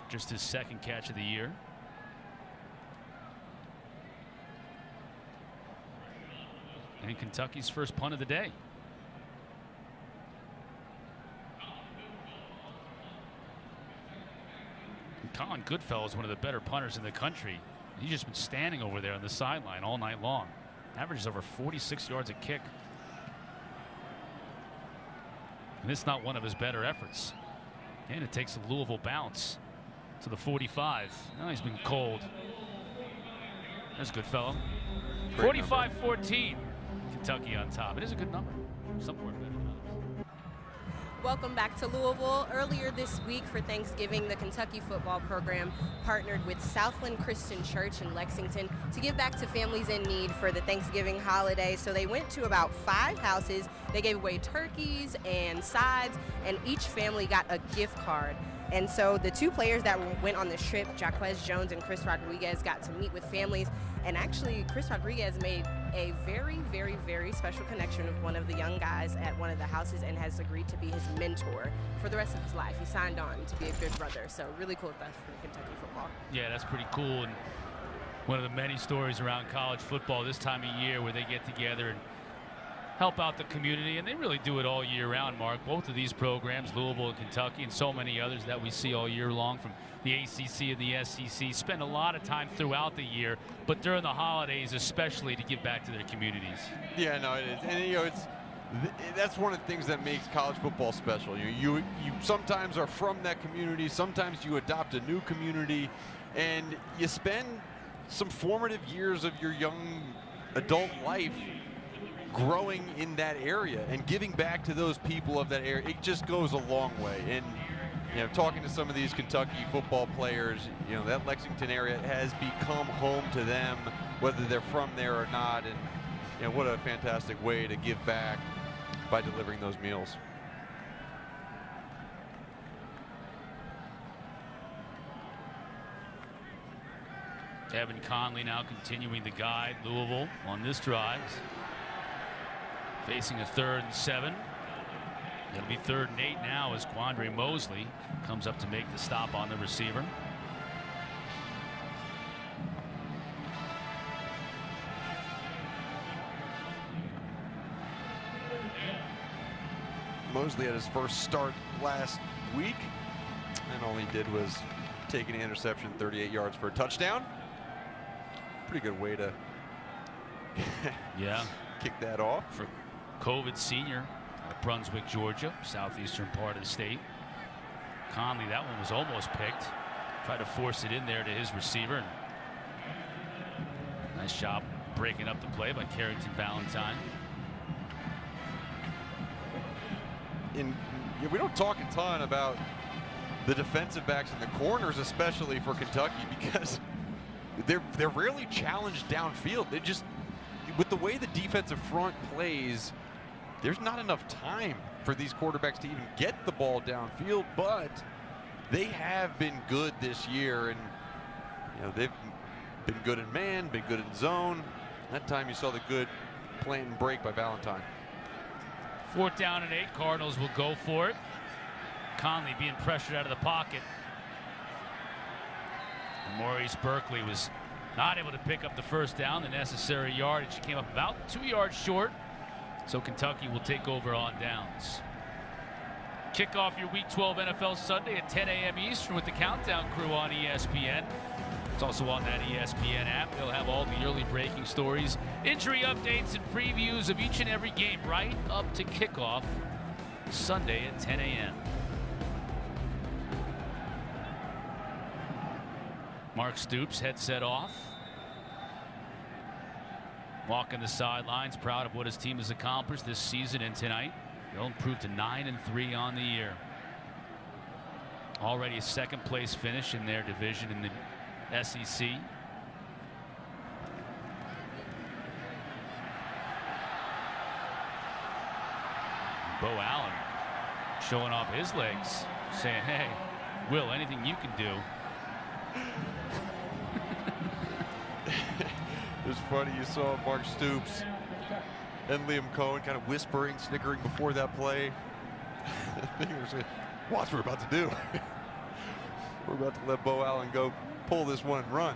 Just his 2nd catch of the year. And Kentucky's first punt of the day. Colin Goodfellow is one of the better punters in the country. He's just been standing over there on the sideline all night long. Averages over 46 yards a kick. And it's not one of his better efforts. And it takes a Louisville bounce to the 45. Now he's been cold. There's Goodfellow. 45-14. Kentucky on top. It is a good number. Somewhere better than others. Welcome back to Louisville. Earlier this week for Thanksgiving, the Kentucky football program partnered with Southland Christian Church in Lexington to give back to families in need for the Thanksgiving holiday. So they went to about 5 houses. They gave away turkeys and sides, and each family got a gift card. And so the 2 players that went on this trip, Jaquez Jones and Chris Rodriguez, got to meet with families. And actually, Chris Rodriguez made a very, very, very special connection with one of the young guys at one of the houses and has agreed to be his mentor for the rest of his life. He signed on to be a good brother. So really cool stuff for Kentucky football. Yeah, that's pretty cool. And one of the many stories around college football this time of year where they get together and help out the community, and they really do it all year round, Mark. Both of these programs, Louisville and Kentucky, and so many others that we see all year long from the ACC and the SEC, spend a lot of time throughout the year, but during the holidays especially, to give back to their communities. Yeah, no, it is. And, you know, that's one of the things that makes college football special. You sometimes are from that community, sometimes you adopt a new community, and you spend some formative years of your young adult life growing in that area and giving back to those people of that area. It just goes a long way. And you know, talking to some of these Kentucky football players, you know, that Lexington area has become home to them, whether they're from there or not. And you know, what a fantastic way to give back by delivering those meals. Evan Conley now continuing to guide Louisville on this drive. Facing a 3rd and 7. It'll be 3rd and 8 now as Quandre Mosley comes up to make the stop on the receiver. Mosley had his first start last week, and all he did was take an interception, 38 yards for a touchdown. Pretty good way to kick that off. For COVID senior out of Brunswick, Georgia, southeastern part of the state. Conley, that one was almost picked. Tried to force it in there to his receiver. Nice job breaking up the play by Carrington Valentine. We don't talk a ton about the defensive backs and the corners, especially for Kentucky, because they're rarely challenged downfield. They just, with the way the defensive front plays, there's not enough time for these quarterbacks to even get the ball downfield, but they have been good this year, and you know, they've been good in man, been good in zone. That time you saw the good plant and break by Valentine. 4th down and 8. Cardinals will go for it. Conley being pressured out of the pocket. And Maurice Berkeley was not able to pick up the first down, the necessary yardage. He came up about 2 yards short. So Kentucky will take over on downs. Kick off your Week 12 NFL Sunday at 10 a.m. Eastern with the Countdown Crew on ESPN. It's also on that ESPN app. They'll have all the early breaking stories, injury updates, and previews of each and every game right up to kickoff Sunday at 10 a.m. Mark Stoops, headset off. Walking the sidelines, proud of what his team has accomplished this season and tonight. They'll improve to 9-3 on the year. Already a 2nd place finish in their division in the SEC. Bo Allen showing off his legs, saying, hey, Will, anything you can do. It was funny, you saw Mark Stoops and Liam Cohen kind of whispering, snickering before that play. Watch what we're about to do. We're about to let Bo Allen go pull this one and run.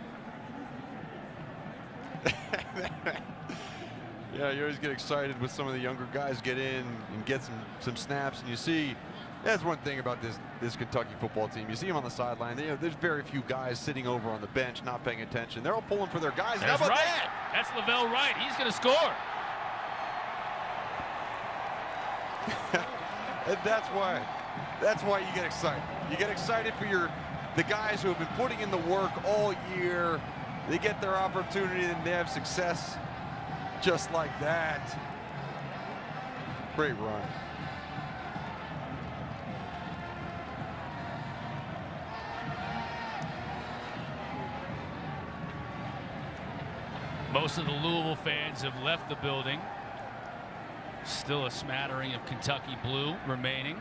Yeah, you always get excited when some of the younger guys get in and get some snaps, and you see, that's one thing about this Kentucky football team. You see them on the sideline. You know, there's very few guys sitting over on the bench not paying attention. They're all pulling for their guys. That's How about right. that? That's Lavelle Wright. He's going to score. And that's why you get excited. You get excited for the guys who have been putting in the work all year. They get their opportunity and they have success just like that. Great run. Most of the Louisville fans have left the building. Still a smattering of Kentucky blue remaining.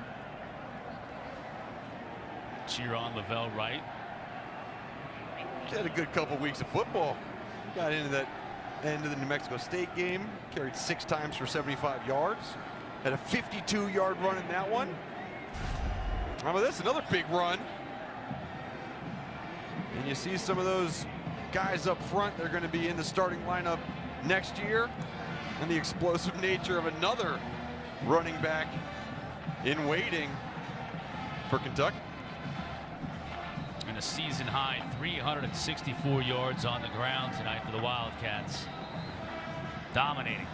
Cheer on Lavelle Wright. He had a good couple weeks of football. Got into that end of the New Mexico State game. Carried 6 times for 75 yards. Had a 52-yard run in that one. How about this? Another big run. And you see some of those guys up front. They're going to be in the starting lineup next year. And the explosive nature of another running back in waiting for Kentucky. And a season high 364 yards on the ground tonight for the Wildcats. Dominating.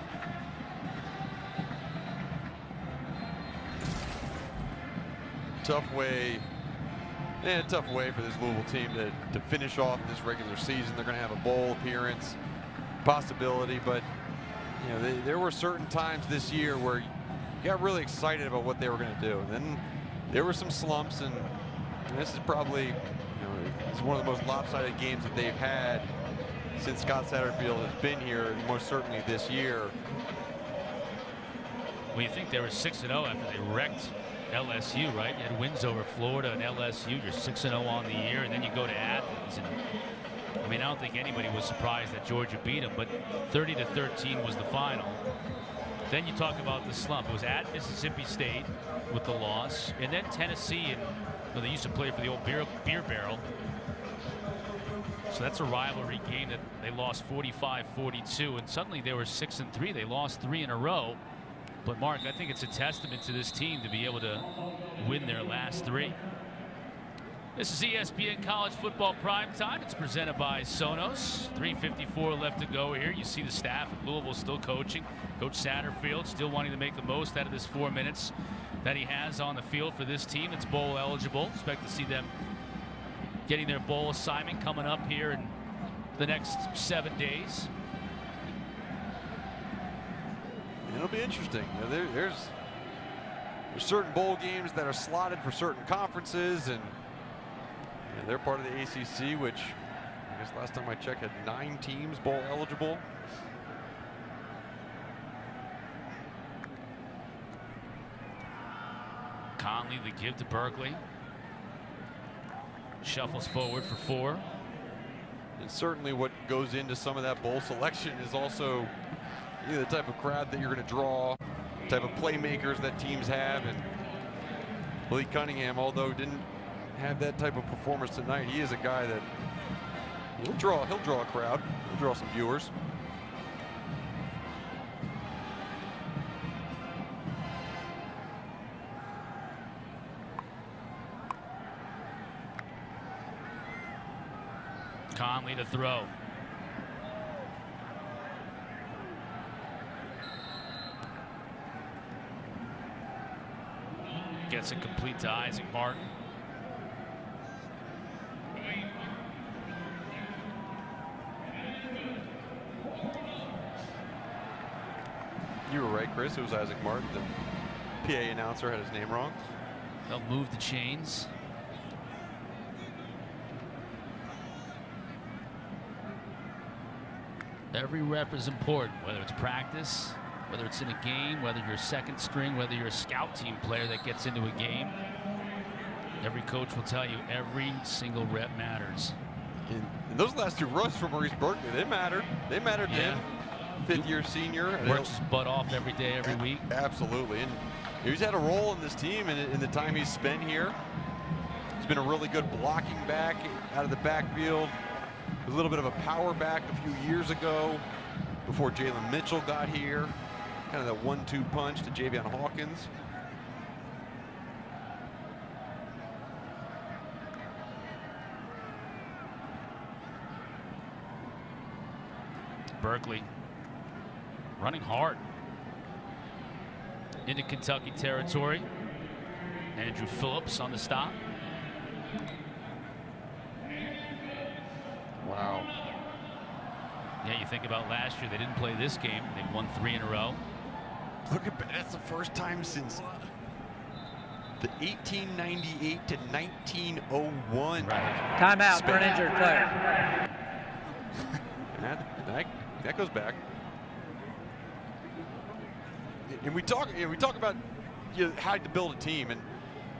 Tough way for this Louisville team to finish off this regular season. They're going to have a bowl appearance. possibility, but you know, there were certain times this year where you got really excited about what they were going to do. And then there were some slumps, and this is probably, it's one of the most lopsided games that they've had since Scott Satterfield has been here, and most certainly this year. Well, you think they were 6-0 after they wrecked LSU, right? You had wins over Florida and LSU. You're 6-0 on the year, and then you go to Athens. And I mean, I don't think anybody was surprised that Georgia beat them, but 30-13 was the final. Then you talk about the slump. It was at Mississippi State with the loss, and then Tennessee, and well, they used to play for the old beer barrel. So that's a rivalry game that they lost 45-42, and suddenly they were 6-3. They lost 3 in a row. But Mark, I think it's a testament to this team to be able to win their last 3. This is ESPN College Football Primetime. It's presented by Sonos. 3:54 left to go here. You see the staff at Louisville still coaching. Coach Satterfield still wanting to make the most out of this 4 minutes that he has on the field for this team. It's bowl eligible. Expect to see them getting their bowl assignment coming up here in the next 7 days. It'll be interesting. You know, there's certain bowl games that are slotted for certain conferences, and they're part of the ACC, which I guess last time I checked had 9 teams bowl eligible. Conley, the give to Berkeley. Shuffles forward for 4. And certainly what goes into some of that bowl selection is also the type of crowd that you're going to draw, the type of playmakers that teams have. And Malik Cunningham, although didn't have that type of performance tonight, he is a guy that he'll draw a crowd, he'll draw some viewers. Conley to throw. Gets it complete to Isaac Martin. You were right, Chris. It was Isaac Martin. The PA announcer had his name wrong. They'll move the chains. Every rep is important, whether it's practice, whether it's in a game, whether you're a second string, whether you're a scout team player that gets into a game. Every coach will tell you every single rep matters. And those last 2 runs for Maurice Berkeley, they mattered. They mattered to him. 5th-year senior. Works his butt off every day, every week. Absolutely. And he's had a role in this team in the time he's spent here. He's been a really good blocking back out of the backfield. A little bit of a power back a few years ago before Jalen Mitchell got here. Kind of that 1-2 punch to Javion Hawkins. Berkeley running hard into Kentucky territory. Andrew Phillips on the stop. Wow. Yeah, you think about last year, they didn't play this game. They've won 3 in a row. Look at that. That's the first time since the 1898 to 1901. Right. Timeout for an injured player. that goes back. And we talk about how to build a team, and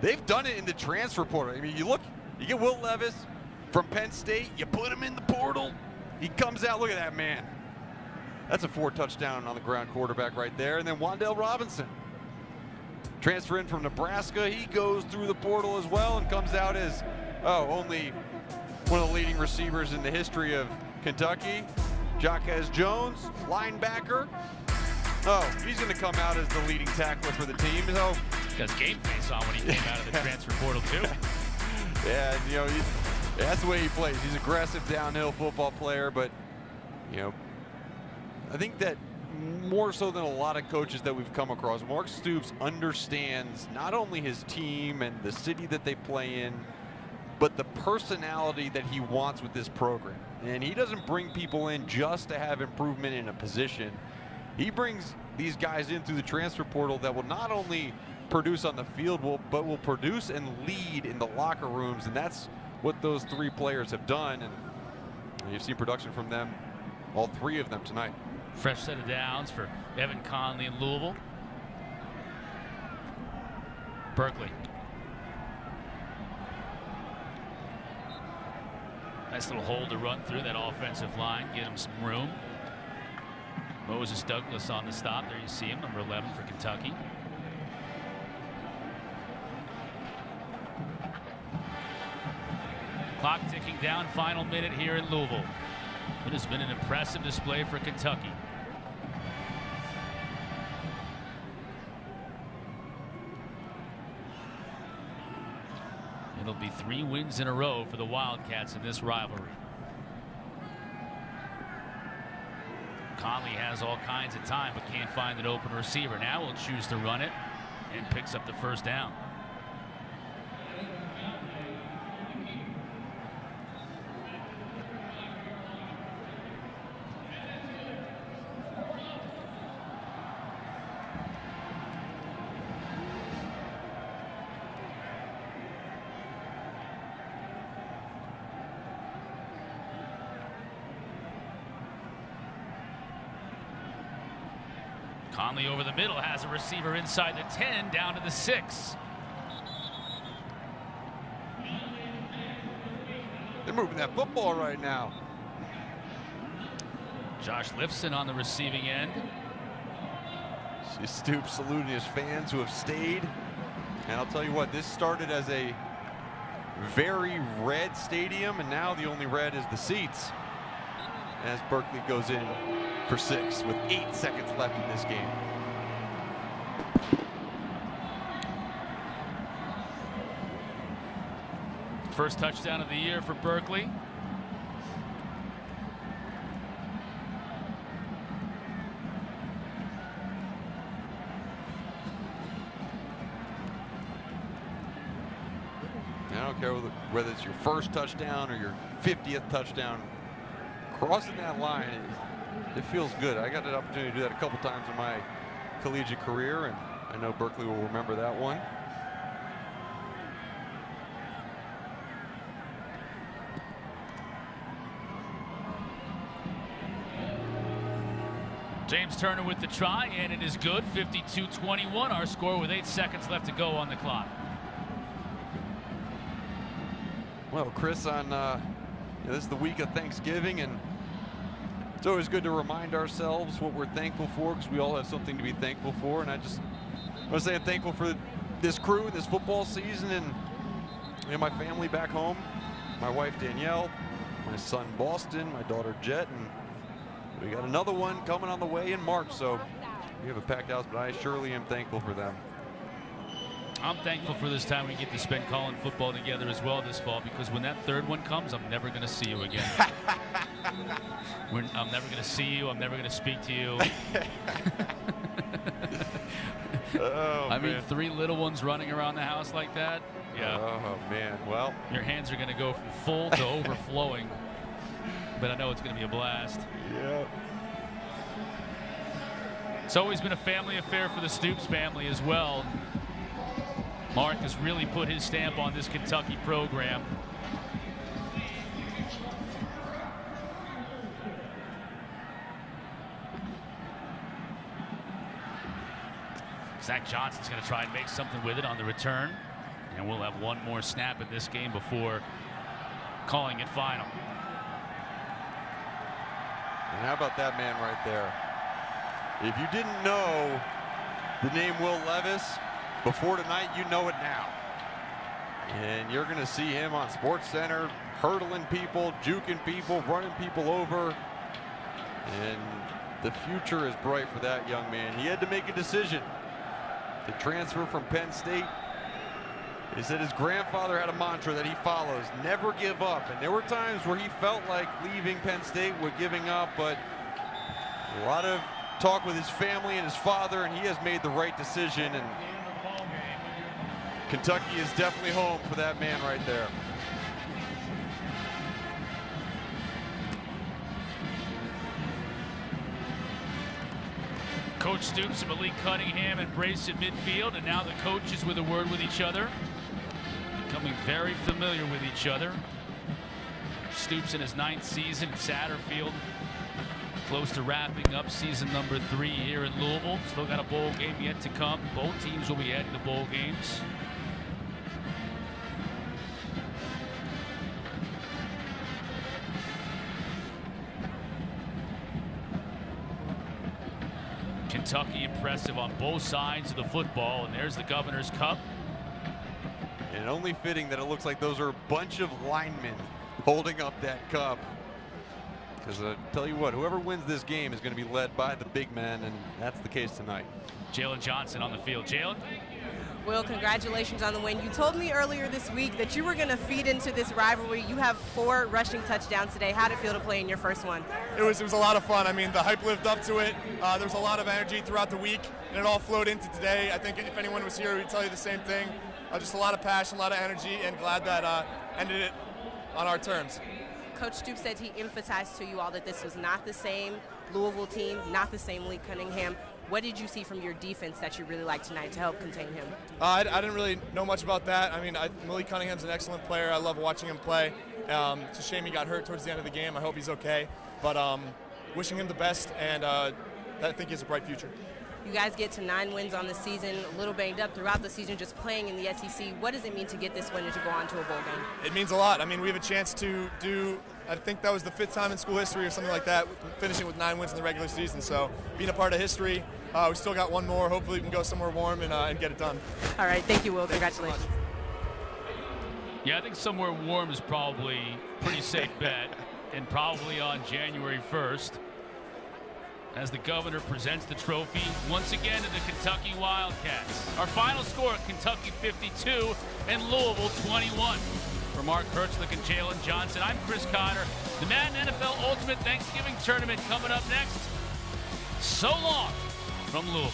they've done it in the transfer portal. I mean, you get Will Levis from Penn State, you put him in the portal, he comes out. Look at that man. That's a 4-touchdown on the ground quarterback right there. And then Wan'Dale Robinson, transfer in from Nebraska, he goes through the portal as well and comes out as only one of the leading receivers in the history of Kentucky. Jaquez Jones, linebacker. He's going to come out as the leading tackler for the team. So got his game face on when he came out of the transfer portal too. Yeah, that's the way he plays. He's an aggressive downhill football player, but I think that more so than a lot of coaches that we've come across, Mark Stoops understands not only his team and the city that they play in, but the personality that he wants with this program. And he doesn't bring people in just to have improvement in a position. He brings these guys in through the transfer portal that will not only produce on the field, but will produce and lead in the locker rooms. And that's what those 3 players have done. And you've seen production from them, all 3 of them tonight. Fresh set of downs for Evan Conley in Louisville. Berkeley. Nice little hole to run through that offensive line, get him some room. Moses Douglas on the stop. There you see him, number 11 for Kentucky. Clock ticking down, final minute here in Louisville. It has been an impressive display for Kentucky. It'll be 3 wins in a row for the Wildcats in this rivalry. Conley has all kinds of time but can't find an open receiver. Now will choose to run it and picks up the first down. Conley over the middle has a receiver inside the 10 down to the 6. They're moving that football right now. Josh Lifson on the receiving end. See Stoops saluting his fans who have stayed. And I'll tell you what, this started as a very red stadium, and now the only red is the seats. As Berkeley goes in for 6 with 8 seconds left in this game. First touchdown of the year for Berkeley. I don't care whether it's your first touchdown or your 50th touchdown. Crossing that line, it feels good. I got an opportunity to do that a couple times in my collegiate career, and I know Berkeley will remember that one. James Turner with the try, and it is good. 52-21, our score with 8 seconds left to go on the clock. Well, Chris, on this is the week of Thanksgiving, and it's always good to remind ourselves what we're thankful for, because we all have something to be thankful for. And I want to say I'm thankful for this crew, this football season, and my family back home. My wife Danielle, my son Boston, my daughter Jet, and we got another one coming on the way in March. So we have a packed house, but I surely am thankful for them. I'm thankful for this time we get to spend calling football together as well this fall, because when that third one comes, I'm never going to see you again. I'm never going to see you. I'm never going to speak to you. Oh, I mean, 3 little ones running around the house like that. Yeah. Oh, man. Well, your hands are going to go from full to overflowing, but I know it's going to be a blast. Yeah. It's always been a family affair for the Stoops family as well. Mark has really put his stamp on this Kentucky program. Zach Johnson's going to try and make something with it on the return. And we'll have one more snap in this game before calling it final. And how about that man right there? If you didn't know the name Will Levis before tonight, you know it now. And you're going to see him on SportsCenter, hurdling people, juking people, running people over. And the future is bright for that young man. He had to make a decision to transfer from Penn State. He said his grandfather had a mantra that he follows: never give up. And there were times where he felt like leaving Penn State was giving up, but a lot of talk with his family and his father, and he has made the right decision. And Kentucky is definitely home for that man right there. Coach Stoops and Malik Cunningham embrace at midfield, and now the coaches with a word with each other, becoming very familiar with each other. Stoops in his 9th season at Satterfield, close to wrapping up season number 3 here in Louisville. Still got a bowl game yet to come. Both teams will be heading to bowl games. Kentucky impressive on both sides of the football, and there's the Governor's Cup. And only fitting that it looks like those are a bunch of linemen holding up that cup. Because I tell you what, whoever wins this game is going to be led by the big man, and that's the case tonight. Jalen Johnson on the field. Jalen? Will, congratulations on the win. You told me earlier this week that you were going to feed into this rivalry. You have 4 rushing touchdowns today. How did it feel to play in your first one? It was a lot of fun. I mean, the hype lived up to it. There was a lot of energy throughout the week, and it all flowed into today. I think if anyone was here, we'd tell you the same thing. Just a lot of passion, a lot of energy, and glad that ended it on our terms. Coach Stoops said he emphasized to you all that this was not the same Louisville team, not the same Malik Cunningham. What did you see from your defense that you really liked tonight to help contain him? I didn't really know much about that. I mean, Malik Cunningham's an excellent player. I love watching him play. It's a shame he got hurt towards the end of the game. I hope he's okay. But wishing him the best, and I think he has a bright future. You guys get to 9 wins on the season, a little banged up throughout the season, just playing in the SEC. What does it mean to get this win and to go on to a bowl game? It means a lot. I mean, we have a chance to do, I think that was the 5th time in school history or something like that, finishing with 9 wins in the regular season. So being a part of history, we still got 1 more. Hopefully we can go somewhere warm and get it done. All right, thank you, Will. Congratulations. Yeah, I think somewhere warm is probably a pretty safe bet, and probably on January 1st. As the Governor presents the trophy once again to the Kentucky Wildcats. Our final score, Kentucky 52 and Louisville 21. For Mark Hertzlick and Jalen Johnson, I'm Chris Cotter. The Madden NFL Ultimate Thanksgiving Tournament coming up next. So long from Louisville.